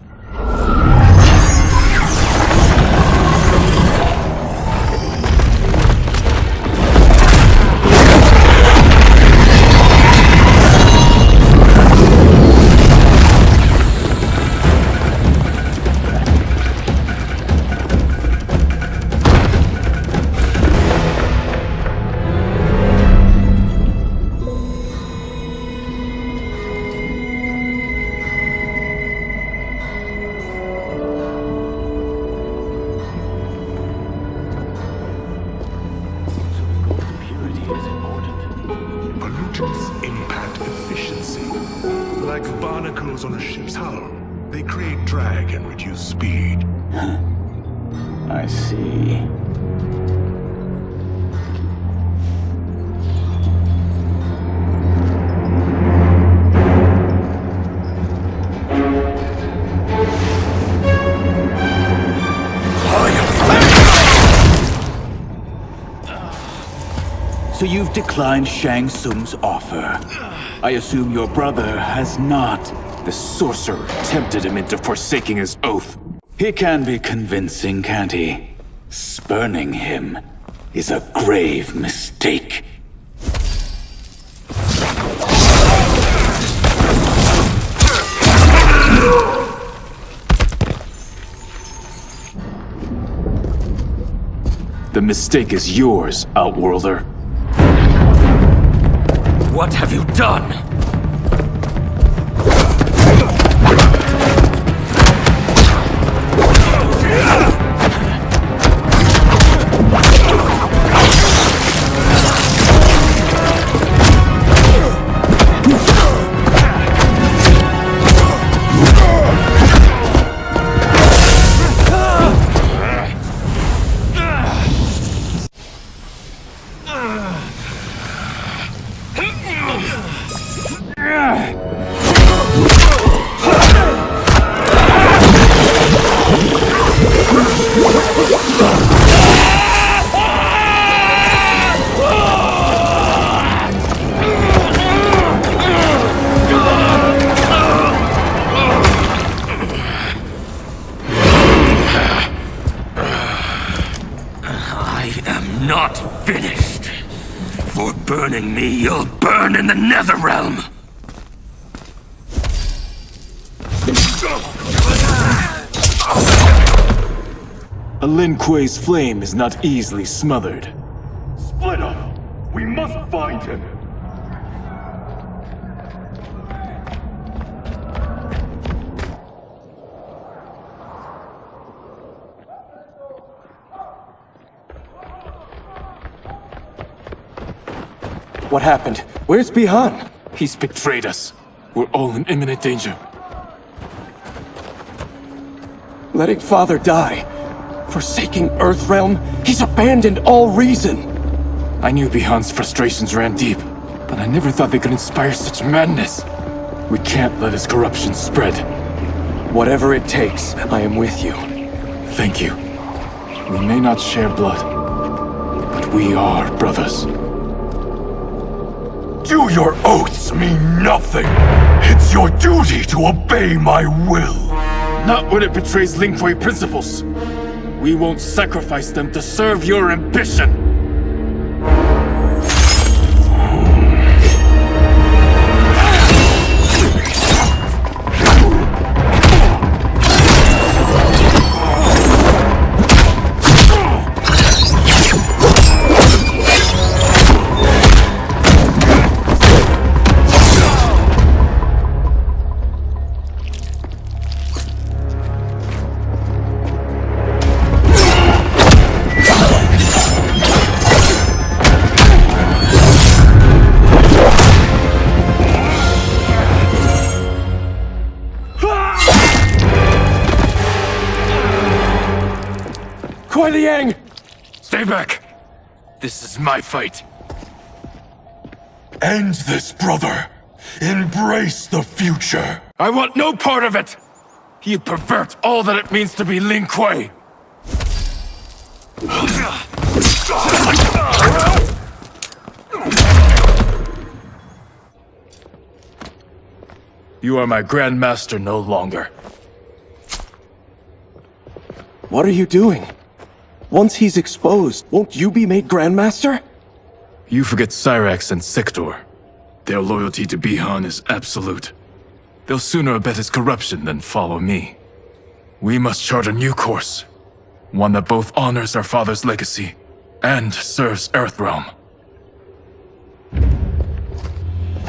ships hollow. They create drag and reduce speed. I see. So you've declined Shang Tsung's offer. I assume your brother has not. The sorcerer tempted him into forsaking his oath. He can be convincing, can't he? Spurning him is a grave mistake. The mistake is yours, Outworlder. What have you done? Not finished. For burning me, you'll burn in the Netherrealm. A Lin Kuei's flame is not easily smothered. Split up! We must find him! What happened? Where's Bihan? He's betrayed us. We're all in imminent danger. Letting Father die. Forsaking Earthrealm. He's abandoned all reason. I knew Bihan's frustrations ran deep, but I never thought they could inspire such madness. We can't let his corruption spread. Whatever it takes, I am with you. Thank you. We may not share blood, but we are brothers. Do your oaths mean nothing? It's your duty to obey my will. Not when it betrays Lin Kuei principles. We won't sacrifice them to serve your ambition. Stay back! This is my fight. End this, brother. Embrace the future. I want no part of it! You pervert all that it means to be Lin Kuei! You are my Grand Master no longer. What are you doing? Once he's exposed, won't you be made Grandmaster? You forget Cyrax and Sector. Their loyalty to Bihan is absolute. They'll sooner abet his corruption than follow me. We must chart a new course. One that both honors our father's legacy and serves Earthrealm.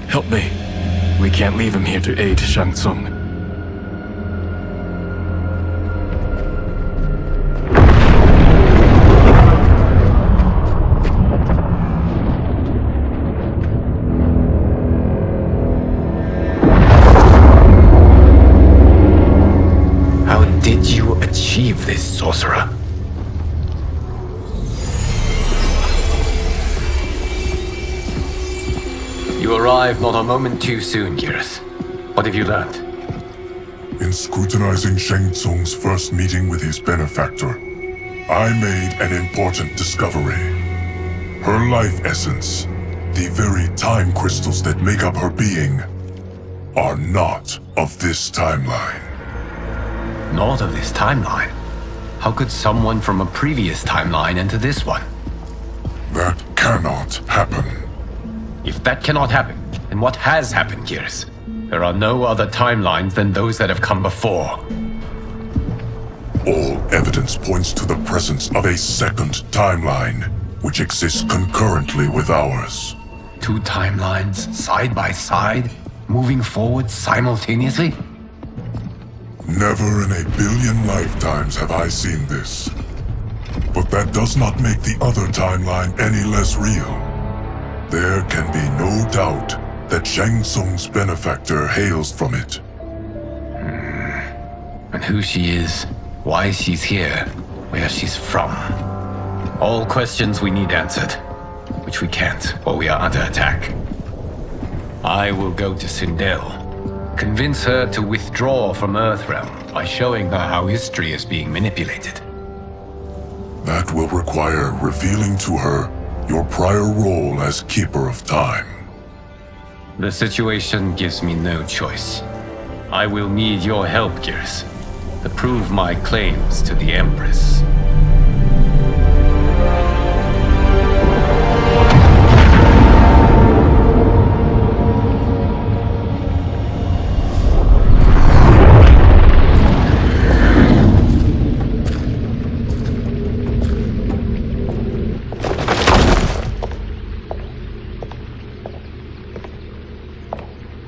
Help me. We can't leave him here to aid Shang Tsung. arrived not a moment too soon, Geras. What have you learned? In scrutinizing Shang Tsung's first meeting with his benefactor, I made an important discovery. Her life essence, the very time crystals that make up her being, are not of this timeline. Not of this timeline? How could someone from a previous timeline enter this one? That cannot happen. If that cannot happen, then what has happened, Geras? There are no other timelines than those that have come before. All evidence points to the presence of a second timeline, which exists concurrently with ours. Two timelines, side by side, moving forward simultaneously? Never in a billion lifetimes have I seen this. But that does not make the other timeline any less real. There can be no doubt that Shang Tsung's benefactor hails from it. And who she is, why she's here, where she's from. All questions we need answered, which we can't while we are under attack. I will go to Sindel. Convince her to withdraw from Earthrealm by showing her how history is being manipulated. That will require revealing to her your prior role as Keeper of Time. The situation gives me no choice. I will need your help, Geras, to prove my claims to the Empress.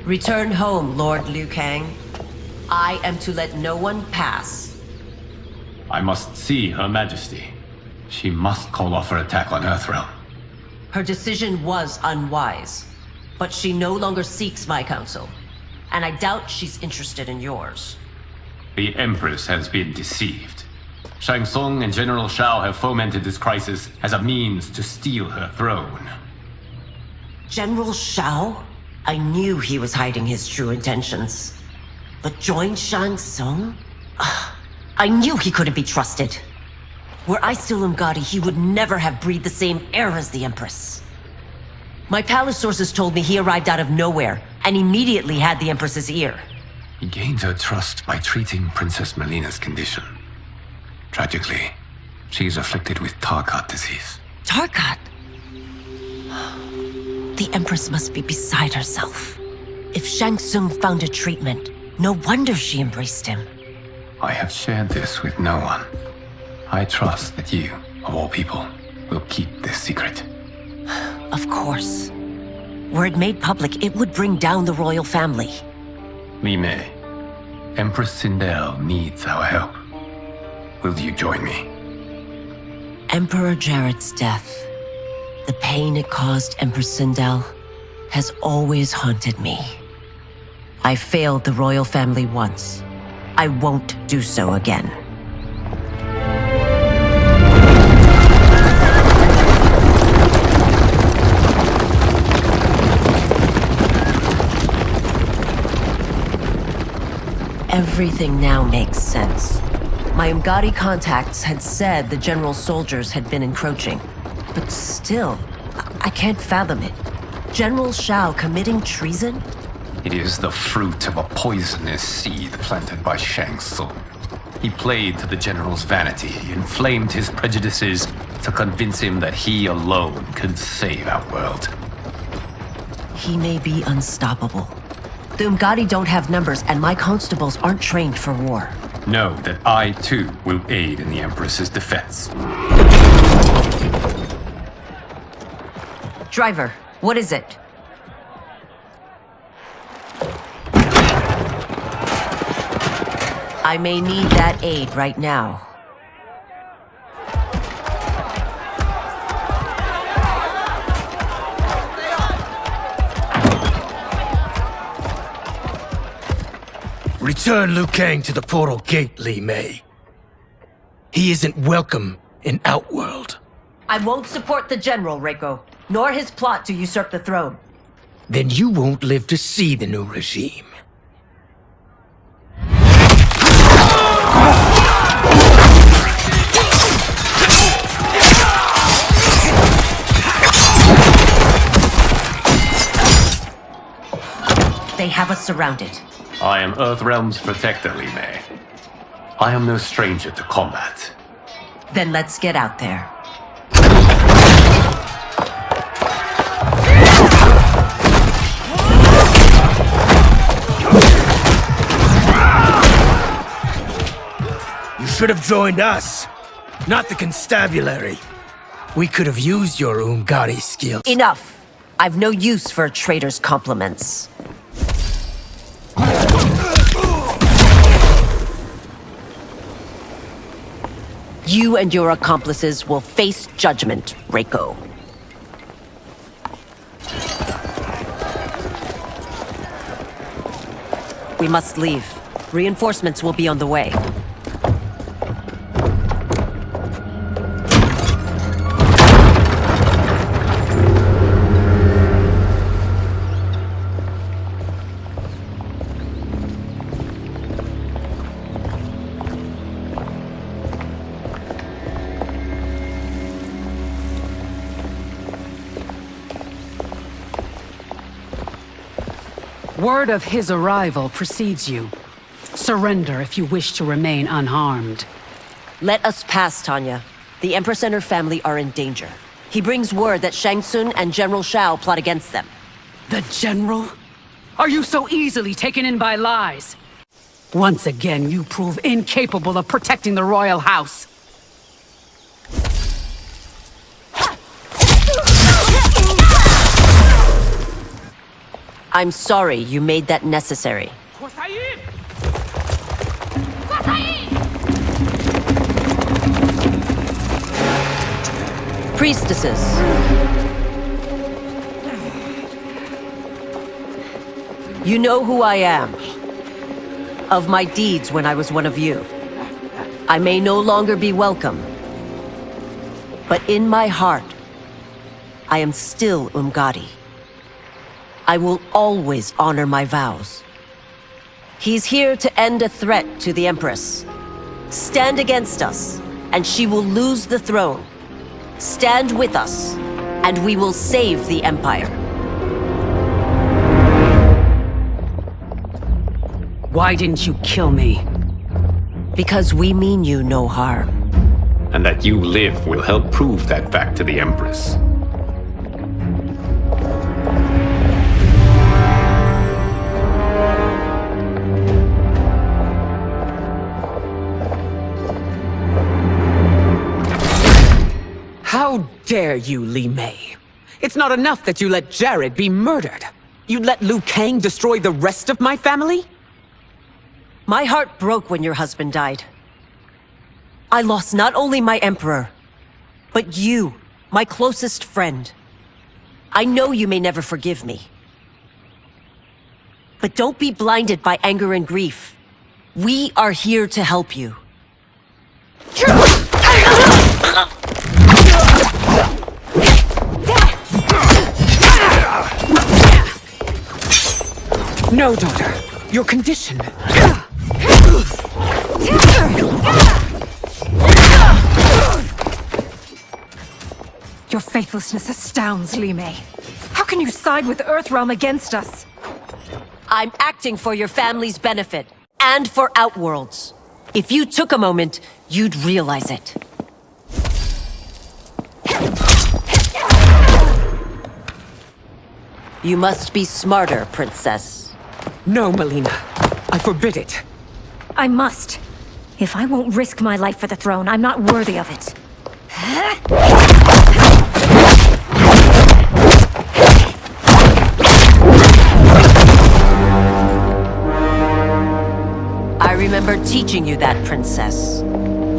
Return home, Lord Liu Kang. I am to let no one pass. I must see Her Majesty. She must call off her attack on Earthrealm. Her decision was unwise, but she no longer seeks my counsel, and I doubt she's interested in yours. The Empress has been deceived. Shang Tsung and General Shao have fomented this crisis as a means to steal her throne. General Shao? I knew he was hiding his true intentions. But join Shang Tsung? I knew he couldn't be trusted. Were I still Umgadi, he would never have breathed the same air as the Empress. My palace sources told me he arrived out of nowhere, and immediately had the Empress's ear. He gained her trust by treating Princess Melina's condition. Tragically, she's afflicted with Tarkat disease. Tarkat? The Empress must be beside herself. If Shang Tsung found a treatment, no wonder she embraced him. I have shared this with no one. I trust that you, of all people, will keep this secret. Of course. Were it made public, it would bring down the royal family. Li Mei, Empress Sindel needs our help. Will you join me? Emperor Jarrett's death, the pain it caused Empress Sindel, has always haunted me. I failed the royal family once. I won't do so again. Everything now makes sense. My Umgadi contacts had said the general's soldiers had been encroaching. But still, I can't fathom it. General Shao committing treason? It is the fruit of a poisonous seed planted by Shang Tsung. He played to the general's vanity, inflamed his prejudices to convince him that he alone could save our world. He may be unstoppable. The Umgadi don't have numbers, and my constables aren't trained for war. Know that I, too, will aid in the Empress's defense. Driver, what is it? I may need that aid right now. Return Liu Kang to the portal gate, Li Mei. He isn't welcome in Outworld. I won't support the general, Reiko, nor his plot to usurp the throne. then you won't live to see the new regime. They have us surrounded. I am Earthrealm's protector, Li Mei. I am no stranger to combat. Then let's get out there. You should have joined us, not the constabulary. We could have used your Umgadi skills. Enough! I've no use for a traitor's compliments. You and your accomplices will face judgment, Reiko. We must leave. Reinforcements will be on the way. Word of his arrival precedes you. Surrender if you wish to remain unharmed. Let us pass, Tanya. The Empress and her family are in danger. He brings word that Shang Tsung and General Shao plot against them. The General? Are you so easily taken in by lies? Once again, you prove incapable of protecting the royal house. I'm sorry you made that necessary. Priestesses. You know who I am. Of my deeds when I was one of you. I may no longer be welcome. But in my heart, I am still Umgadi. I will always honor my vows. He's here to end a threat to the Empress. Stand against us, and she will lose the throne. Stand with us, and we will save the Empire. Why didn't you kill me? Because we mean you no harm. And that you live will help prove that fact to the Empress. How dare you, Li Mei? It's not enough that you let Jared be murdered. You'd let Liu Kang destroy the rest of my family? My heart broke when your husband died. I lost not only my emperor, but you, my closest friend. I know you may never forgive me. But don't be blinded by anger and grief. We are here to help you. No, daughter. Your condition. Your faithlessness astounds, Li Mei. How can you side with Earthrealm against us? I'm acting for your family's benefit, and for Outworld's. If you took a moment, you'd realize it. You must be smarter, Princess. No, Melina. I forbid it. I must. If I won't risk my life for the throne, I'm not worthy of it. I remember teaching you that, Princess.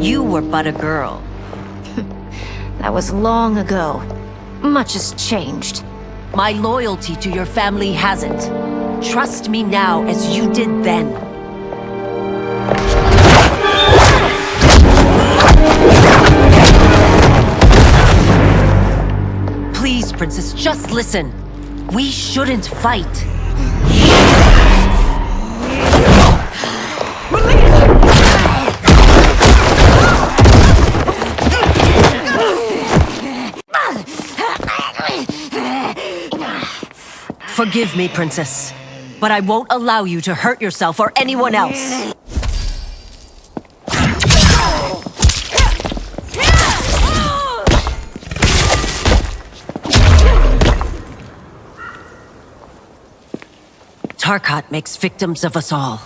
You were but a girl. That was long ago. Much has changed. My loyalty to your family hasn't. Trust me now as you did then. Please, Princess, just listen. We shouldn't fight. Forgive me, Princess, but I won't allow you to hurt yourself or anyone else. Tarkat makes victims of us all.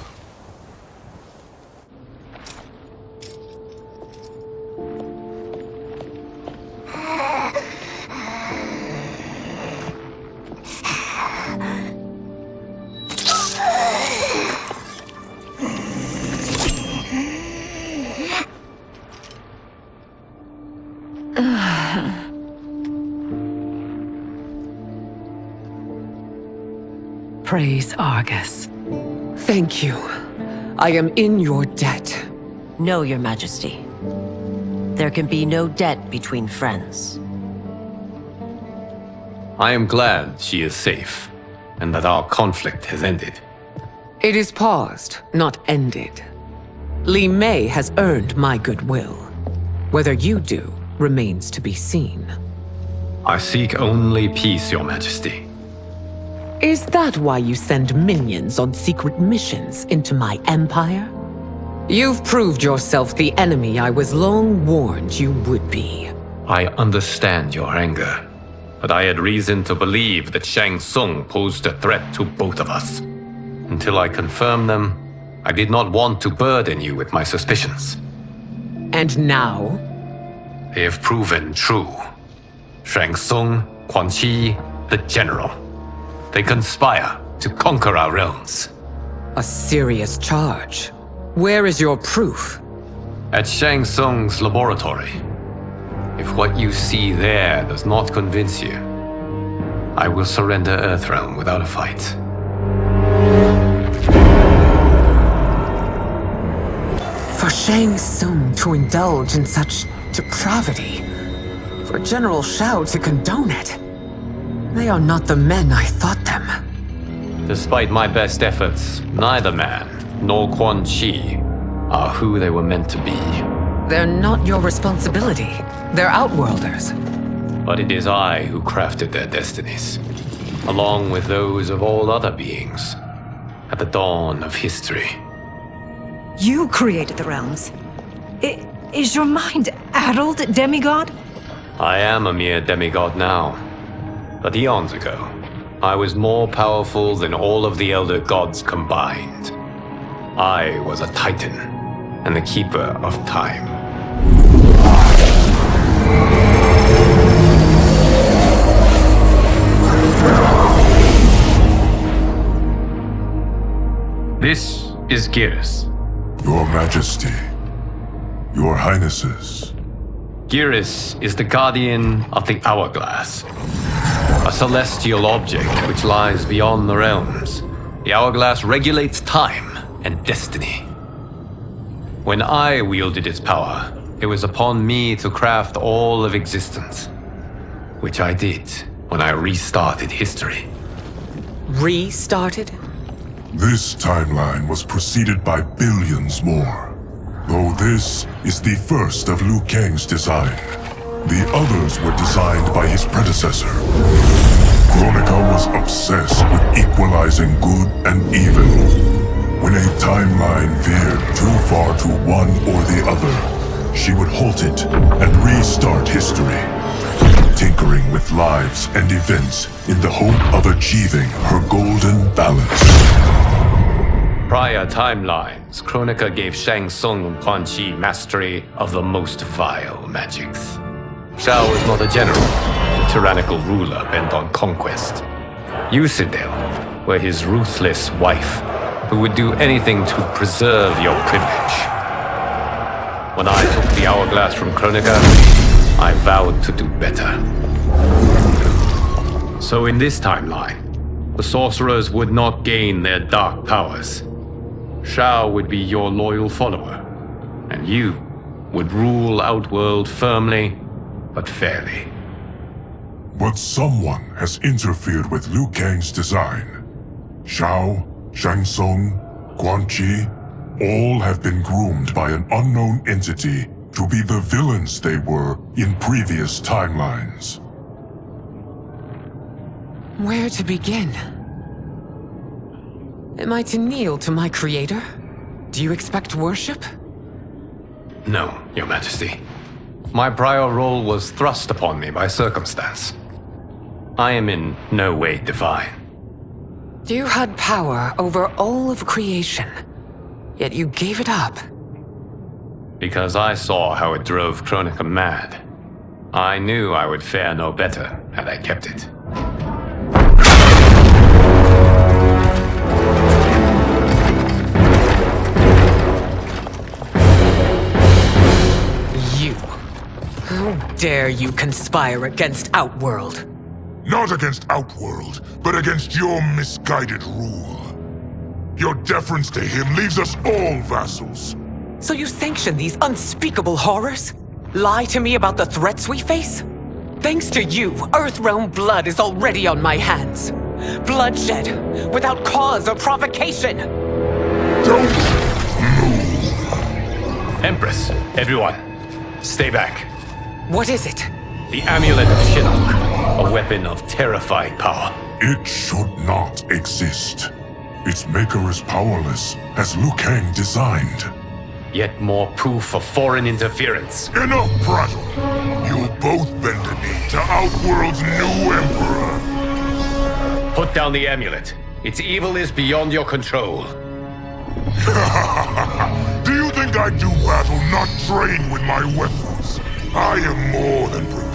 Praise Argus. Thank you. I am in your debt. No, Your Majesty. There can be no debt between friends. I am glad she is safe, and that our conflict has ended. It is paused, not ended. Li Mei has earned my goodwill. Whether you do remains to be seen. I seek only peace, Your Majesty. Is that why you send minions on secret missions into my empire? You've proved yourself the enemy I was long warned you would be. I understand your anger, but I had reason to believe that Tsung posed a threat to both of us. Until I confirmed them, I did not want to burden you with my suspicions. And now? They have proven true. Tsung, Quan Chi, the General. They conspire to conquer our realms. A serious charge. Where is your proof? At Shang Tsung's laboratory. If what you see there does not convince you, I will surrender Earthrealm without a fight. For Shang Tsung to indulge in such depravity, for General Shao to condone it, they are not the men I thought them. Despite my best efforts, neither man nor Quan Chi are who they were meant to be. They're not your responsibility. They're Outworlders. But it is I who crafted their destinies, along with those of all other beings, at the dawn of history. You created the realms. Is your mind addled, demigod? I am a mere demigod now. But eons ago, I was more powerful than all of the Elder Gods combined. I was a Titan, and the Keeper of Time. This is Geras. Your Majesty, Your Highnesses. Geras is the guardian of the Hourglass. A celestial object which lies beyond the realms. The Hourglass regulates time and destiny. When I wielded its power, it was upon me to craft all of existence. Which I did when I restarted history. Restarted? This timeline was preceded by billions more. Though this is the first of Liu Kang's design. The others were designed by his predecessor. Kronika was obsessed with equalizing good and evil. When a timeline veered too far to one or the other, she would halt it and restart history, tinkering with lives and events in the hope of achieving her golden balance. Prior timelines, Kronika gave Shang Tsung and Quan Chi mastery of the most vile magics. Shao was not a general, a tyrannical ruler bent on conquest. Yusidel were his ruthless wife, who would do anything to preserve your privilege. When I took the Hourglass from Kronika, I vowed to do better. So in this timeline, the sorcerers would not gain their dark powers. Shao would be your loyal follower, and you would rule Outworld firmly but fairly. But someone has interfered with Liu Kang's design. Shao, Shang Tsung, Quan Chi, all have been groomed by an unknown entity to be the villains they were in previous timelines. Where to begin? Am I to kneel to my creator? Do you expect worship? No, Your Majesty. My prior role was thrust upon me by circumstance. I am in no way divine. You had power over all of creation, yet you gave it up. Because I saw how it drove Kronika mad. I knew I would fare no better had I kept it. You. How dare you conspire against Outworld? Not against Outworld, but against your misguided rule. Your deference to him leaves us all vassals. So you sanction these unspeakable horrors? Lie to me about the threats we face? Thanks to you, Earthrealm blood is already on my hands. Bloodshed, without cause or provocation. Don't move. Empress, everyone, stay back. What is it? The Amulet of Shinnok, a weapon of terrifying power. It should not exist. Its maker is powerless, as Liu Kang designed. Yet more proof of foreign interference. Enough prattle! You'll both bend a knee to Outworld's new Emperor. Put down the amulet. Its evil is beyond your control. Do you think I do battle not trained with my weapons? I am more than prepared.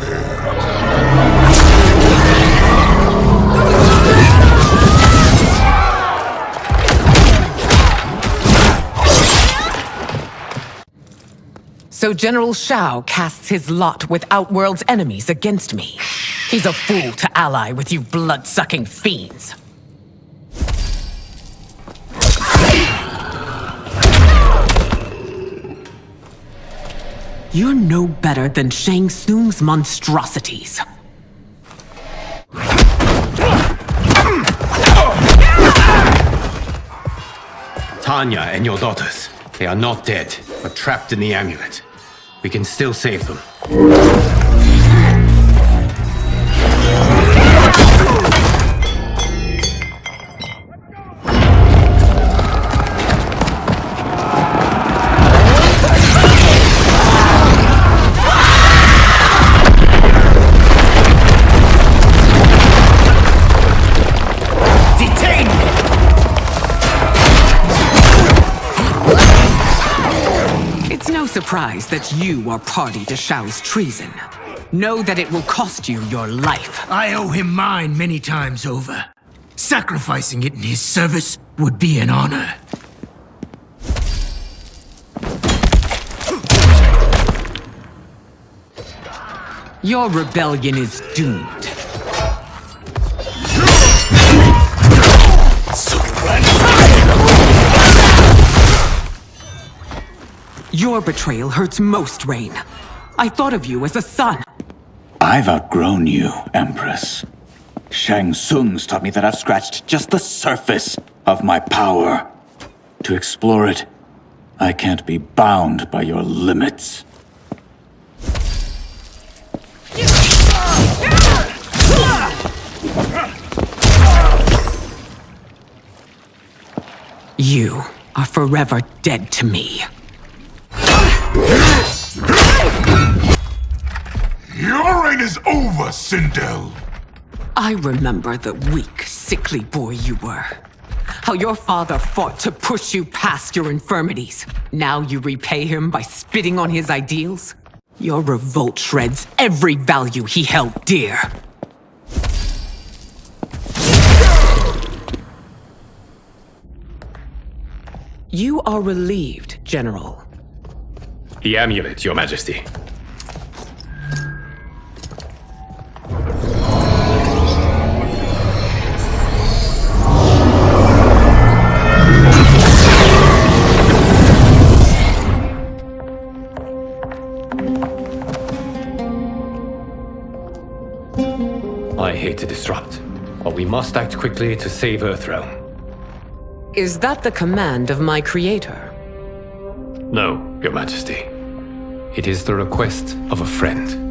So General Shao casts his lot with Outworld's enemies against me. He's a fool to ally with you blood-sucking fiends. You're no better than Shang Tsung's monstrosities. Tanya and your daughters, they are not dead, but trapped in the amulet. We can still save them. Surprised that you are party to Shao's treason. Know that it will cost you your life. I owe him mine many times over. Sacrificing it in his service would be an honor. Your rebellion is doomed. Your betrayal hurts most, Rain. I thought of you as a son. I've outgrown you, Empress. Shang Tsung's taught me that I've scratched just the surface of my power. To explore it, I can't be bound by your limits. You are forever dead to me. Your reign is over, Sindel! I remember the weak, sickly boy you were. How your father fought to push you past your infirmities. Now you repay him by spitting on his ideals? Your revolt shreds every value he held dear. You are relieved, General. The amulet, Your Majesty. way to disrupt, but we must act quickly to save Earthrealm. Is that the command of my creator? No, Your Majesty. It is the request of a friend.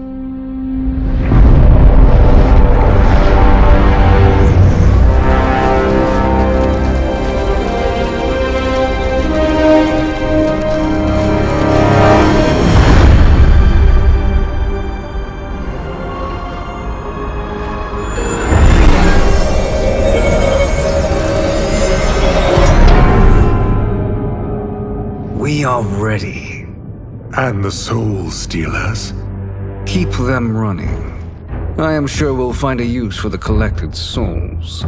We are ready. And the Soul Stealers? Keep them running. I am sure we'll find a use for the collected souls.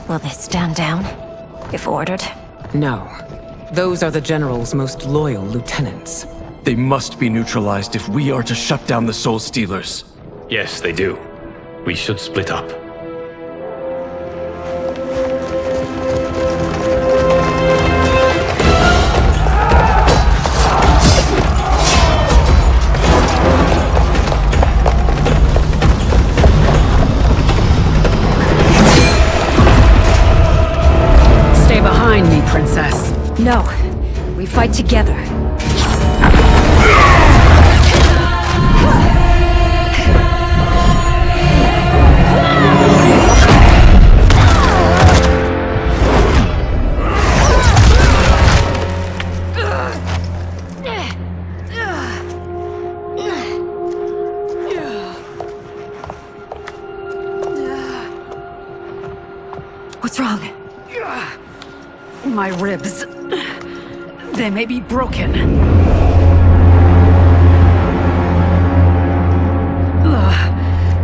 Will they stand down, if ordered? No. Those are the General's most loyal lieutenants. They must be neutralized if we are to shut down the Soul Stealers. Yes, they do. We should split up. Princess. No. We fight together. What's wrong? My ribs. They may be broken.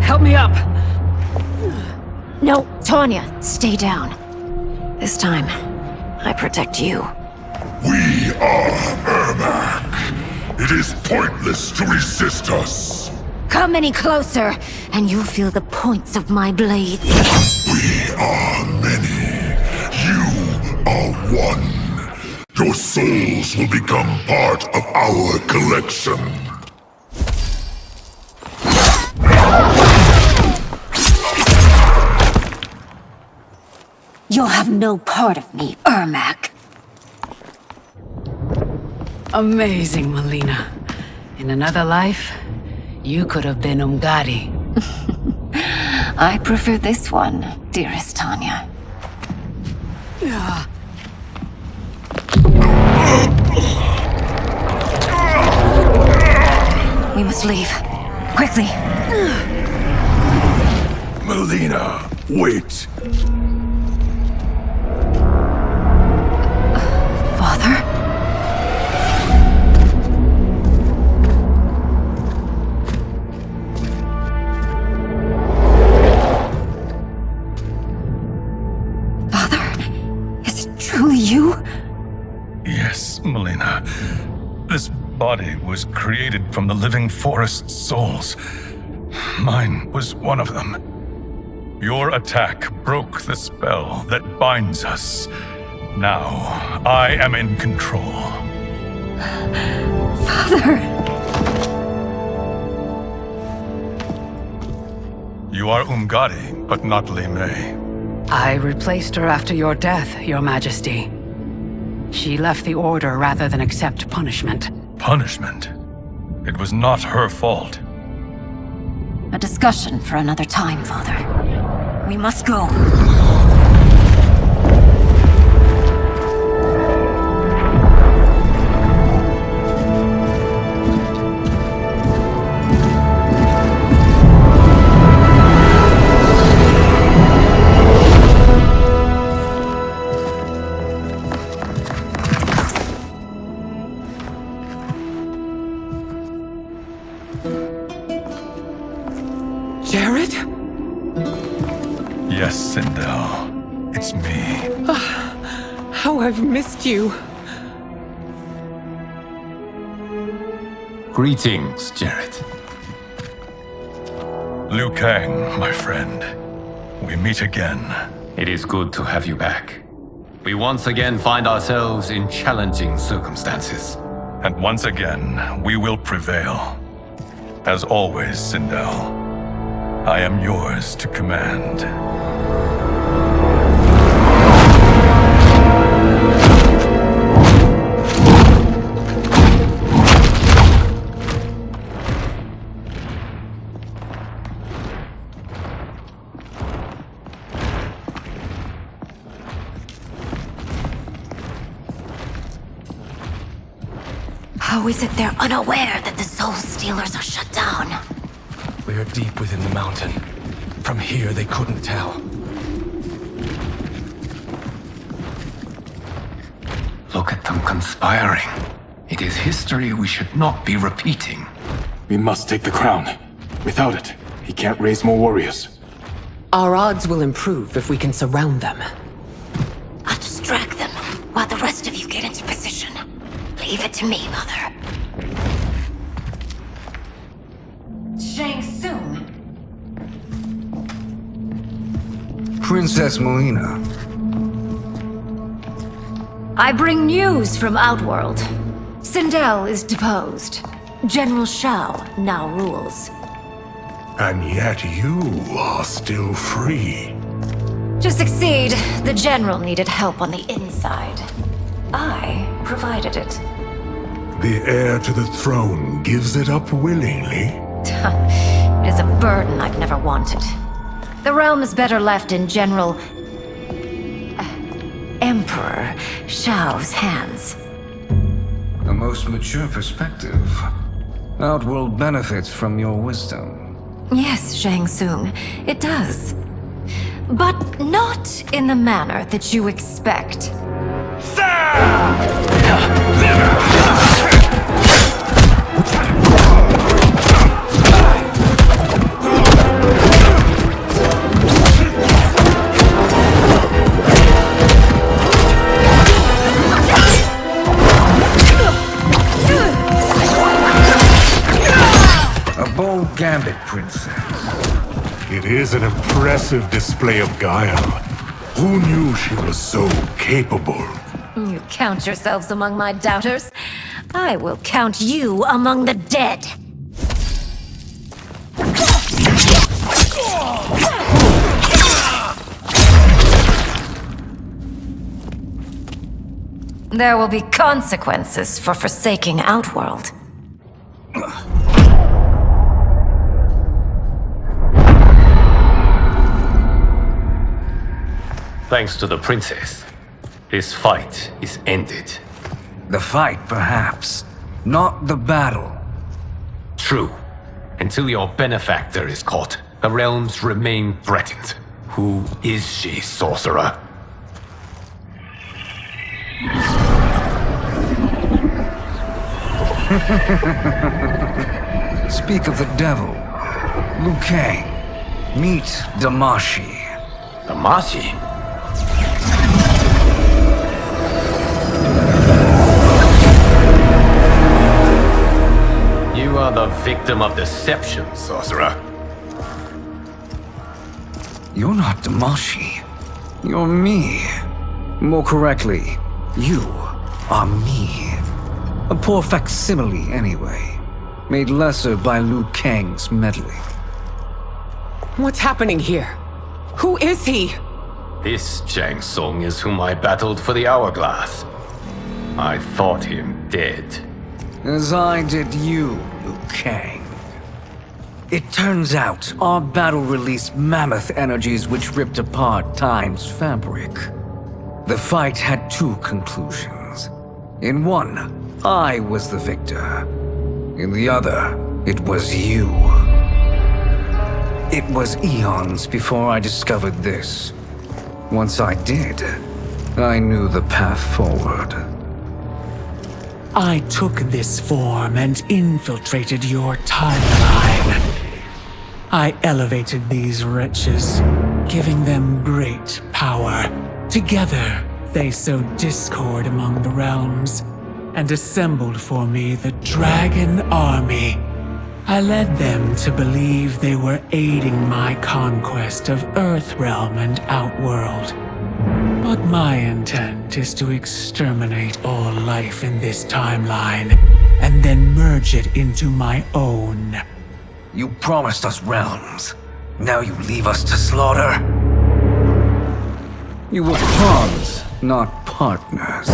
Help me up. No, Tanya, stay down. This time, I protect you. We are Ermac. It is pointless to resist us. Come any closer, and you'll feel the points of my blades. We are many. You are one. Your souls will become part of our collection. You'll have no part of me, Ermac. Amazing, Melina. In another life, you could have been Umgadi. I prefer this one, dearest Tanya. We must leave. Quickly. Melina, wait. Father? Truly you? Yes, Melina. This body was created from the living forest's souls. Mine was one of them. Your attack broke the spell that binds us. Now, I am in control. Father! You are Umgadi, but not Li Mei. I replaced her after your death, Your Majesty. She left the Order rather than accept punishment. Punishment? It was not her fault. A discussion for another time, Father. We must go. Yes, Sindel. It's me. How I've missed you. Greetings, Jared. Liu Kang, my friend. We meet again. It is good to have you back. We once again find ourselves in challenging circumstances. And once again, we will prevail. As always, Sindel, I am yours to command. How is it they're unaware that the Soul Stealers are shut down? We are deep within the mountain. From here, they couldn't tell. Look at them conspiring. It is history we should not be repeating. We must take the crown. Without it, he can't raise more warriors. Our odds will improve if we can surround them. I'll distract them while the rest of you get into position. Leave it to me, Mother. Shang Tsung. Princess Melina. I bring news from Outworld. Sindel is deposed. General Shao now rules. And yet you are still free. To succeed, the General needed help on the inside. I provided it. The heir to the throne gives it up willingly. It is a burden I've never wanted. The realm is better left in General... Emperor Shao's hands. A most mature perspective. Outworld benefits from your wisdom. Yes, Shang Tsung, it does. But not in the manner that you expect. A bold gambit, Princess. It is an impressive display of guile. Who knew she was so capable? You count yourselves among my doubters. I will count you among the dead. There will be consequences for forsaking Outworld. Thanks to the princess, this fight is ended. The fight, perhaps. Not the battle. True. Until your benefactor is caught, the realms remain threatened. Who is she, sorcerer? Speak of the devil. Liu Kang. Meet Damashi. Damashi? You are the victim of deception, sorcerer. You're not Damashi. You're me. More correctly, you are me. A poor facsimile, anyway. Made lesser by Liu Kang's meddling. What's happening here? Who is he? This Shang Tsung is whom I battled for the Hourglass. I thought him dead. As I did you, Liu Kang. It turns out our battle released mammoth energies which ripped apart time's fabric. The fight had two conclusions. In one, I was the victor. In the other, it was you. It was eons before I discovered this. Once I did, I knew the path forward. I took this form and infiltrated your timeline. I elevated these wretches, giving them great power. Together, they sowed discord among the realms, and assembled for me the Dragon Army. I led them to believe they were aiding my conquest of Earthrealm and Outworld. But my intent is to exterminate all life in this timeline, and then merge it into my own. You promised us realms. Now you leave us to slaughter? You were pawns, not partners.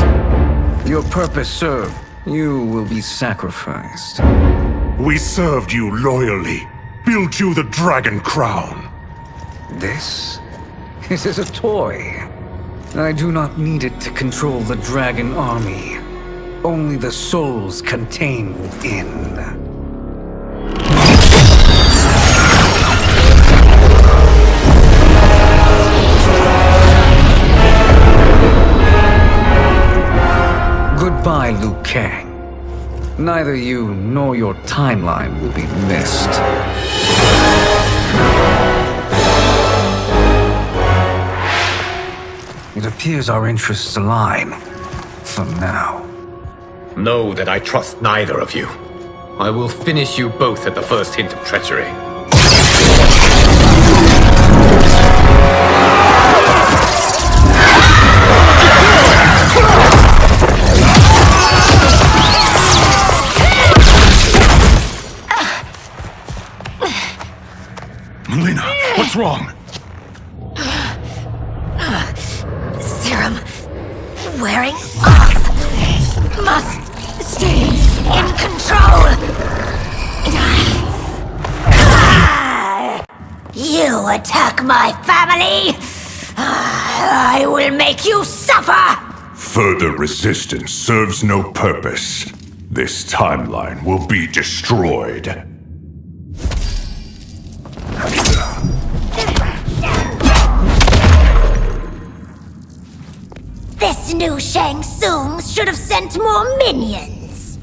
Your purpose served. You will be sacrificed. We served you loyally, built you the Dragon Crown. This is a toy. I do not need it to control the Dragon Army. Only the souls contained within. Goodbye, Liu Kang. Neither you nor your timeline will be missed. It appears our interests align. For now. Know that I trust neither of you. I will finish you both at the first hint of treachery. Melina, what's wrong? Serum wearing off. Must stay in control. You attack my family. I will make you suffer. Further resistance serves no purpose. This timeline will be destroyed. This new Shang Tsung should have sent more minions.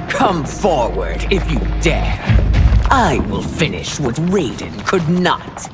Come forward if you dare. I will finish what Raiden could not.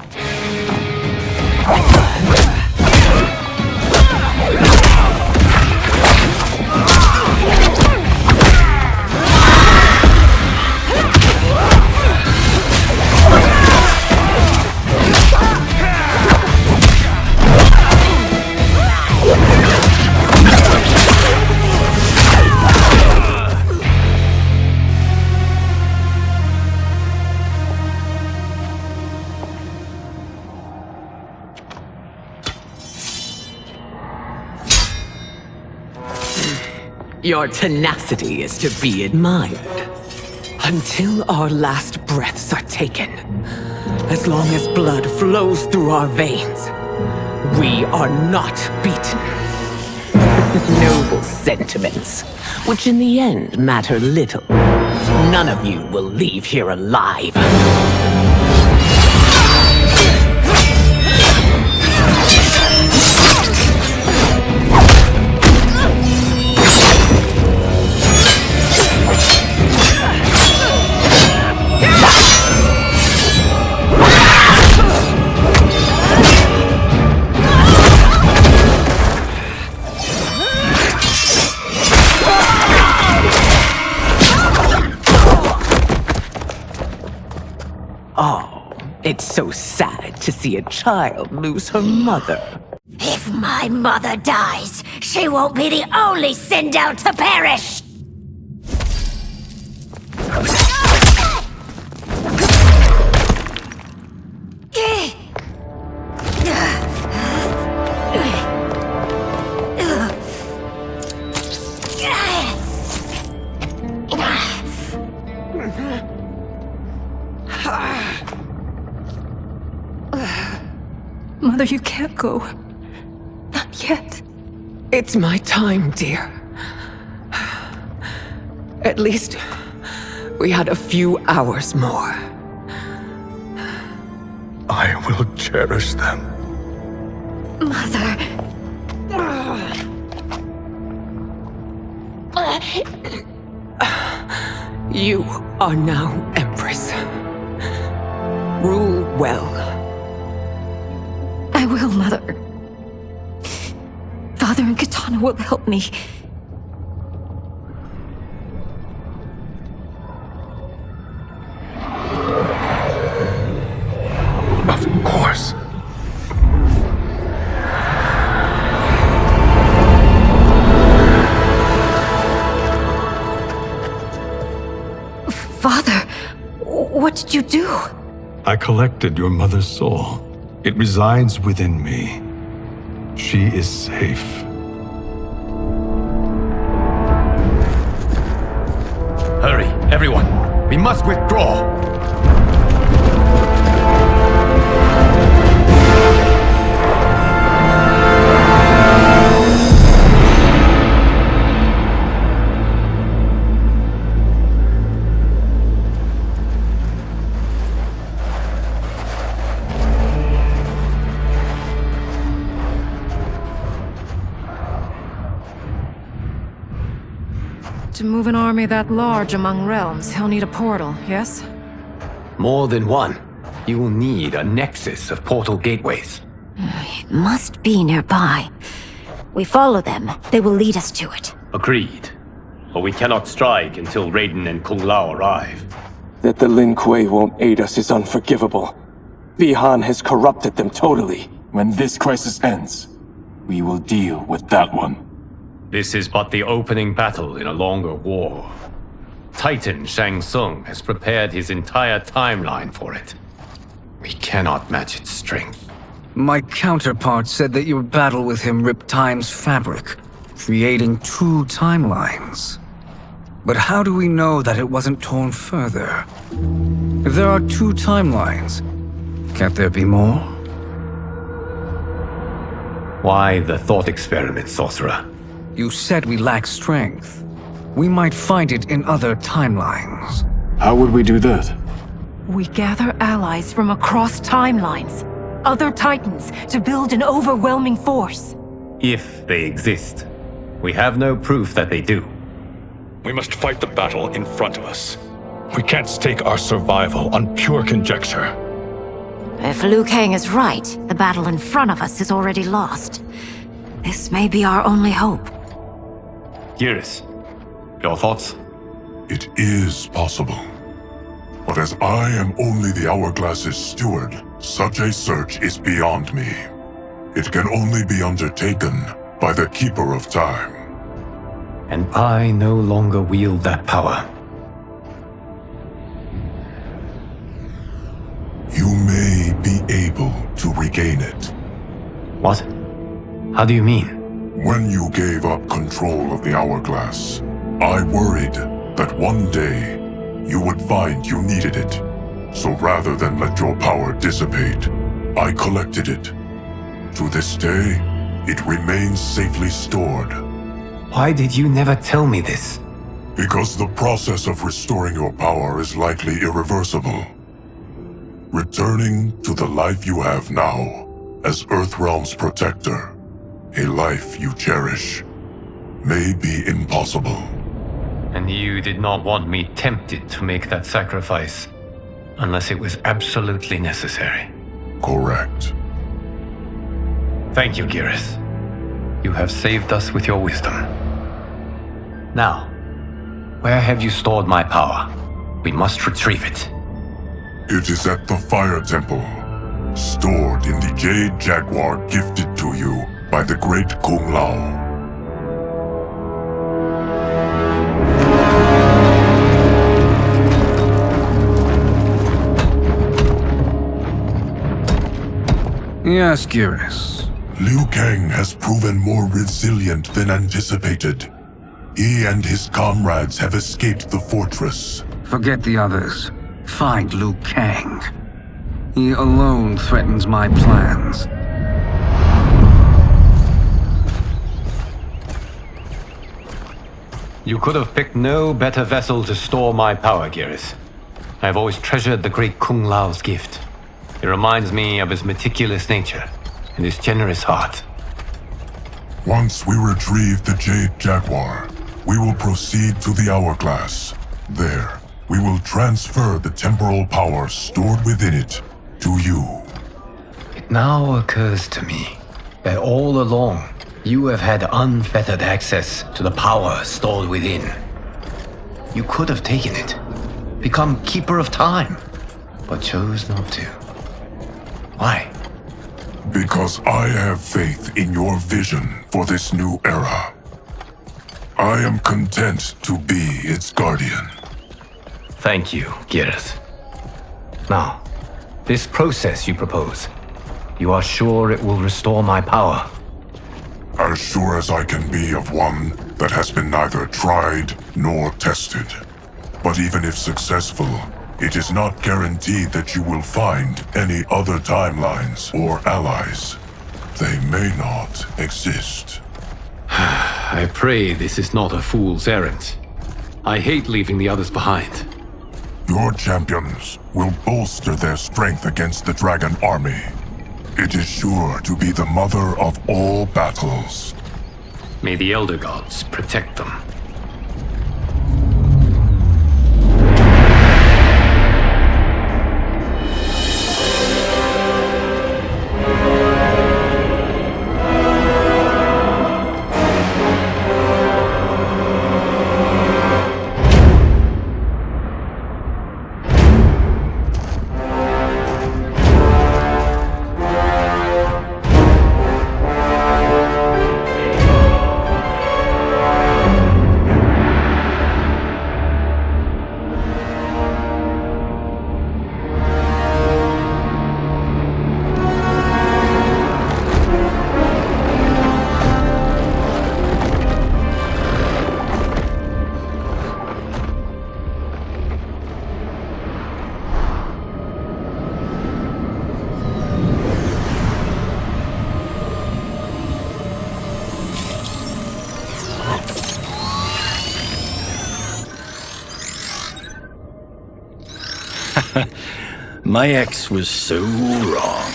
Your tenacity is to be admired. Until our last breaths are taken, as long as blood flows through our veins, we are not beaten. Noble sentiments, which in the end matter little. None of you will leave here alive. Oh, it's so sad to see a child lose her mother. If my mother dies, she won't be the only Sindel to perish! Mother, you can't go. Not yet. It's my time, dear. At least, we had a few hours more. I will cherish them. Mother... You are now Empress. Rule well. I will, Mother. Father and Katana will help me. Of course. Father, what did you do? I collected your mother's soul. It resides within me. She is safe. Hurry, everyone. We must withdraw. To move an army that large among realms, he'll need a portal, yes? More than one. You will need a nexus of portal gateways. It must be nearby. We follow them. They will lead us to it. Agreed. But we cannot strike until Raiden and Kung Lao arrive. That the Lin Kuei won't aid us is unforgivable. Bi-Han has corrupted them totally. When this crisis ends, we will deal with that one. This is but the opening battle in a longer war. Titan Shang Tsung has prepared his entire timeline for it. We cannot match its strength. My counterpart said that your battle with him ripped time's fabric, creating 2 timelines. But how do we know that it wasn't torn further? If there are 2 timelines, can't there be more? Why the thought experiment, sorcerer? You said we lack strength. We might find it in other timelines. How would we do that? We gather allies from across timelines, other titans, to build an overwhelming force. If they exist. We have no proof that they do. We must fight the battle in front of us. We can't stake our survival on pure conjecture. If Liu Kang is right, the battle in front of us is already lost. This may be our only hope. Geras, your thoughts? It is possible. But as I am only the Hourglass's steward, such a search is beyond me. It can only be undertaken by the Keeper of Time. And I no longer wield that power. You may be able to regain it. What? How do you mean? When you gave up control of the Hourglass, I worried that one day you would find you needed it. So rather than let your power dissipate, I collected it. To this day, it remains safely stored. Why did you never tell me this? Because the process of restoring your power is likely irreversible. Returning to the life you have now, as Earthrealm's protector, a life you cherish, may be impossible. And you did not want me tempted to make that sacrifice, unless it was absolutely necessary. Correct. Thank you, Geras. You have saved us with your wisdom. Now, where have you stored my power? We must retrieve it. It is at the Fire Temple, stored in the Jade Jaguar gifted to you by the great Kung Lao. Yes, Geras. Liu Kang has proven more resilient than anticipated. He and his comrades have escaped the fortress. Forget the others. Find Liu Kang. He alone threatens my plans. You could have picked no better vessel to store my power, Geras. I have always treasured the great Kung Lao's gift. It reminds me of his meticulous nature and his generous heart. Once we retrieve the Jade Jaguar, we will proceed to the Hourglass. There, we will transfer the temporal power stored within it to you. It now occurs to me that all along, you have had unfettered access to the power stored within. You could have taken it, become Keeper of Time, but chose not to. Why? Because I have faith in your vision for this new era. I am content to be its guardian. Thank you, Gareth. Now, this process you propose, you are sure it will restore my power? As sure as I can be of one that has been neither tried nor tested. But even if successful, it is not guaranteed that you will find any other timelines or allies. They may not exist. I pray this is not a fool's errand. I hate leaving the others behind. Your champions will bolster their strength against the Dragon Army. It is sure to be the mother of all battles. May the Elder Gods protect them. My ex was so wrong.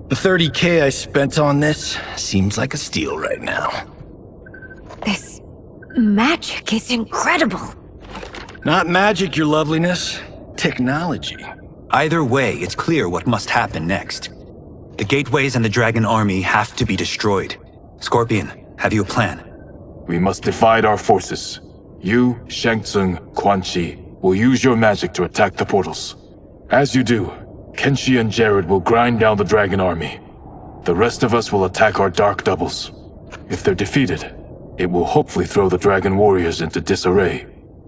The 30K I spent on this seems like a steal right now. This magic is incredible. Not magic, your loveliness. Technology. Either way, it's clear what must happen next. The gateways and the Dragon Army have to be destroyed. Scorpion, have you a plan? We must divide our forces. You, Shang Tsung, Quan Chi, will use your magic to attack the portals. As you do, Kenshi and Jared will grind down the Dragon Army. The rest of us will attack our Dark Doubles. If they're defeated, it will hopefully throw the Dragon Warriors into disarray.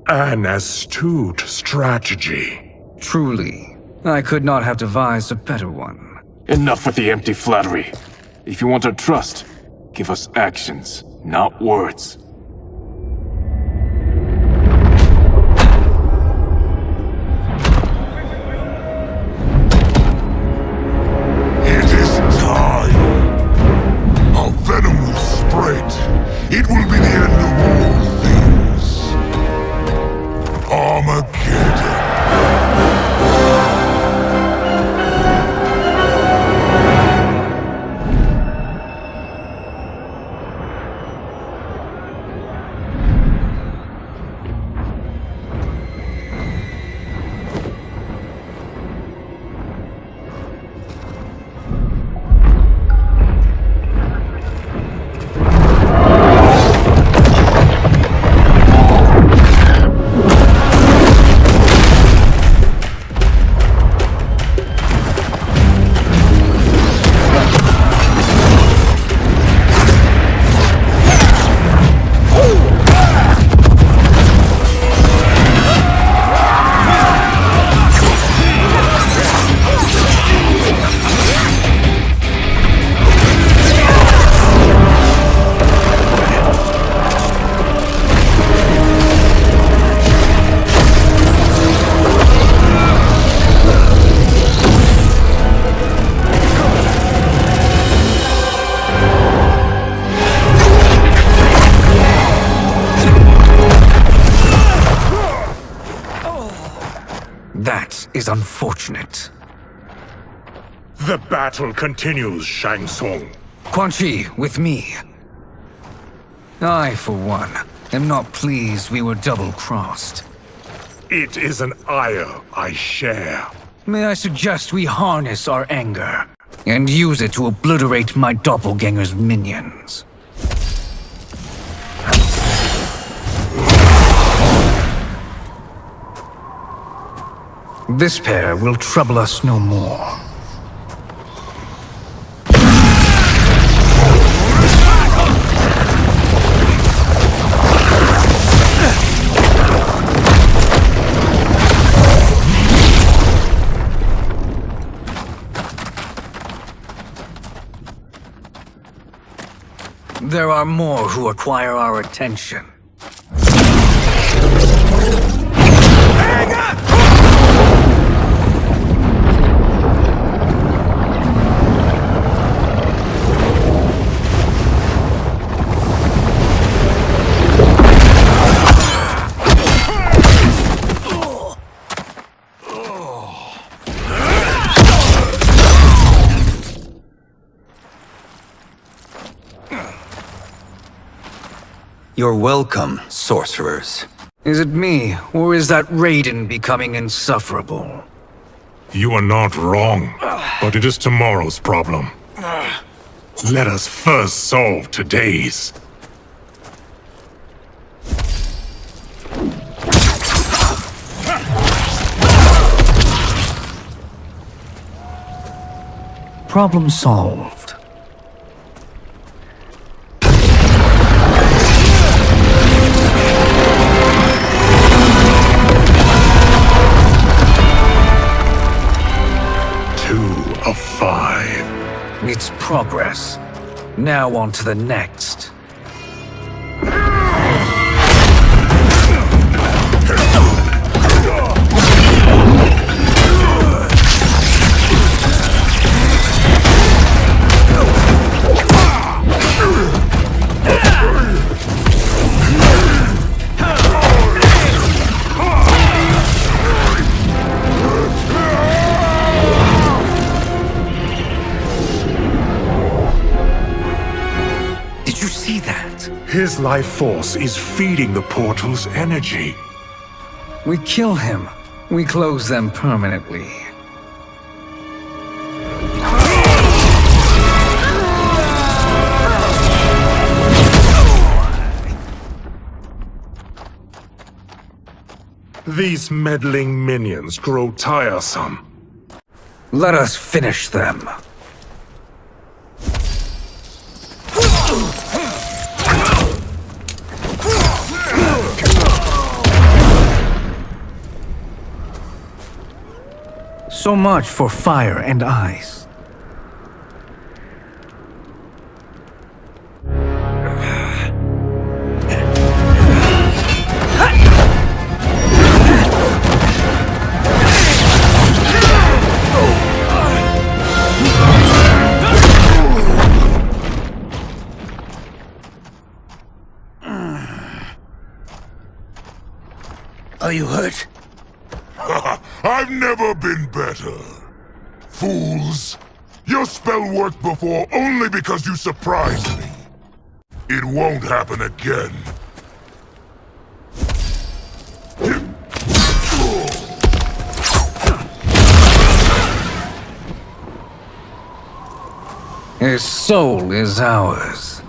An astute strategy. Truly, I could not have devised a better one. Enough with the empty flattery. If you want our trust, give us actions, not words. Venom will spread. It will be the end of all things. Armageddon. That is unfortunate. The battle continues, Shang Tsung. Quan Chi, with me. I, for one, am not pleased we were double-crossed. It is an ire I share. May I suggest we harness our anger and use it to obliterate my doppelganger's minions? This pair will trouble us no more. There are more who acquire our attention. You're welcome, sorcerers. Is it me, or is that Raiden becoming insufferable? You are not wrong, but it is tomorrow's problem. Let us first solve today's. Problem solved. Of 5. It's progress. Now on to the next. His life force is feeding the portal's energy. We kill him. We close them permanently. These meddling minions grow tiresome. Let us finish them. So much for fire and ice. Are you hurt? I've never been better. Fools! Your spell worked before only because you surprised me. It won't happen again. His soul is ours.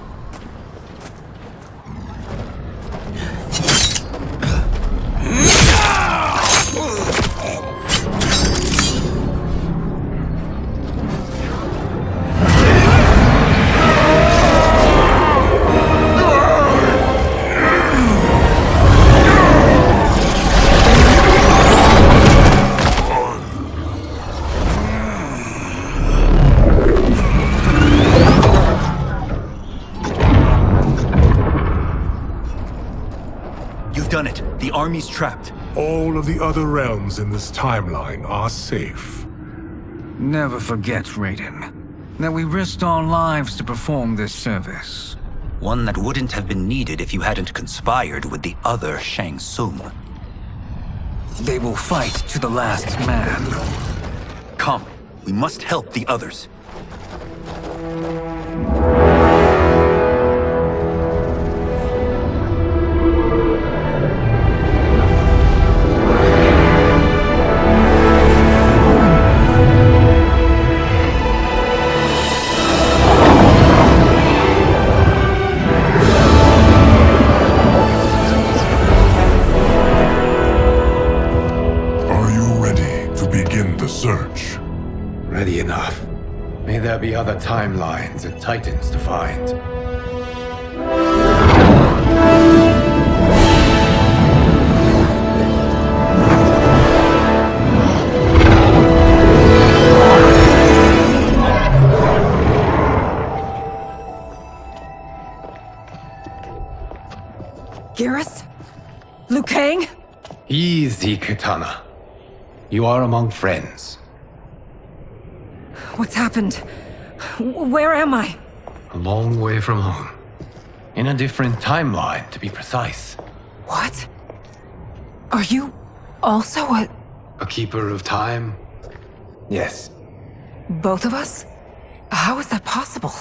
Done it. The army's trapped. All of the other realms in this timeline are safe. Never forget, Raiden, that we risked our lives to perform this service. One that wouldn't have been needed if you hadn't conspired with the other Shang Tsung. They will fight to the last man. Come, we must help the others. begin the search. Ready enough. May there be other timelines and titans to find. Garrus? Liu Kang? Easy, Katana. You are among friends. What's happened? Where am I? A long way from home. In a different timeline, to be precise. What? Are you also a keeper of time? Yes. both of us? How is that possible?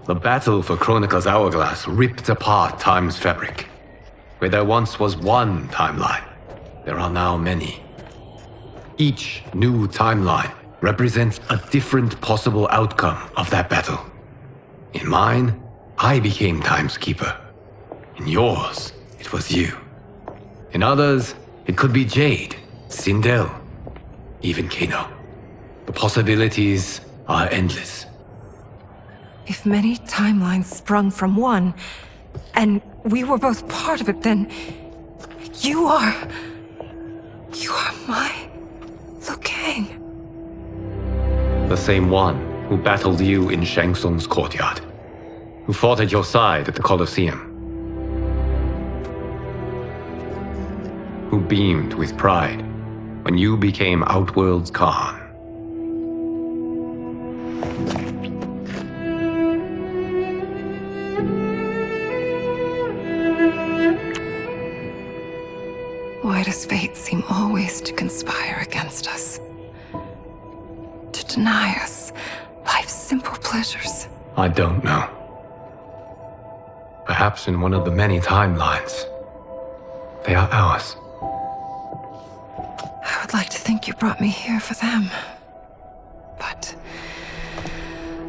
The battle for Chronica's hourglass ripped apart time's fabric. Where there once was one timeline, there are now many. Each new timeline represents a different possible outcome of that battle. In mine, I became Time's Keeper. In yours, it was you. In others, it could be Jade, Sindel, even Kano. The possibilities are endless. If many timelines sprung from one, and we were both part of it, then you are my Liu Kang. The same one who battled you in Shang Tsung's courtyard, who fought at your side at the Colosseum, who beamed with pride when you became Outworld's Khan. Why does fate seem always to conspire against us? To deny us life's simple pleasures? I don't know. Perhaps in one of the many timelines, they are ours. I would like to think you brought me here for them. But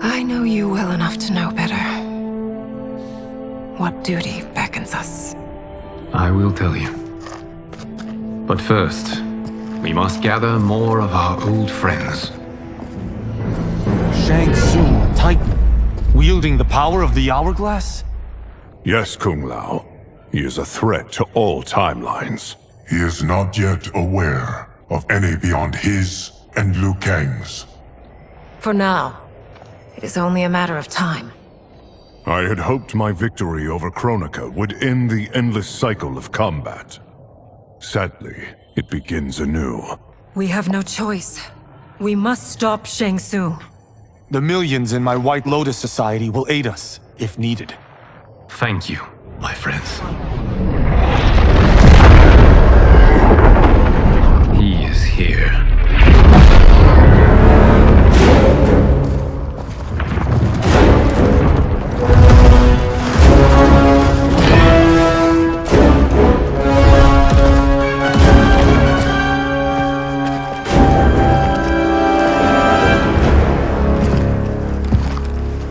I know you well enough to know better. What duty beckons us? I will tell you. But first, we must gather more of our old friends. Shang Tsung, Titan, wielding the power of the hourglass? Yes, Kung Lao. He is a threat to all timelines. He is not yet aware of any beyond his and Liu Kang's. For now, it is only a matter of time. I had hoped my victory over Chronica would end the endless cycle of combat. Sadly, it begins anew. We have no choice. We must stop Shang Tsung. The millions in my White Lotus Society will aid us, if needed. Thank you, my friends. He is here.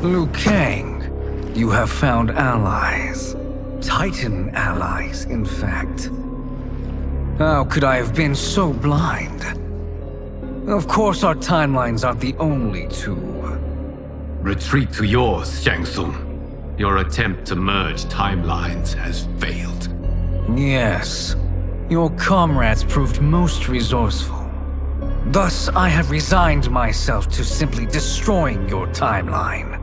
Liu Kang, you have found allies. Titan allies, in fact. How could I have been so blind? Of course our timelines aren't the only two. Retreat to yours, Shang Tsung. Your attempt to merge timelines has failed. Yes. Your comrades proved most resourceful. Thus, I have resigned myself to simply destroying your timeline.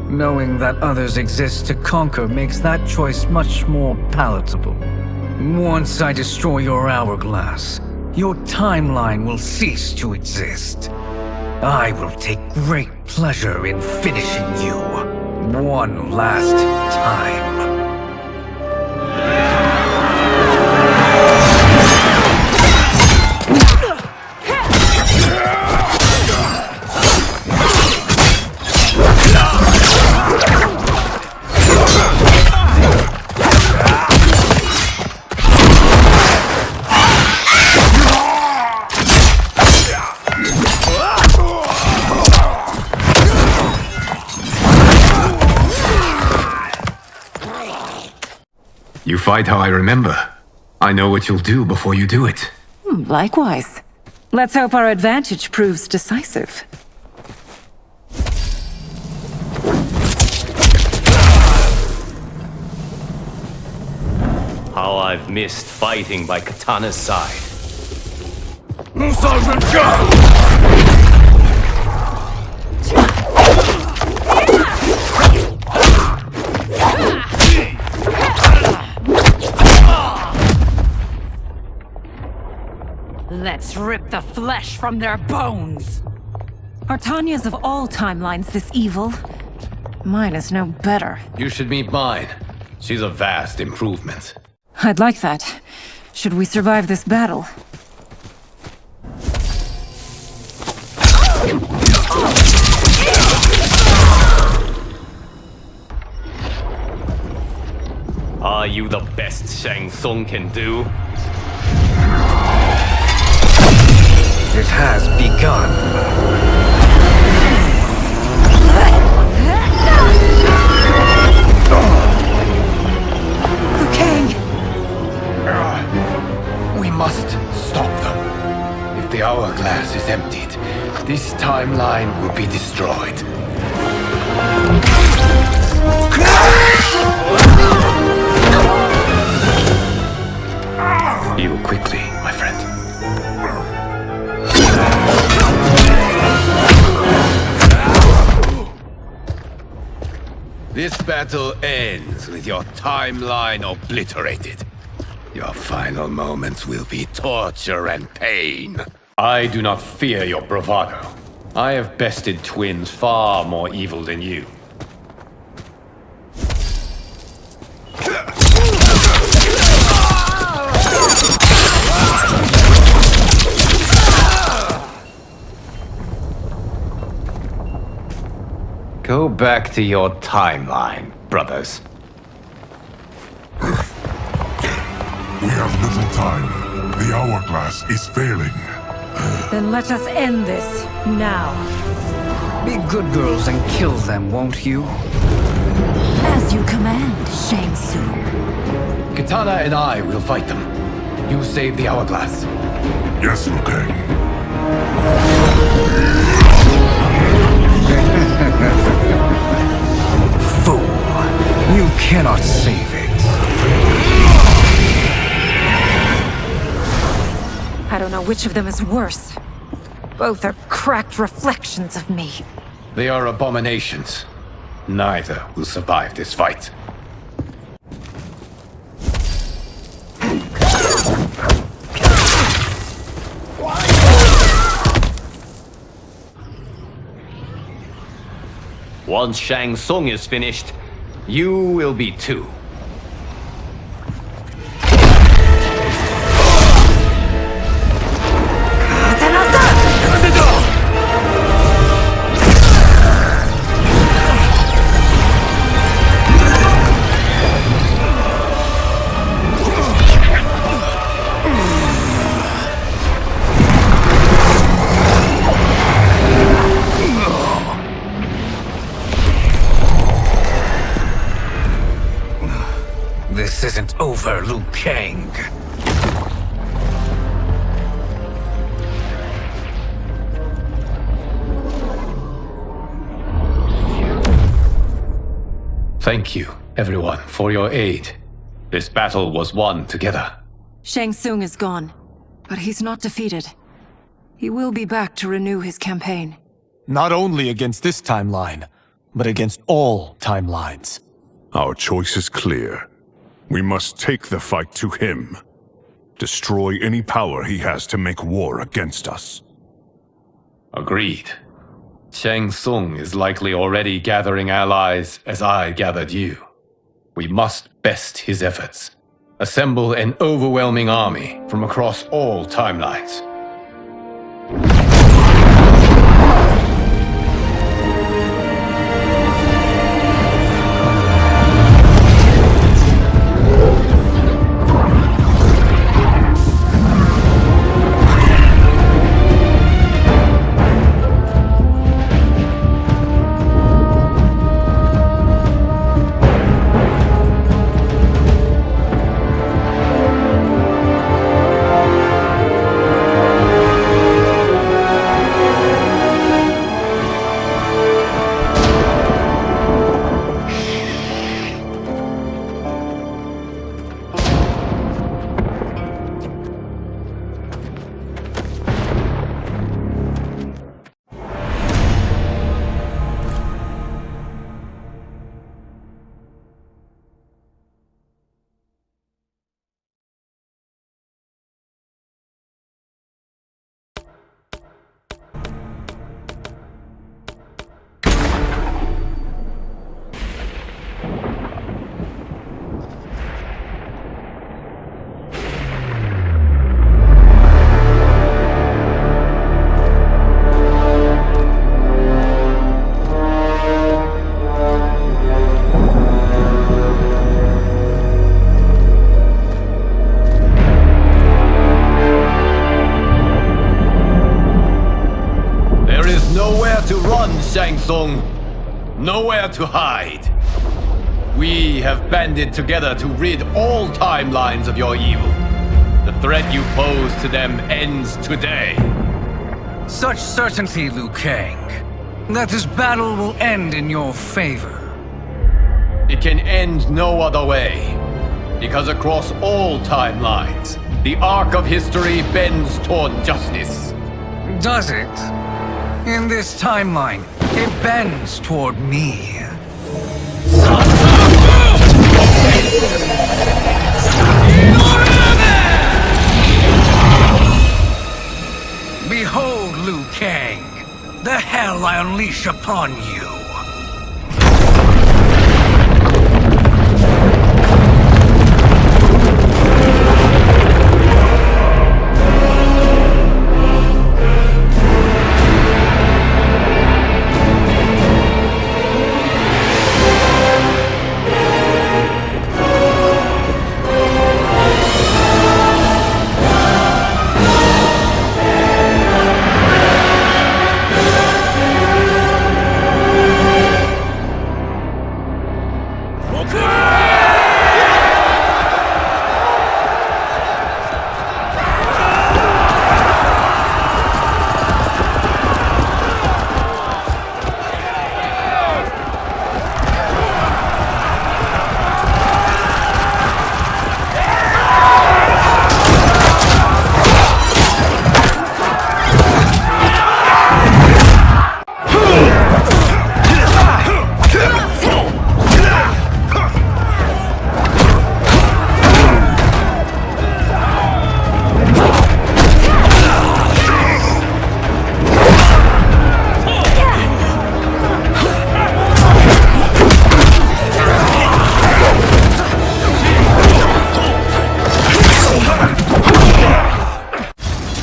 Knowing that others exist to conquer makes that choice much more palatable. Once I destroy your hourglass, your timeline will cease to exist. I will take great pleasure in finishing you one last time. You fight how I remember. I know what you'll do before you do it. Likewise. Let's hope our advantage proves decisive. How I've missed fighting by Katana's side. Let's rip the flesh from their bones! Are Tanya's of all timelines this evil? Mine is no better. You should meet mine. She's a vast improvement. I'd like that. Should we survive this battle? Are you the best Shang Tsung can do? It has begun. Kang! We must stop them. If the hourglass is emptied, this timeline will be destroyed. Heal quickly, my friend. This battle ends with your timeline obliterated. Your final moments will be torture and pain. I do not fear your bravado. I have bested twins far more evil than you. Go back to your timeline, brothers. We have little time. The hourglass is failing. Then let us end this, now. Be good girls and kill them, won't you? As you command, Shang Tsung. Katana and I will fight them. You save the hourglass. Yes, Liu Kang. Fool! You cannot save it. I don't know which of them is worse. Both are cracked reflections of me. They are abominations. Neither will survive this fight. Once Shang Tsung is finished, you will be too. This isn't over, Liu Kang. Thank you, everyone, for your aid. This battle was won together. Shang Tsung is gone, but he's not defeated. He will be back to renew his campaign. Not only against this timeline, but against all timelines. Our choice is clear. We must take the fight to him. Destroy any power he has to make war against us. Agreed. Shang Tsung is likely already gathering allies as I gathered you. We must best his efforts. Assemble an overwhelming army from across all timelines. is nowhere to run, Shang Tsung. Nowhere to hide. We have banded together to rid all timelines of your evil. The threat you pose to them ends today. Such certainty, Liu Kang, that this battle will end in your favor. It can end no other way. Because across all timelines, the arc of history bends toward justice. Does it? In this timeline, it bends toward me. Behold, Liu Kang, the hell I unleash upon you.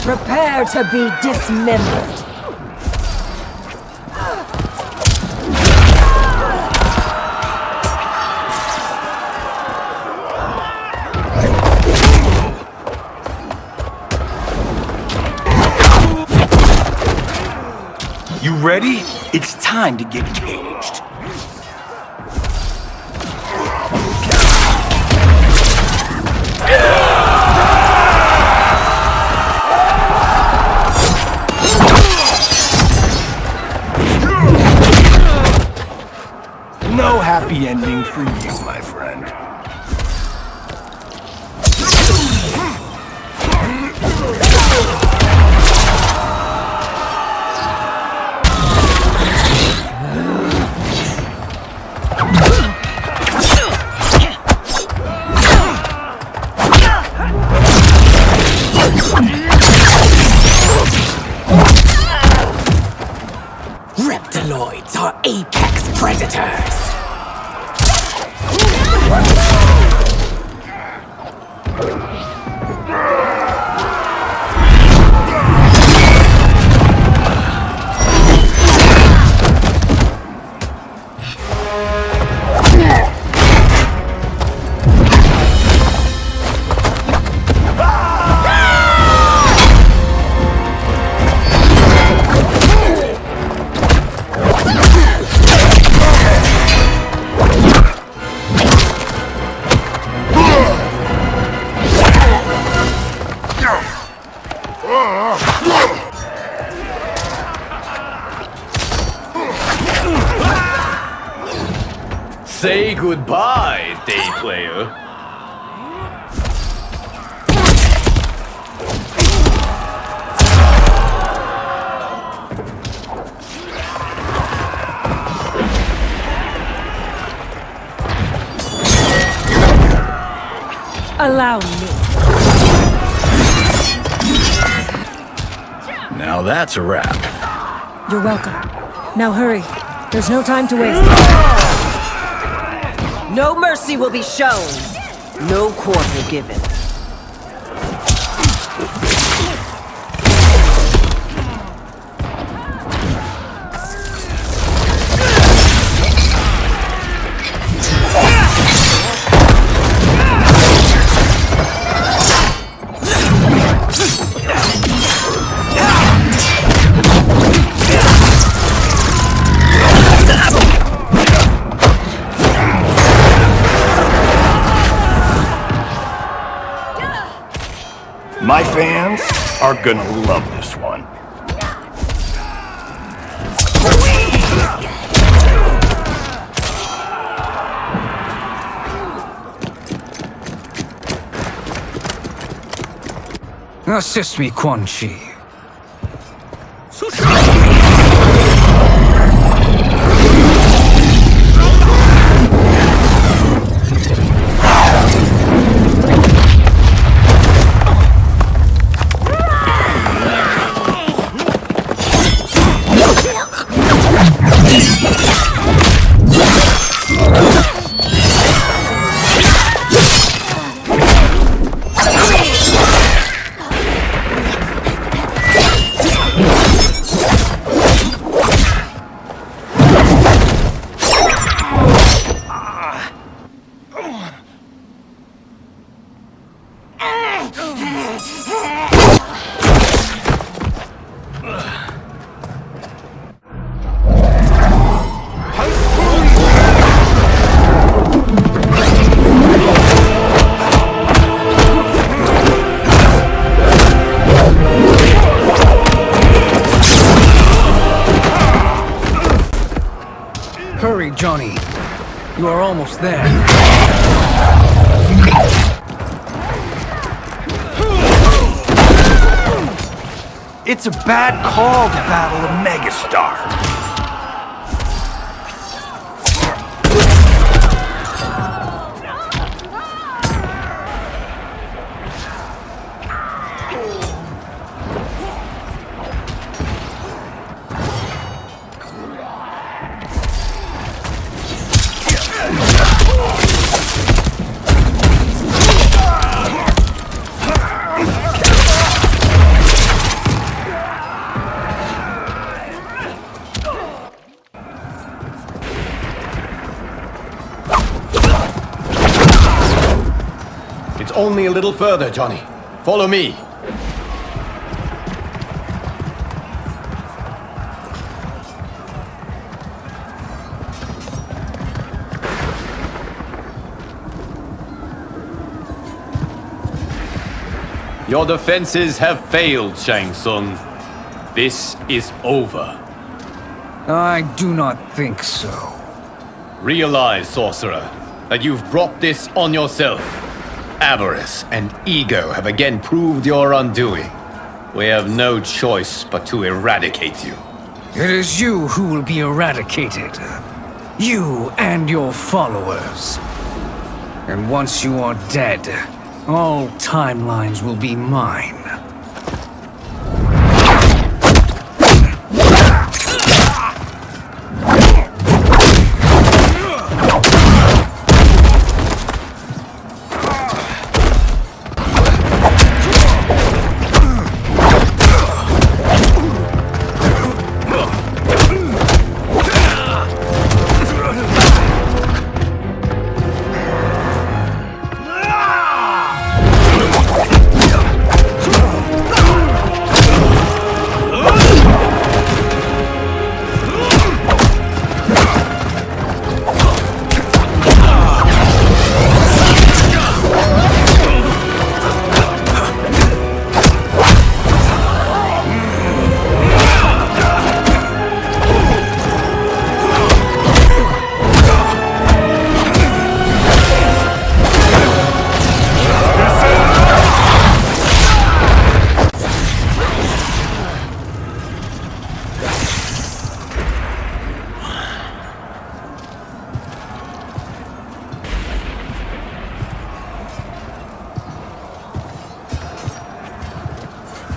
Prepare to be dismembered. You ready? It's time to get caged. No happy ending for you, my friend. Reptiloids are apex predators. Say goodbye, day player. Allow me. Now that's a wrap. You're welcome. Now hurry. There's no time to waste. No mercy will be shown. No quarter given. are gonna love this one. Assist me, Quan Chi. Hurry, Johnny. You are almost there. It's a bad call to battle a megastar. Only a little further, Johnny. Follow me. Your defenses have failed, Shang Tsung. This is over. I do not think so. Realize, sorcerer, that you've brought this on yourself. Avarice and ego have again proved your undoing. We have no choice but to eradicate you. It is you who will be eradicated. You and your followers. And once you are dead, all timelines will be mine.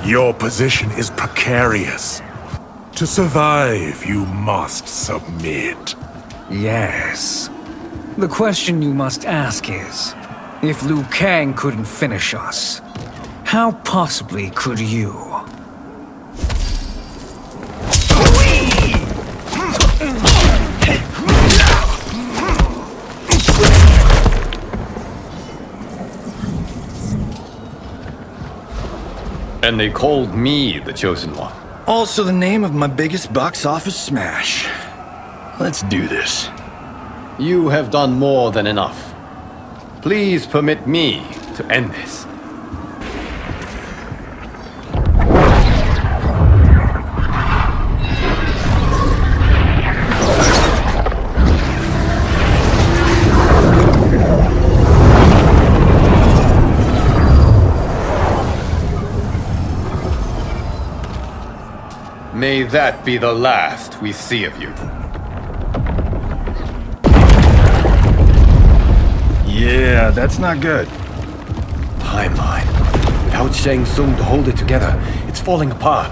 Your position is precarious. To survive, you must submit. Yes. The question you must ask is, if Liu Kang couldn't finish us, how possibly could you? And they called me the Chosen One. Also the name of my biggest box office smash. Let's do this. You have done more than enough. Please permit me to end this. May that be the last we see of you. Yeah, that's not good. Timeline. Without Shang Tsung to hold it together, it's falling apart.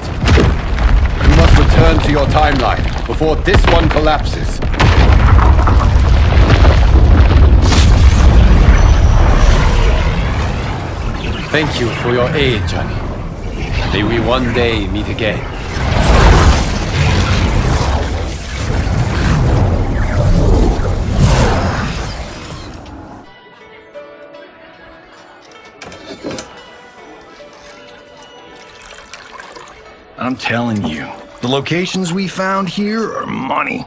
You must return to your timeline before this one collapses. Thank you for your aid, Johnny. May we one day meet again. I'm telling you, the locations we found here are money.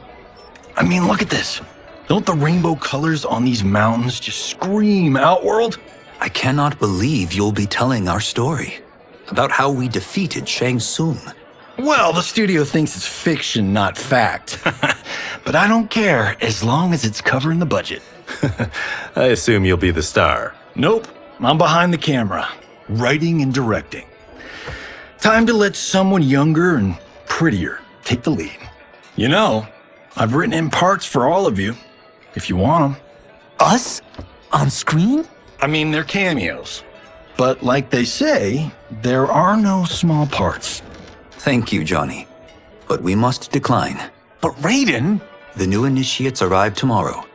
I mean, look at this. Don't the rainbow colors on these mountains just scream Outworld? I cannot believe you'll be telling our story about how we defeated Shang Tsung. Well, the studio thinks it's fiction, not fact. But I don't care, as long as it's covering the budget. I assume you'll be the star. Nope, I'm behind the camera, writing and directing. Time to let someone younger and prettier take the lead. You know, I've written in parts for all of you, if you want them. Us? On screen? I mean, they're cameos. But like they say, there are no small parts. Thank you, Johnny. But we must decline. But Raiden? The new initiates arrive tomorrow.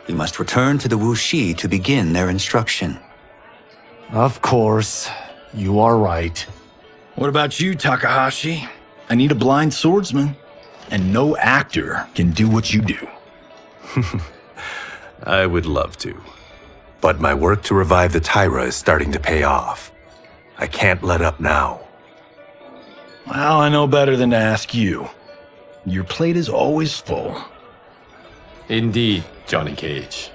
We must return to the Wuxi to begin their instruction. Of course. You are right. What about you, Takahashi? I need a blind swordsman. And no actor can do what you do. I would love to. But my work to revive the Tyra is starting to pay off. I can't let up now. Well, I know better than to ask you. Your plate is always full. Indeed, Johnny Cage.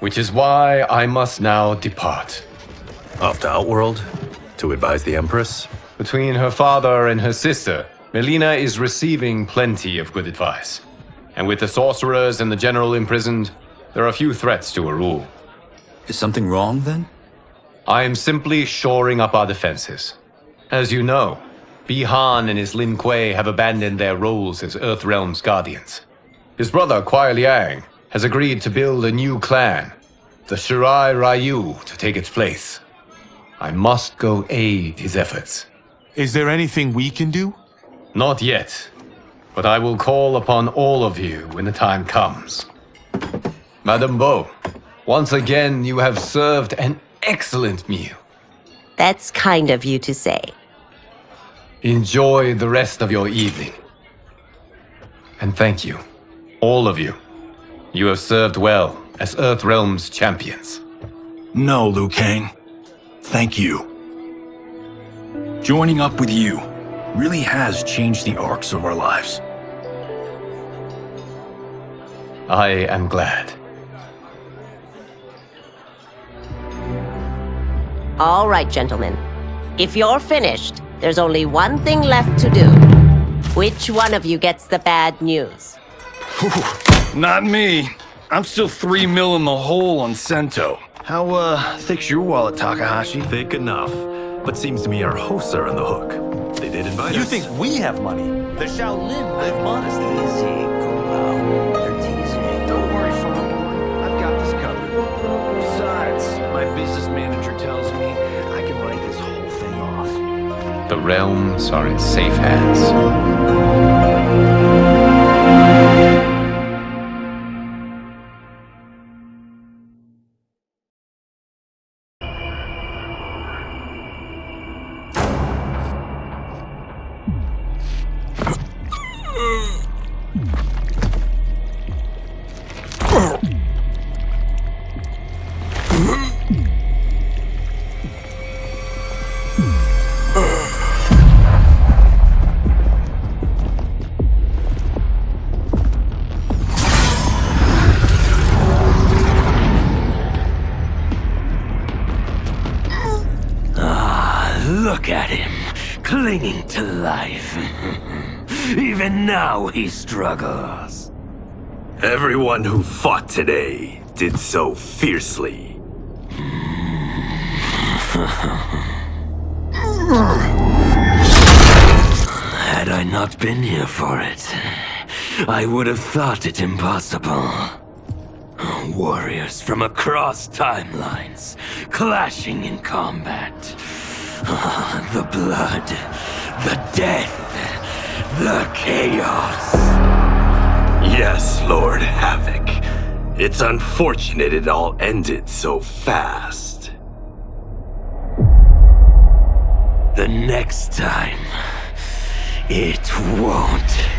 Which is why I must now depart. Off to Outworld? To advise the Empress? Between her father and her sister, Melina is receiving plenty of good advice. And with the sorcerers and the general imprisoned, there are few threats to her rule. Is something wrong, then? I am simply shoring up our defenses. As you know, Bi-Han and his Lin Kuei have abandoned their roles as Earthrealm's guardians. His brother, Kuai Liang, has agreed to build a new clan, the Shirai Ryu, to take its place. I must go aid his efforts. Is there anything we can do? Not yet, but I will call upon all of you when the time comes. Madame Bo, once again you have served an excellent meal. That's kind of you to say. Enjoy the rest of your evening. And thank you, all of you. You have served well as Earthrealm's champions. No, Liu Kang. Thank you. Joining up with you really has changed the arcs of our lives. I am glad. All right, gentlemen. If you're finished, there's only one thing left to do. Which one of you gets the bad news? Not me. I'm still 3 mil in the hole on Sento. How, thick's your wallet, Takahashi? Thick enough. But seems to me our hosts are on the hook. They did invite us. You think we have money? The Shaolin live modestly. Easy, Kombat. They're teasing. Don't worry, farm boy. I've got this covered. Besides, my business manager tells me I can write this whole thing off. The realms are in safe hands. Look at him, clinging to life. Even now he struggles. Everyone who fought today did so fiercely. Had I I not been here for it, I would have thought it impossible. Warriors from across timelines, clashing in combat. The blood, the death, the chaos. Yes, Lord Havoc. It's unfortunate it all ended so fast. The next time, it won't.